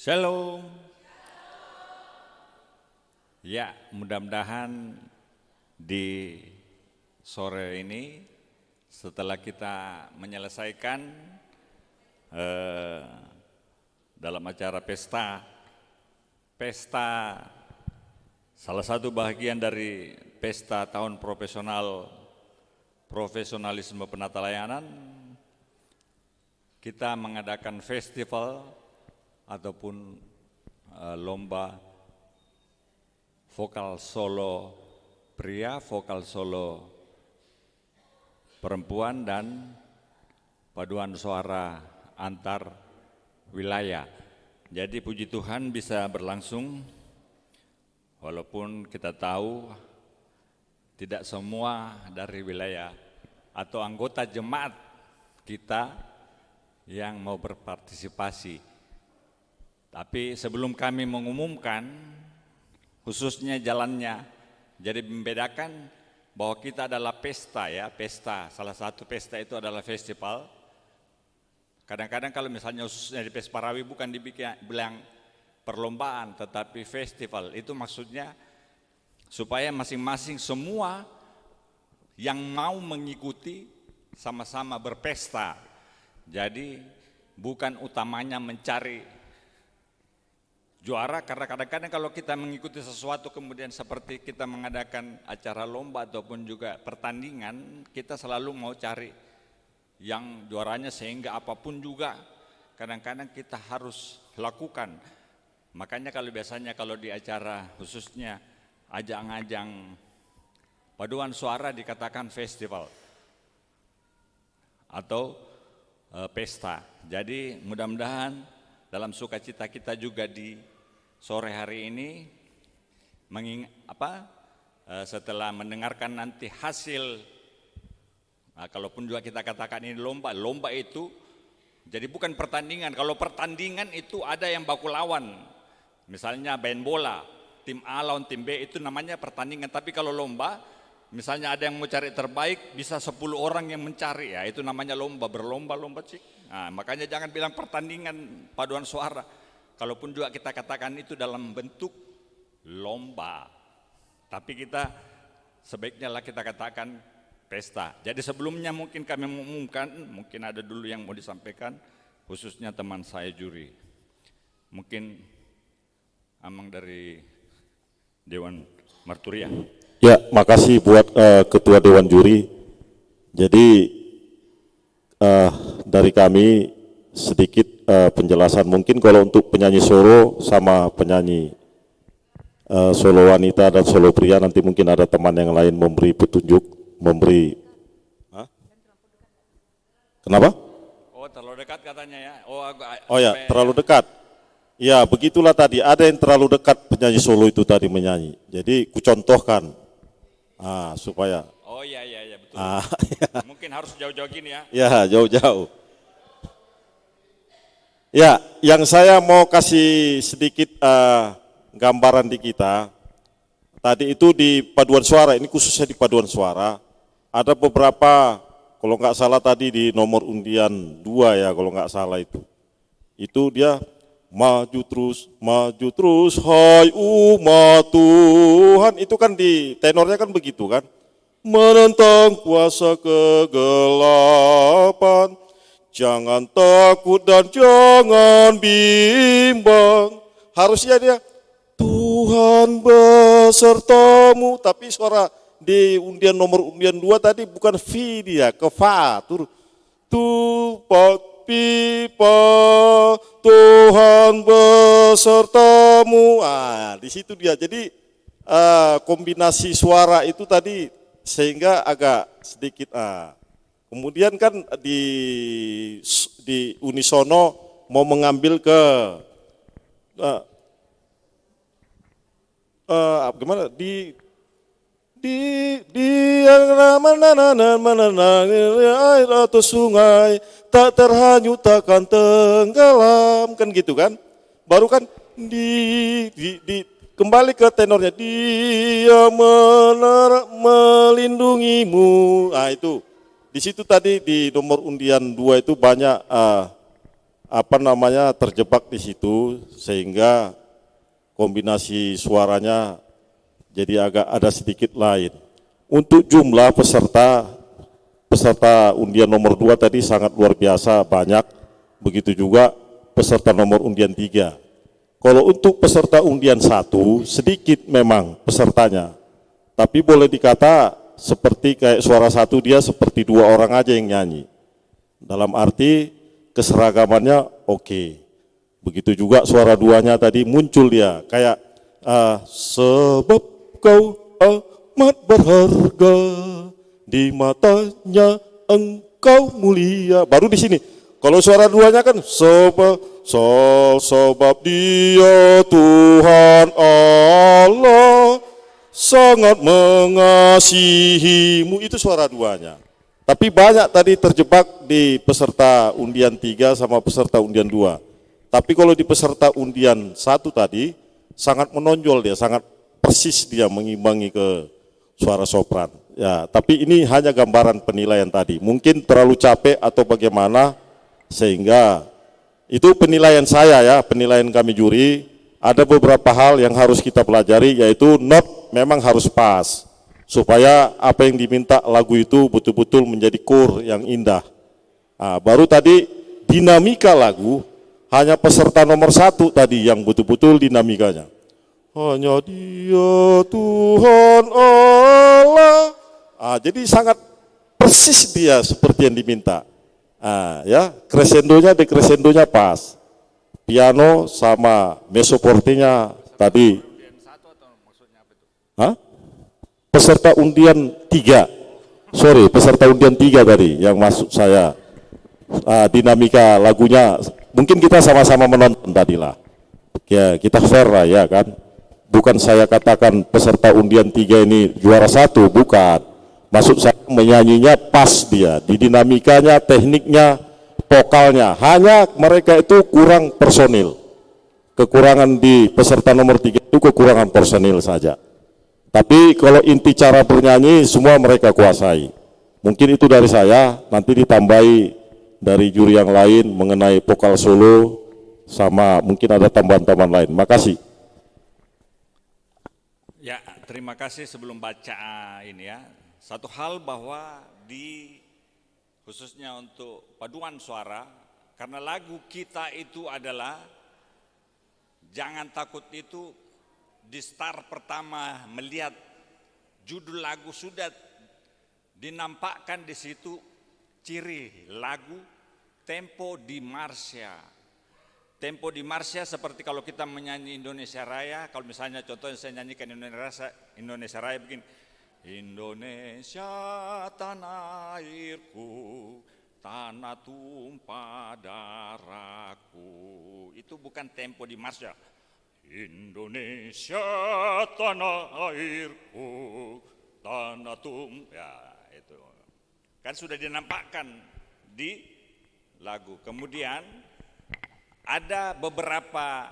Shalom. Ya, mudah-mudahan di sore ini setelah kita menyelesaikan dalam acara pesta salah satu bagian dari pesta tahun profesionalisme penata layanan, kita mengadakan festival ataupun lomba vokal solo pria, vokal solo perempuan, dan paduan suara antar wilayah. Jadi puji Tuhan bisa berlangsung, walaupun kita tahu tidak semua dari wilayah atau anggota jemaat kita yang mau berpartisipasi. Tapi sebelum kami mengumumkan khususnya jalannya, jadi membedakan bahwa kita adalah pesta ya, pesta. Salah satu pesta itu adalah festival. Kadang-kadang kalau misalnya khususnya di Pesparawi bukan dibilang perlombaan, tetapi festival. Itu maksudnya supaya masing-masing semua yang mau mengikuti sama-sama berpesta. Jadi bukan utamanya mencari juara, karena kadang-kadang kalau kita mengikuti sesuatu kemudian seperti kita mengadakan acara lomba ataupun juga pertandingan, kita selalu mau cari yang juaranya, sehingga apapun juga kadang-kadang kita harus lakukan. Makanya kalau biasanya kalau di acara khususnya ajang-ajang paduan suara dikatakan festival atau pesta. Jadi mudah-mudahan dalam sukacita kita juga di sore hari ini setelah mendengarkan nanti hasil. Nah, kalaupun juga kita katakan ini lomba itu jadi bukan pertandingan. Kalau pertandingan itu ada yang baku lawan, misalnya main bola, tim A lawan tim B, itu namanya pertandingan. Tapi kalau lomba, misalnya ada yang mau cari terbaik, bisa 10 orang yang mencari, ya itu namanya lomba, berlomba-lomba cik. Nah, makanya jangan bilang pertandingan paduan suara. Kalaupun juga kita katakan itu dalam bentuk lomba, tapi kita sebaiknya lah kita katakan pesta. Jadi sebelumnya mungkin kami mengumumkan, mungkin ada dulu yang mau disampaikan, khususnya teman saya juri. Mungkin Amang dari Dewan Marturia. Ya, makasih buat Ketua Dewan Juri. Jadi dari kami sedikit penjelasan, mungkin kalau untuk penyanyi solo sama penyanyi solo wanita dan solo pria, nanti mungkin ada teman yang lain memberi petunjuk. Kenapa? Oh, terlalu dekat katanya ya. Oh ya, terlalu dekat. Ya, begitulah tadi. Ada yang terlalu dekat penyanyi solo itu tadi menyanyi. Jadi kucontohkan, supaya. Oh iya betul. Ya. Mungkin harus jauh-jauh gini ya. Ya, jauh-jauh. Ya, yang saya mau kasih sedikit gambaran di kita. Tadi itu di paduan suara, ini khususnya di paduan suara. Ada beberapa, kalau nggak salah tadi di nomor undian 2 ya, kalau nggak salah itu. Itu dia maju terus, hai umat Tuhan. Itu kan di tenornya kan begitu kan. Menentang kuasa kegelapan, jangan takut dan jangan bimbang. Harusnya dia Tuhan besertamu, tapi suara di undian nomor undian 2 tadi bukan fi dia, ke fa, pipa, Tuhan besertamu. Di situ dia. Jadi kombinasi suara itu tadi sehingga agak sedikit. Kemudian kan di unisono mau mengambil ke gimana di air atau sungai tak terhanyut takkan tenggelam, kan gitu kan. Baru kan kembali ke tenornya, dia melindungimu. Itu di situ tadi di nomor undian 2 itu banyak terjebak di situ, sehingga kombinasi suaranya jadi agak ada sedikit lain. Untuk jumlah peserta peserta undian nomor 2 tadi sangat luar biasa banyak, begitu juga peserta nomor undian 3. Kalau untuk peserta undian 1 sedikit memang pesertanya, tapi boleh dikata seperti kayak suara 1 dia seperti 2 orang aja yang nyanyi. Dalam arti keseragamannya oke. Begitu juga suara 2-nya tadi muncul dia kayak sebab kau amat berharga di matanya engkau mulia. Baru di sini. Kalau suara 2-nya kan sebab dia Tuhan Allah sangat mengasihimu, itu suara 2-nya. Tapi banyak tadi terjebak di peserta undian 3 sama peserta undian 2. Tapi kalau di peserta undian 1 tadi sangat menonjol dia, sangat persis dia mengimbangi ke suara sopran. Ya, tapi ini hanya gambaran penilaian tadi. Mungkin terlalu capek atau bagaimana sehingga itu penilaian saya ya, penilaian kami juri. Ada beberapa hal yang harus kita pelajari, yaitu not memang harus pas supaya apa yang diminta lagu itu betul-betul menjadi core yang indah. Nah, baru tadi dinamika lagu hanya peserta nomor 1 tadi yang betul-betul dinamikanya. Hanya Dia Tuhan Allah. Jadi sangat persis dia seperti yang diminta. Ya, crescendonya decrescendonya pas. Piano sama mesofortenya tadi. Peserta undian 3. Sorry, peserta undian 3 tadi yang masuk saya. Dinamika lagunya mungkin kita sama-sama menonton tadilah. Ya, kita fair lah ya kan. Bukan saya katakan peserta undian 3 ini juara 1, bukan. Maksud saya menyanyinya pas dia, di dinamikanya, tekniknya, vokalnya. Hanya mereka itu kurang personil. Kekurangan di peserta nomor 3 itu kekurangan personil saja. Tapi kalau inti cara bernyanyi semua mereka kuasai. Mungkin itu dari saya, nanti ditambahi dari juri yang lain mengenai vokal solo sama mungkin ada tambahan-tambahan lain. Makasih. Ya, terima kasih. Sebelum baca ini ya, satu hal bahwa khususnya untuk paduan suara, karena lagu kita itu adalah jangan takut itu di start pertama melihat judul lagu sudah dinampakkan di situ ciri lagu tempo di Marsya. Tempo di Marsya seperti kalau kita menyanyi Indonesia Raya, kalau misalnya contohnya saya nyanyikan Indonesia Raya begini. Indonesia tanah airku, tanah tumpah darahku. Itu bukan tempo di Marsya. Indonesia tanah airku, tanah tumpah. Ya, itu. Kan sudah dinampakkan di lagu. Kemudian ada beberapa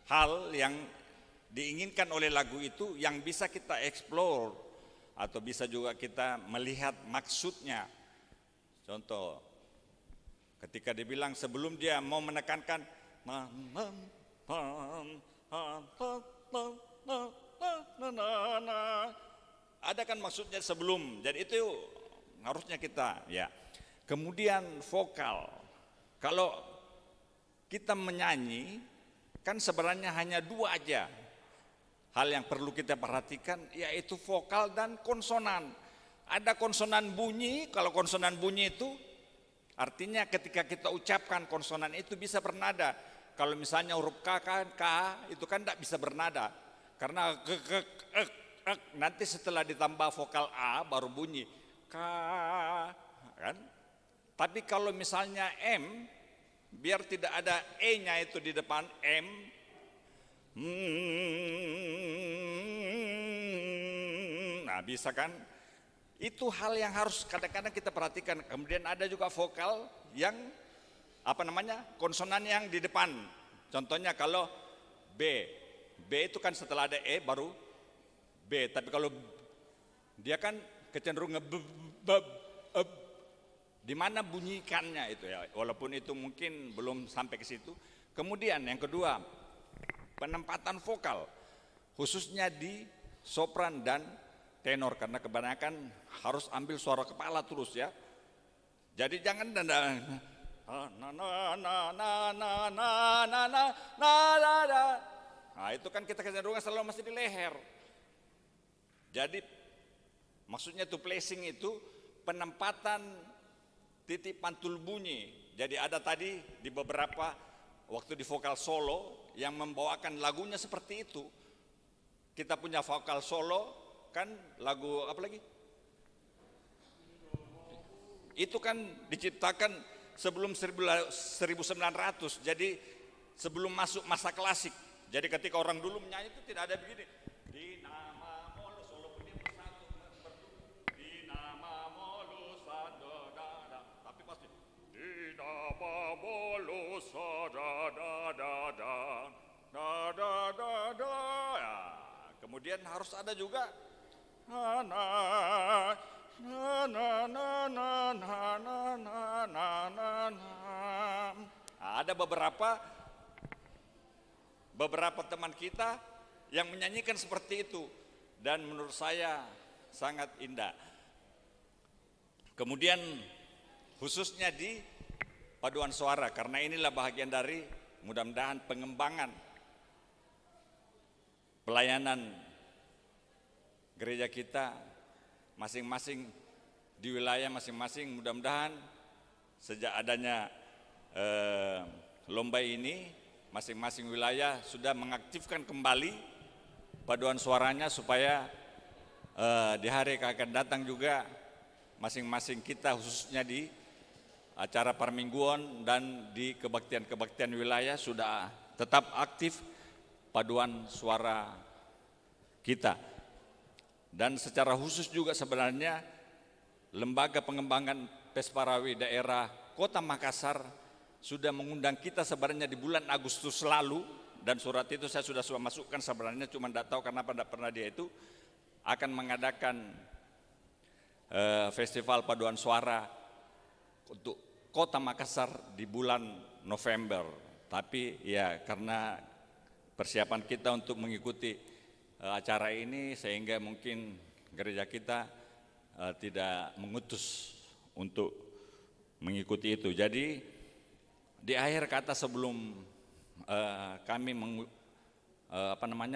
hal yang diinginkan oleh lagu itu yang bisa kita explore atau bisa juga kita melihat maksudnya. Contoh, ketika dibilang sebelum dia mau menekankan ada kan maksudnya sebelum, jadi itu harusnya kita ya. Kemudian vokal, kalau kita menyanyi kan sebenarnya hanya 2 aja hal yang perlu kita perhatikan, yaitu vokal dan konsonan. Ada konsonan bunyi, kalau konsonan bunyi itu artinya ketika kita ucapkan konsonan itu bisa bernada. Kalau misalnya huruf K kan, K itu kan tidak bisa bernada karena nanti setelah ditambah vokal A baru bunyi K kan. Tapi kalau misalnya M, biar tidak ada E-nya itu di depan M, nah bisa kan? Itu hal yang harus kadang-kadang kita perhatikan. Kemudian ada juga vokal yang konsonan yang di depan. Contohnya kalau B itu kan setelah ada E baru B. Tapi kalau dia kan kecenderungan di mana bunyikannya itu ya. Walaupun itu mungkin belum sampai ke situ. Kemudian yang kedua, penempatan vokal khususnya di sopran dan tenor karena kebanyakan harus ambil suara kepala terus ya. Jadi jangan nah itu kan kita kecenderungan selalu masih di leher. Jadi maksudnya tuh placing itu penempatan titik pantul bunyi. Jadi ada tadi di beberapa waktu di vokal solo yang membawakan lagunya seperti itu. Kita punya vokal solo kan lagu apa lagi? Itu kan diciptakan sebelum 1900, jadi sebelum masuk masa klasik. Jadi ketika orang dulu menyanyi itu tidak ada begini. Di nama molus, walaupun dia bersatu, di nama molus, tapi pasti di nama molus, ya. Kemudian harus ada juga ada beberapa teman kita yang menyanyikan seperti itu dan menurut saya sangat indah. Kemudian khususnya di paduan suara karena inilah bahagian dari mudah-mudahan pengembangan pelayanan gereja kita masing-masing di wilayah masing-masing. Mudah-mudahan sejak adanya lomba ini masing-masing wilayah sudah mengaktifkan kembali paduan suaranya supaya di hari yang akan datang juga masing-masing kita khususnya di acara permingguan dan di kebaktian-kebaktian wilayah sudah tetap aktif paduan suara kita. Dan secara khusus juga sebenarnya Lembaga Pengembangan Pesparawi Daerah Kota Makassar sudah mengundang kita sebenarnya di bulan Agustus lalu dan surat itu saya sudah masukkan sebenarnya cuma tidak tahu kenapa tidak pernah dia itu akan mengadakan festival paduan suara untuk Kota Makassar di bulan November. Tapi ya karena persiapan kita untuk mengikuti acara ini sehingga mungkin gereja kita tidak mengutus untuk mengikuti itu. Jadi di akhir kata sebelum kami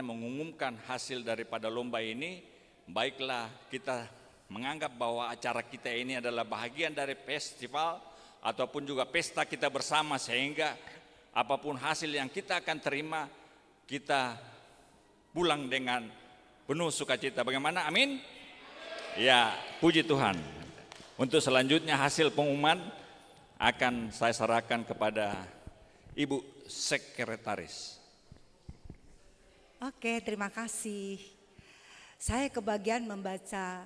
mengumumkan hasil daripada lomba ini, baiklah kita menganggap bahwa acara kita ini adalah bahagian dari festival ataupun juga pesta kita bersama sehingga apapun hasil yang kita akan terima kita pulang dengan penuh sukacita. Bagaimana? Amin? Ya, puji Tuhan. Untuk selanjutnya hasil pengumuman akan saya serahkan kepada Ibu Sekretaris. Oke, terima kasih. Saya kebagian membaca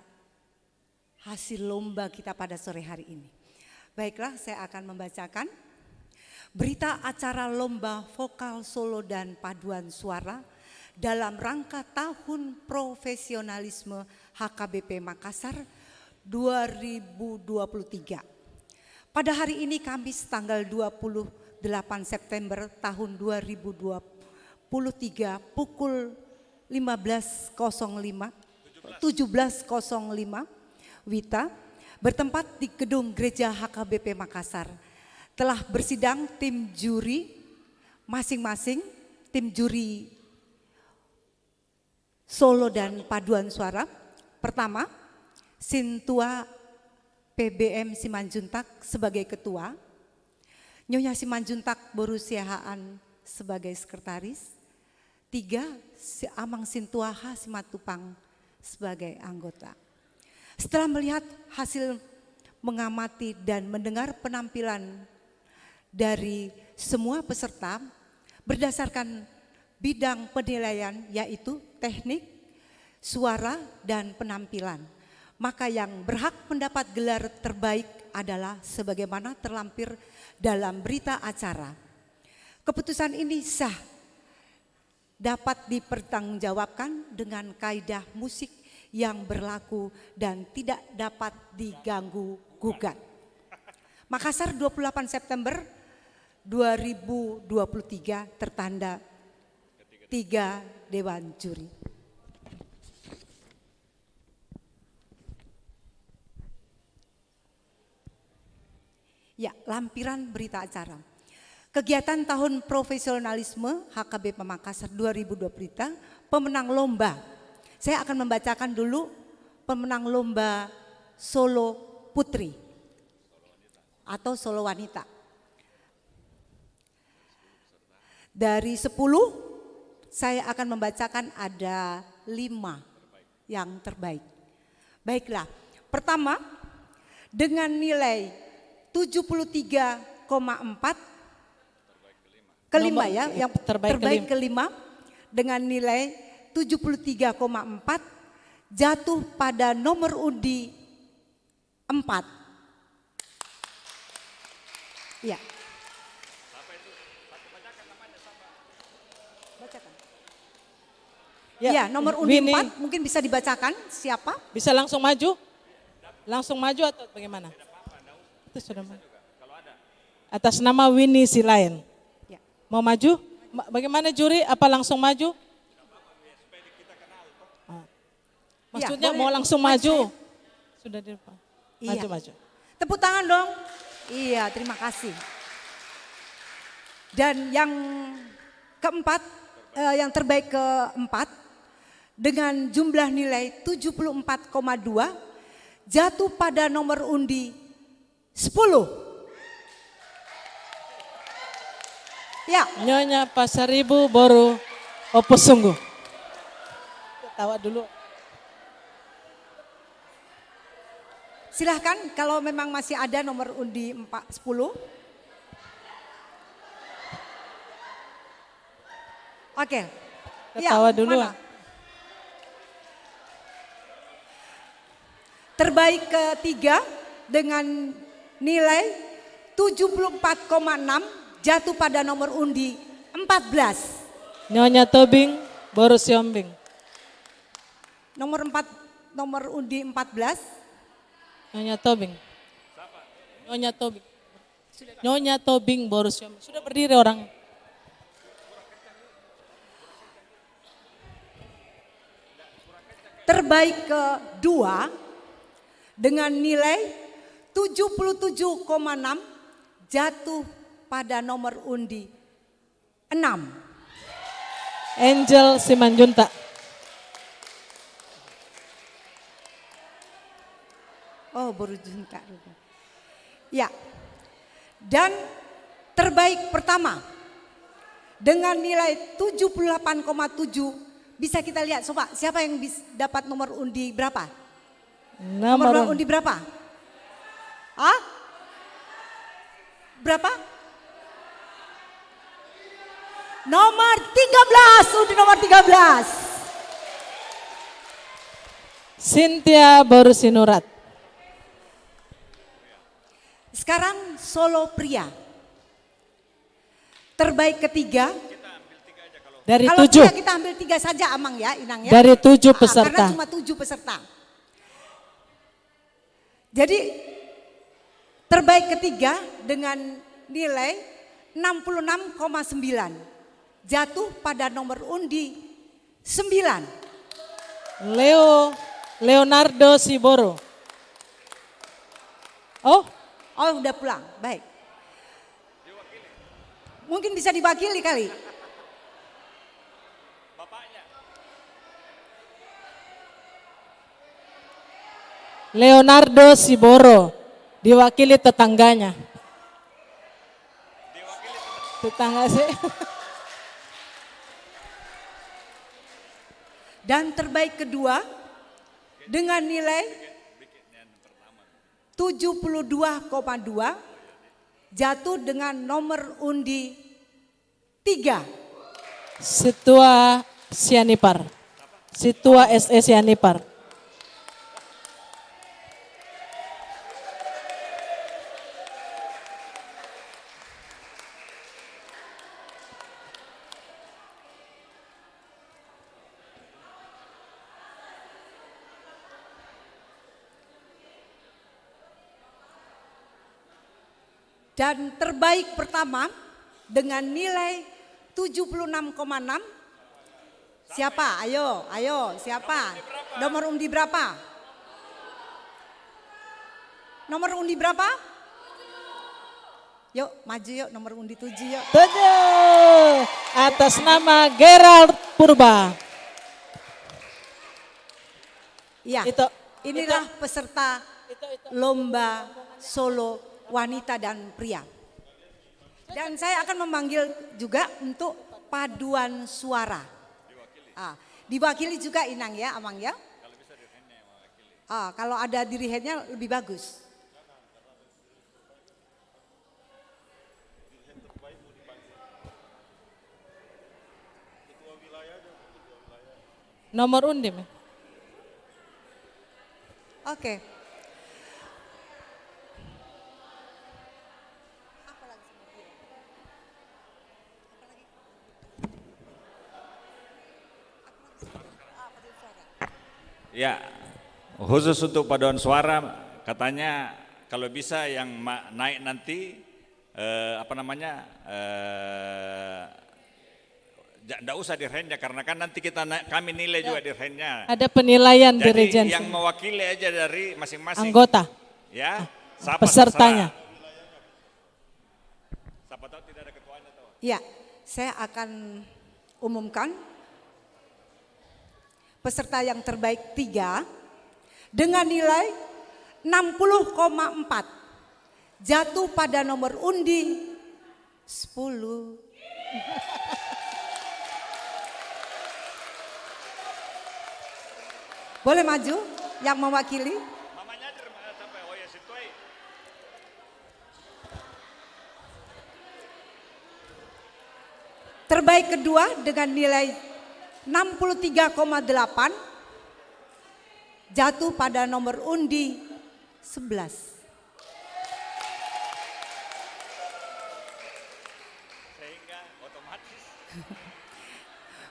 hasil lomba kita pada sore hari ini. Baiklah, saya akan membacakan berita acara lomba vokal solo dan paduan suara dalam rangka Tahun Profesionalisme HKBP Makassar 2023. Pada hari ini Kamis tanggal 28 September tahun 2023 pukul 17.05 WITA bertempat di gedung Gereja HKBP Makassar telah bersidang tim juri masing-masing, tim juri solo dan paduan suara. Pertama, Sintua PBM Simanjuntak sebagai ketua, Nyonya Simanjuntak Borusiahaan sebagai sekretaris, 3, Amang Sintua H. Simatupang sebagai anggota. Setelah melihat hasil mengamati dan mendengar penampilan dari semua peserta berdasarkan bidang penilaian yaitu teknik, suara, dan penampilan. Maka yang berhak mendapat gelar terbaik adalah sebagaimana terlampir dalam berita acara. Keputusan ini sah, dapat dipertanggungjawabkan dengan kaidah musik yang berlaku dan tidak dapat diganggu gugat. Makassar 28 September 2023 tertanda 3 Dewan Juri. lampiran berita acara. Kegiatan Tahun Profesionalisme HKBP Makassar 2023, pemenang lomba. Saya akan membacakan dulu pemenang lomba solo putri atau solo wanita. Dari 10 saya akan membacakan ada 5 yang terbaik. Baiklah, pertama dengan nilai 73,4 kelima ya, yang terbaik kelima dengan nilai 73,4 jatuh pada nomor undi 4. Ya. Bacakan. Ya, nomor undi 4 mungkin bisa dibacakan siapa? Bisa langsung maju? Langsung maju atau bagaimana? Itu sudah maju. Atas nama Winnie Silain. Ya. Mau maju? Bagaimana juri? Apa langsung maju? Maksudnya ya, mau langsung maju? Sudah di depan. Iya. Maju. Tepuk tangan dong. Iya, terima kasih. Dan yang keempat, yang terbaik keempat dengan jumlah nilai 74,2 jatuh pada nomor undi 10. Ya. Nyonya Pasaribu Boru Opo Sungguh. Tawa dulu. Silahkan kalau memang masih ada nomor undi 10. Oke. Ketawa dulu. Mana? Terbaik ketiga dengan nilai 74,6 jatuh pada nomor undi 14. Nyonya Tobing Boru Siombing. Nomor undi 14. Nyonya Tobing. Nyonya Tobing. Nyonya Tobing Boru Siombing. Sudah berdiri orang. Terbaik kedua dengan nilai 77,6 jatuh pada nomor undi 6. Angel Simanjunta. Oh, baru junta. Ya. Dan terbaik pertama dengan nilai 78,7 bisa kita lihat coba siapa yang dapat nomor undi berapa? Nomor undi berapa? Ah? Berapa? Nomor 13, undi nomor 13. Cynthia Boru Sinurat. Sekarang solo pria. Terbaik ketiga. Dari kalau 7. Pria kita ambil 3 saja Amang ya, Inang ya. Dari 7 peserta. Karena cuma 7 peserta. Jadi terbaik ketiga dengan nilai 66,9 jatuh pada nomor undi 9. Leonardo Siboro. Oh udah pulang, baik. Mungkin bisa diwakili kali. Leonardo Siboro, diwakili tetangganya. Tetangga sih. Dan terbaik kedua dengan nilai 72,2 jatuh dengan nomor undi 3. Situa Sianipar. Situa SE Sianipar. Dan terbaik pertama dengan nilai 76,6. Siapa? Ayo, siapa? Nomor undi berapa? Nomor undi berapa? Yuk maju yuk nomor undi 7 yuk. 7 atas nama Gerald Purba. Iya, inilah peserta lomba solo wanita dan pria. Dan saya akan memanggil juga untuk paduan suara. Diwakili juga Inang ya, Amang ya. Kalau ada dirihennya lebih bagus. Nomor undi. Oke. Ya, khusus untuk paduan suara katanya kalau bisa yang naik nanti enggak usah dirhennya karena kan nanti kami nilai juga dirhennya. Ada penilaian Jadi yang mewakili aja dari masing-masing anggota. Ya, pesertanya. Siapa tahu tidak ada ketuanya tahu. Ya, saya akan umumkan peserta yang terbaik 3 dengan nilai 60,4 jatuh pada nomor undi 10. Boleh maju yang mewakili? Terbaik kedua dengan nilai 63,8 jatuh pada nomor undi 11. Sehingga otomatis.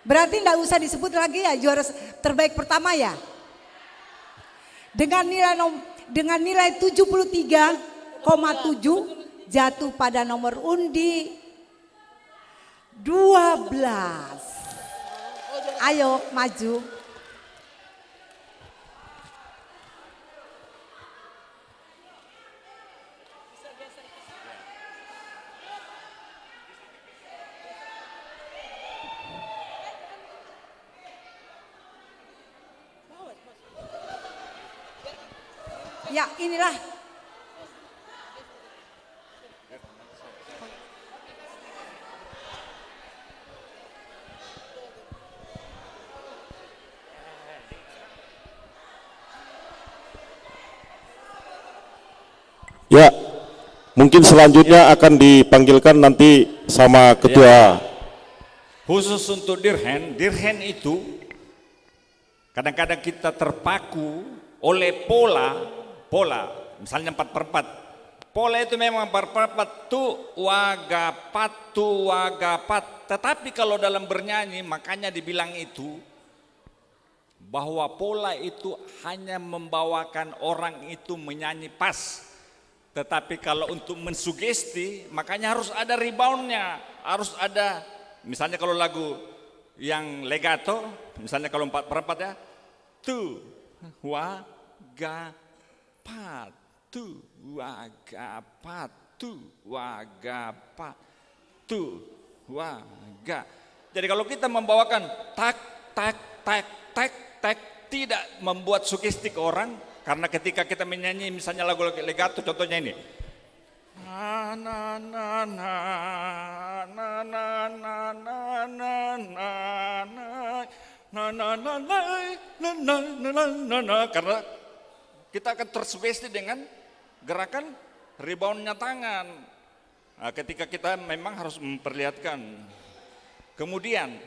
Berarti enggak usah disebut lagi ya juara terbaik pertama ya. Dengan nilai 73,7 jatuh pada nomor undi 12. Ayo maju. Ya inilah Ya, mungkin selanjutnya akan dipanggilkan nanti sama ketua. Khusus untuk dirhen itu kadang-kadang kita terpaku oleh pola, misalnya 4/4. Pola itu memang 4/4 tu wagapat. Tetapi kalau dalam bernyanyi makanya dibilang itu bahwa pola itu hanya membawakan orang itu menyanyi pas. Tetapi kalau untuk mensugesti makanya harus ada reboundnya, harus ada misalnya kalau lagu yang legato, misalnya kalau 4/4 ya, tu wagapat, tu wagapat, tu wagapat, tu waga. Jadi kalau kita membawakan tak tidak membuat sugesti ke orang. Karena ketika kita menyanyi misalnya lagu legato contohnya ini. Karena kita akan tersugesti dengan gerakan reboundnya tangan. Nah, ketika kita memang harus memperlihatkan. Kemudian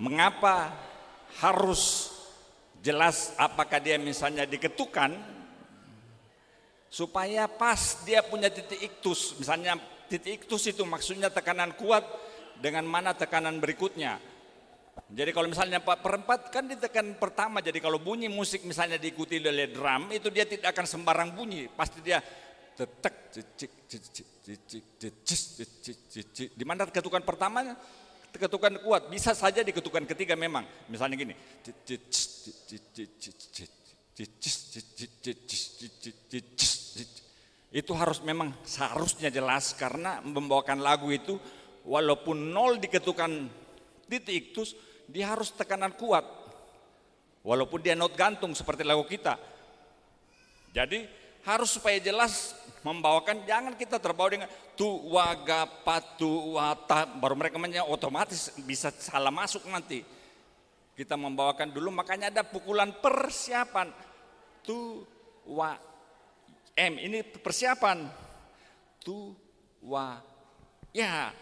mengapa harus jelas apakah dia misalnya diketukan supaya pas dia punya titik iktus. Misalnya titik iktus itu maksudnya tekanan kuat dengan mana tekanan berikutnya. Jadi kalau misalnya 4/4 kan ditekan pertama, jadi kalau bunyi musik misalnya diikuti oleh drum itu dia tidak akan sembarang bunyi, pasti dia tetek di mana ketukan pertamanya ketukan kuat, bisa saja di ketukan ketiga memang. Misalnya gini. Itu harus memang seharusnya jelas karena membawakan lagu itu walaupun 0 diketukan titik terus dia harus tekanan kuat. Walaupun dia not gantung seperti lagu kita. Jadi harus supaya jelas membawakan, jangan kita terbawa dengan tu waga patu wata, baru mereka otomatis bisa salah masuk nanti. Kita membawakan dulu, makanya ada pukulan persiapan. Tu wa M, ini persiapan. Tu wa ya.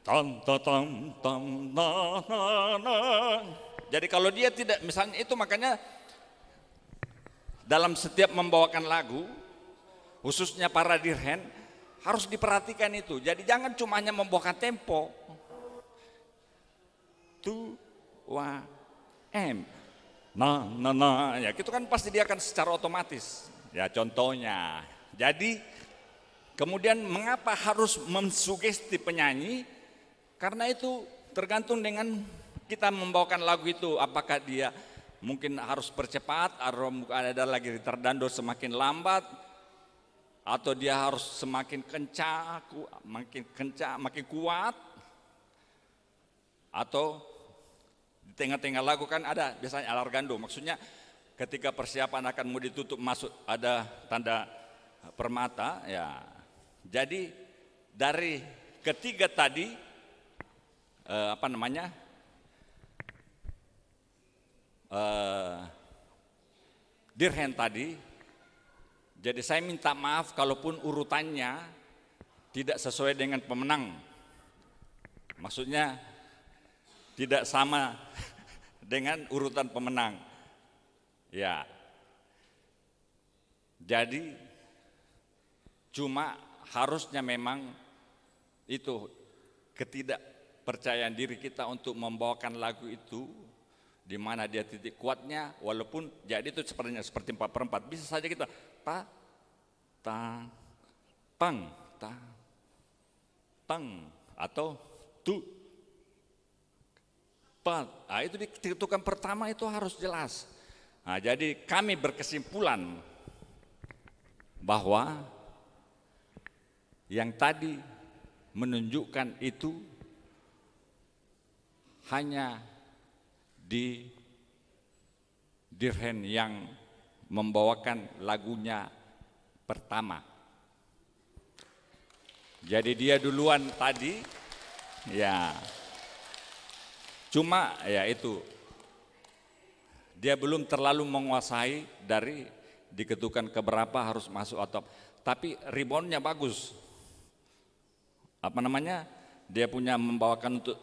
Tam tam tam na na na. Jadi kalau dia tidak, misalnya itu, makanya dalam setiap membawakan lagu, khususnya para dirhen, harus diperhatikan itu. Jadi jangan cuma hanya membawakan tempo. Tu wa M, na na na, ya itu kan pasti dia akan secara otomatis. Ya contohnya. Jadi kemudian mengapa harus mensugesti penyanyi? Karena itu tergantung dengan kita membawakan lagu itu, apakah dia mungkin harus percepat, atau ada lagi retardando semakin lambat, atau dia harus semakin kencang, makin kuat, atau di tengah-tengah lagu kan ada biasanya alargando, maksudnya ketika persiapan akan mau ditutup masuk ada tanda permata, ya. Jadi dari ketiga tadi dirhen tadi, jadi saya minta maaf kalaupun urutannya tidak sesuai dengan pemenang, maksudnya tidak sama dengan urutan pemenang, ya. Jadi cuma harusnya memang itu ketidakpercayaan diri kita untuk membawakan lagu itu, di mana dia titik kuatnya, walaupun jadi itu seperti 4/4 bisa saja kita ta ta pang ta tang atau tu pa. Nah, itu di ketukan pertama itu harus jelas. Nah, jadi kami berkesimpulan bahwa yang tadi menunjukkan itu hanya di dirhen yang membawakan lagunya pertama. Jadi dia duluan tadi, ya. Cuma ya itu, dia belum terlalu menguasai dari diketukan keberapa harus masuk atau, tapi reboundnya bagus. Dia punya membawakan untuk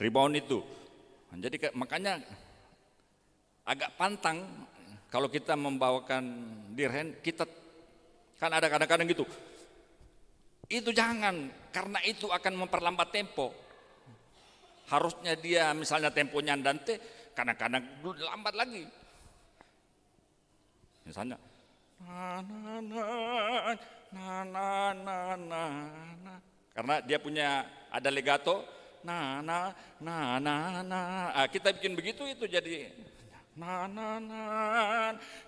rebound itu. Jadi makanya agak pantang kalau kita membawakan dirhen, kita kan ada kadang-kadang gitu. Itu jangan, karena itu akan memperlambat tempo. Harusnya dia misalnya temponya andante, kadang-kadang lambat lagi. Misalnya na na na na na na na, karena dia punya ada legato. Na na na na na, kita bikin begitu itu jadi na na na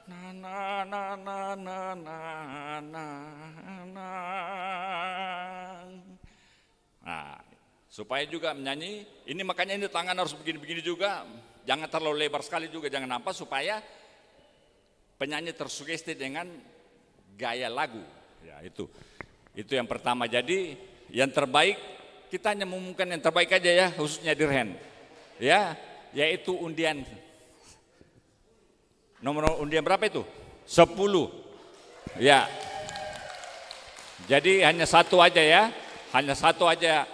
na na na na na na na na. Nah, supaya juga menyanyi ini, makanya ini tangan harus begini-begini juga, jangan terlalu lebar sekali juga, jangan nampak, supaya penyanyi tersugesti dengan gaya lagu. Ya itu yang pertama. Jadi yang terbaik, kita hanya mengumumkan yang terbaik aja ya, khususnya dirhen. Ya, yaitu undian. Nomor undian berapa itu? 10. Ya. Jadi hanya satu aja ya. Hanya satu aja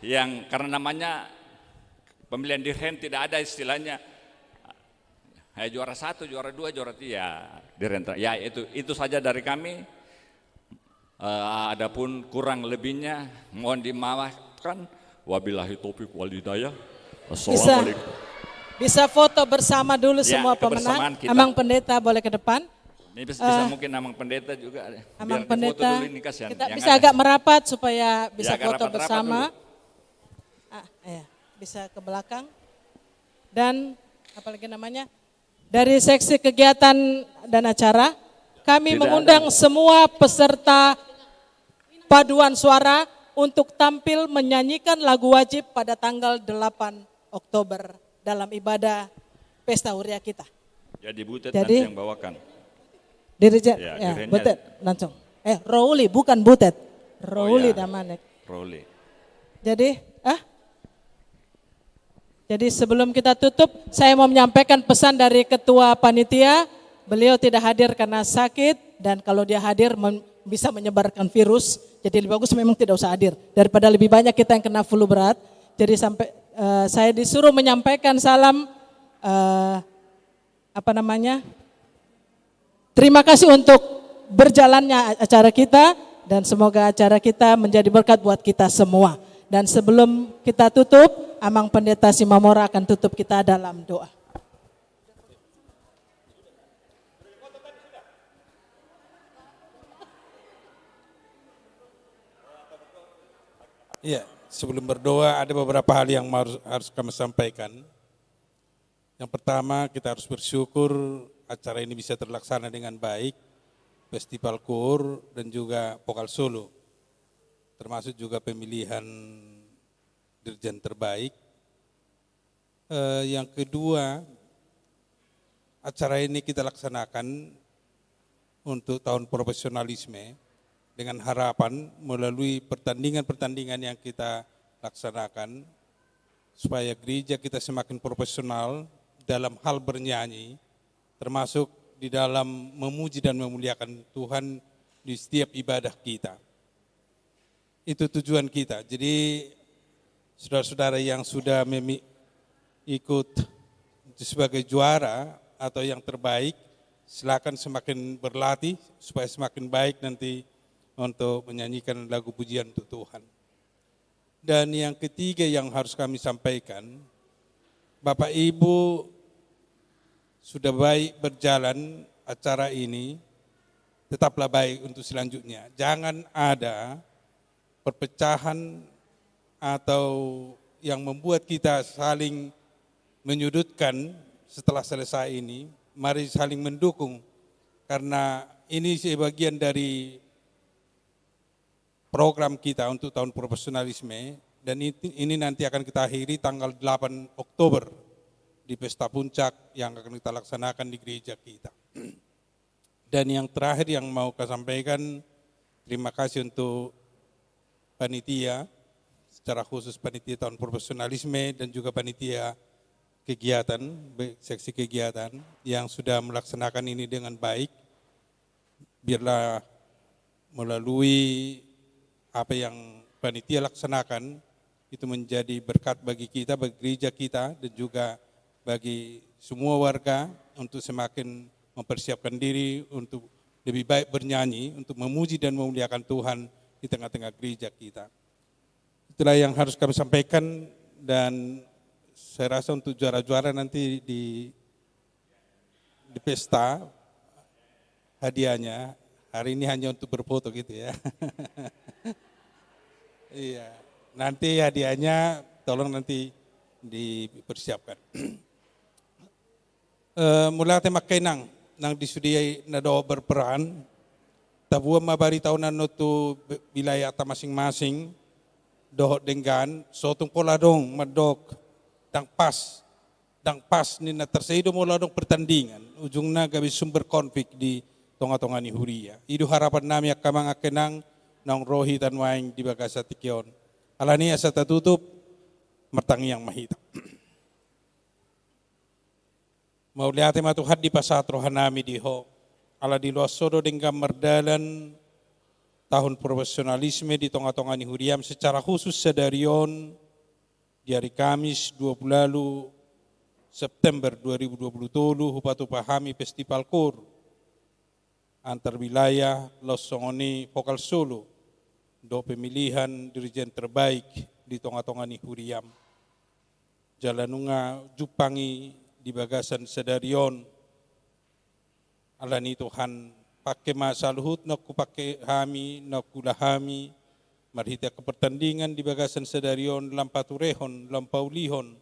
yang karena namanya pemilihan dirhen, tidak ada istilahnya juara 1, juara 2, juara 3 dirhen. Ya itu saja dari kami. Adapun kurang lebihnya mohon dimaafkan. Wabillahi taufiq wal hidayah. Assalamualaikum. Bisa foto bersama dulu ya, semua pemenang. Amang Pendeta boleh ke depan. Ini bisa mungkin Amang Pendeta juga. Amang Pendeta, ini kasihan, kita bisa agak merapat supaya bisa ya, foto bersama. Ya, bisa ke belakang. Dan apalagi namanya, dari seksi kegiatan dan acara, kami Tidak mengundang semua peserta paduan suara untuk tampil menyanyikan lagu wajib pada tanggal 8 Oktober dalam ibadah Pesta Huria kita. Jadi Butet Jadi, nanti yang bawakan. Dirjen, Ya, ya, dirinya- Butet langsung. Rouli bukan Butet, Rouli ya. namanya. Role. Jadi sebelum kita tutup, saya mau menyampaikan pesan dari Ketua Panitia. Beliau tidak hadir karena sakit dan kalau dia hadir bisa menyebarkan virus. Jadi lebih bagus memang tidak usah hadir daripada lebih banyak kita yang kena flu berat. Jadi sampai saya disuruh menyampaikan salam terima kasih untuk berjalannya acara kita dan semoga acara kita menjadi berkat buat kita semua. Dan sebelum kita tutup, Amang Pendeta Simamora akan tutup kita dalam doa. Iya, sebelum berdoa ada beberapa hal yang harus kami sampaikan. Yang pertama, kita harus bersyukur acara ini bisa terlaksana dengan baik, Festival KUR dan juga Vokal Solo, termasuk juga pemilihan dirjen terbaik. Yang kedua, acara ini kita laksanakan untuk tahun profesionalisme dengan harapan melalui pertandingan-pertandingan yang kita laksanakan supaya gereja kita semakin profesional dalam hal bernyanyi, termasuk di dalam memuji dan memuliakan Tuhan di setiap ibadah kita. Itu tujuan kita. Jadi saudara-saudara yang sudah ikut sebagai juara atau yang terbaik, silakan semakin berlatih supaya semakin baik nanti untuk menyanyikan lagu pujian untuk Tuhan. Dan yang ketiga yang harus kami sampaikan, Bapak Ibu sudah baik berjalan acara ini, tetaplah baik untuk selanjutnya. Jangan ada perpecahan atau yang membuat kita saling menyudutkan setelah selesai ini. Mari saling mendukung karena ini sebagian dari program kita untuk tahun profesionalisme dan ini nanti akan kita akhiri tanggal 8 Oktober di Pesta Puncak yang akan kita laksanakan di gereja kita. Dan yang terakhir yang mau saya sampaikan, terima kasih untuk panitia, secara khusus panitia tahun profesionalisme dan juga panitia kegiatan, seksi kegiatan yang sudah melaksanakan ini dengan baik. Biarlah melalui apa yang panitia laksanakan itu menjadi berkat bagi kita, bagi gereja kita dan juga bagi semua warga untuk semakin mempersiapkan diri untuk lebih baik bernyanyi, untuk memuji dan memuliakan Tuhan di tengah-tengah gereja kita. Itulah yang harus kami sampaikan dan saya rasa untuk juara-juara nanti di pesta hadiahnya hari ini hanya untuk berfoto gitu ya. Iya, nanti hadiahnya tolong nanti dipersiapkan. Mula tema kenang nang disudiai na do berperan tabuan mabari tahunan no tu wilayah ta masing-masing dohot dengan sotong koladong madok dang pas ni na terseido moladong pertandingan ujungna gabi sumber konflik di tonga-tonga ni Huria. Idu harapan nami akamang akenang nang rohi tan waing di bagasa tikion. Alani asa tatutup mertangi yang mahita. Mauliate matuhad di pasatro hanami diho. Ala di luas sodo dengan merdalan tahun profesionalisme di tonga-tonga ni Huriam secara khusus sedarion di hari Kamis 20 September 2020 hupatu pahami Festival KUR antar wilayah Los Songoni Vokal Solo do pemilihan dirjen terbaik di tonga-tonga ni Huriam. Jalanunga jupangi di bagasan sedarion alani Tuhan pakai masa luhut naku pakai hami naku lahami marhita kepertandingan di bagasan sedarion lampaturehon lampaulihon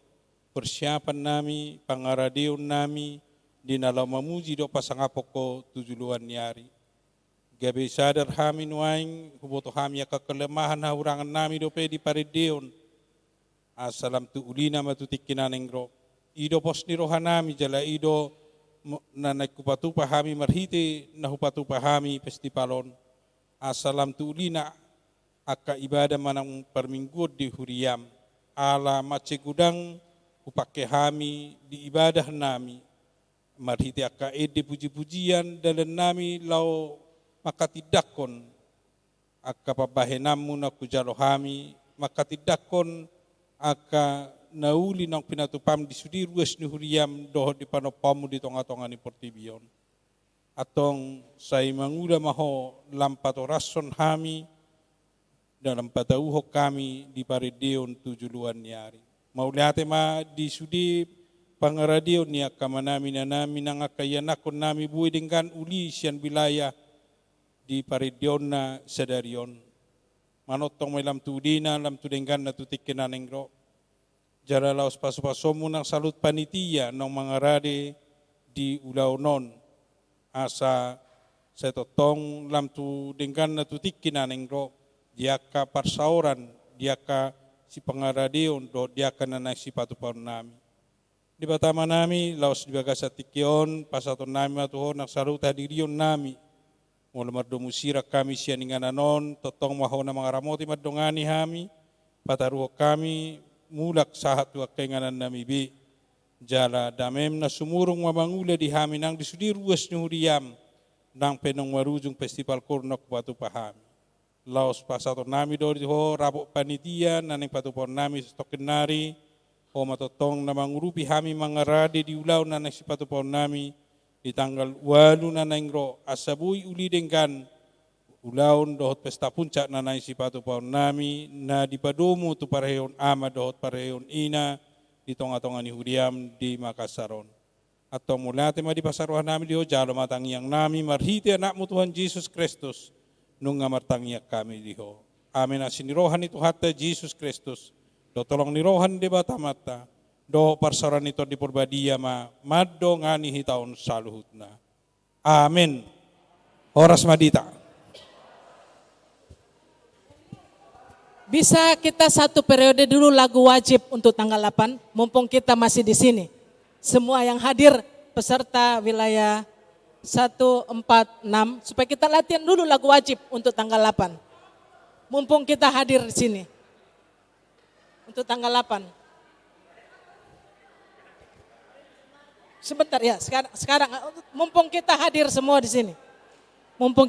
persiapan nami pangaradion nami di nalau memuji do pasangapoko tujuluan nyari Gabi sadar kami nuaing, huboto kami ya kekelemahan haurangan nami dope di parideon. Asalam tu ulina matutik kinanengro. Ido pos ni rohanami jala ido nanay kupatu pahami marhiti na hupatu pahami festivalon. Asalam tu ulina aka ibadah manang perminggud di huriam. Ala mace gudang upake kami di ibadah nami. Marhiti aka ede puji-pujian dalam nami lau maka tidakon aka pabahenamu na kujalohami maka tidakon aka nauli nang pinatupam di sudi ruas ni huriam doho di panopamu di tonga-tonga ni portibion atong say mangula maho lampato rason hami dalam patauho kami di parideon tujuluan niari maulihate ma di sudi pangaradion ni aka manami na nami nang akayanakon nami buhay dengan uli siyan wilayah di parideon na sadarion. Manotong may lam tudina, lam tudenggan na tutik kinanengro. Jara laos paso-pasomo ng salut panitia ng mga rade di ulaw non. Asa sa totong lam tudenggan na tutik kinanengro. Diaka parsauran, diaka si pangaradeon, do diaka na nagsipatupaw nami. Di ba tama nami, laos di baga sa tikyon, pasaton nami matuho ng salut hadirion nami. Mula mardo musira kami siya ningananon, totong maho na mga ramoti madongani hami, pataruho kami, mulak sahat wak kainganan namibi. Jala damem na sumurong mamangula di hami nang disudi ruas ni huriyam, nang penong marujung festival kurnok batu pahami. Laos pasato nami do ho rabok panitia, naning patupon nami sa tokenari, o matotong na mangurupi hami mga rade di ulaw na nagsipatupon nami, di tanggal 8 na naingro asabuy uli dengan ulaon dohot pesta puncak na naisipatu paon nami na dipadomo tu pareyon ama dohot pareyon ina di tonga-tonga ni huriam di Makassaron. Atau mulate ma di pasaruhan nami diho jalo matangiang nami marhiti anakmu Tuhan Yesus Kristus nung ngamartangiak kami diho. Amin asinirohan itu hatta Yesus Kristus do tolong nirohan di batamata. Do parsaran ito di purbadia ma maddo ngani hitaon saluhutna. Amin. Horas madita. Bisa kita satu periode dulu lagu wajib untuk tanggal 8, mumpung kita masih di sini. Semua yang hadir peserta wilayah 146 supaya kita latihan dulu lagu wajib untuk tanggal 8. Mumpung kita hadir di sini. Untuk tanggal 8. Sebentar ya, sekarang mumpung kita hadir semua di sini. Mumpung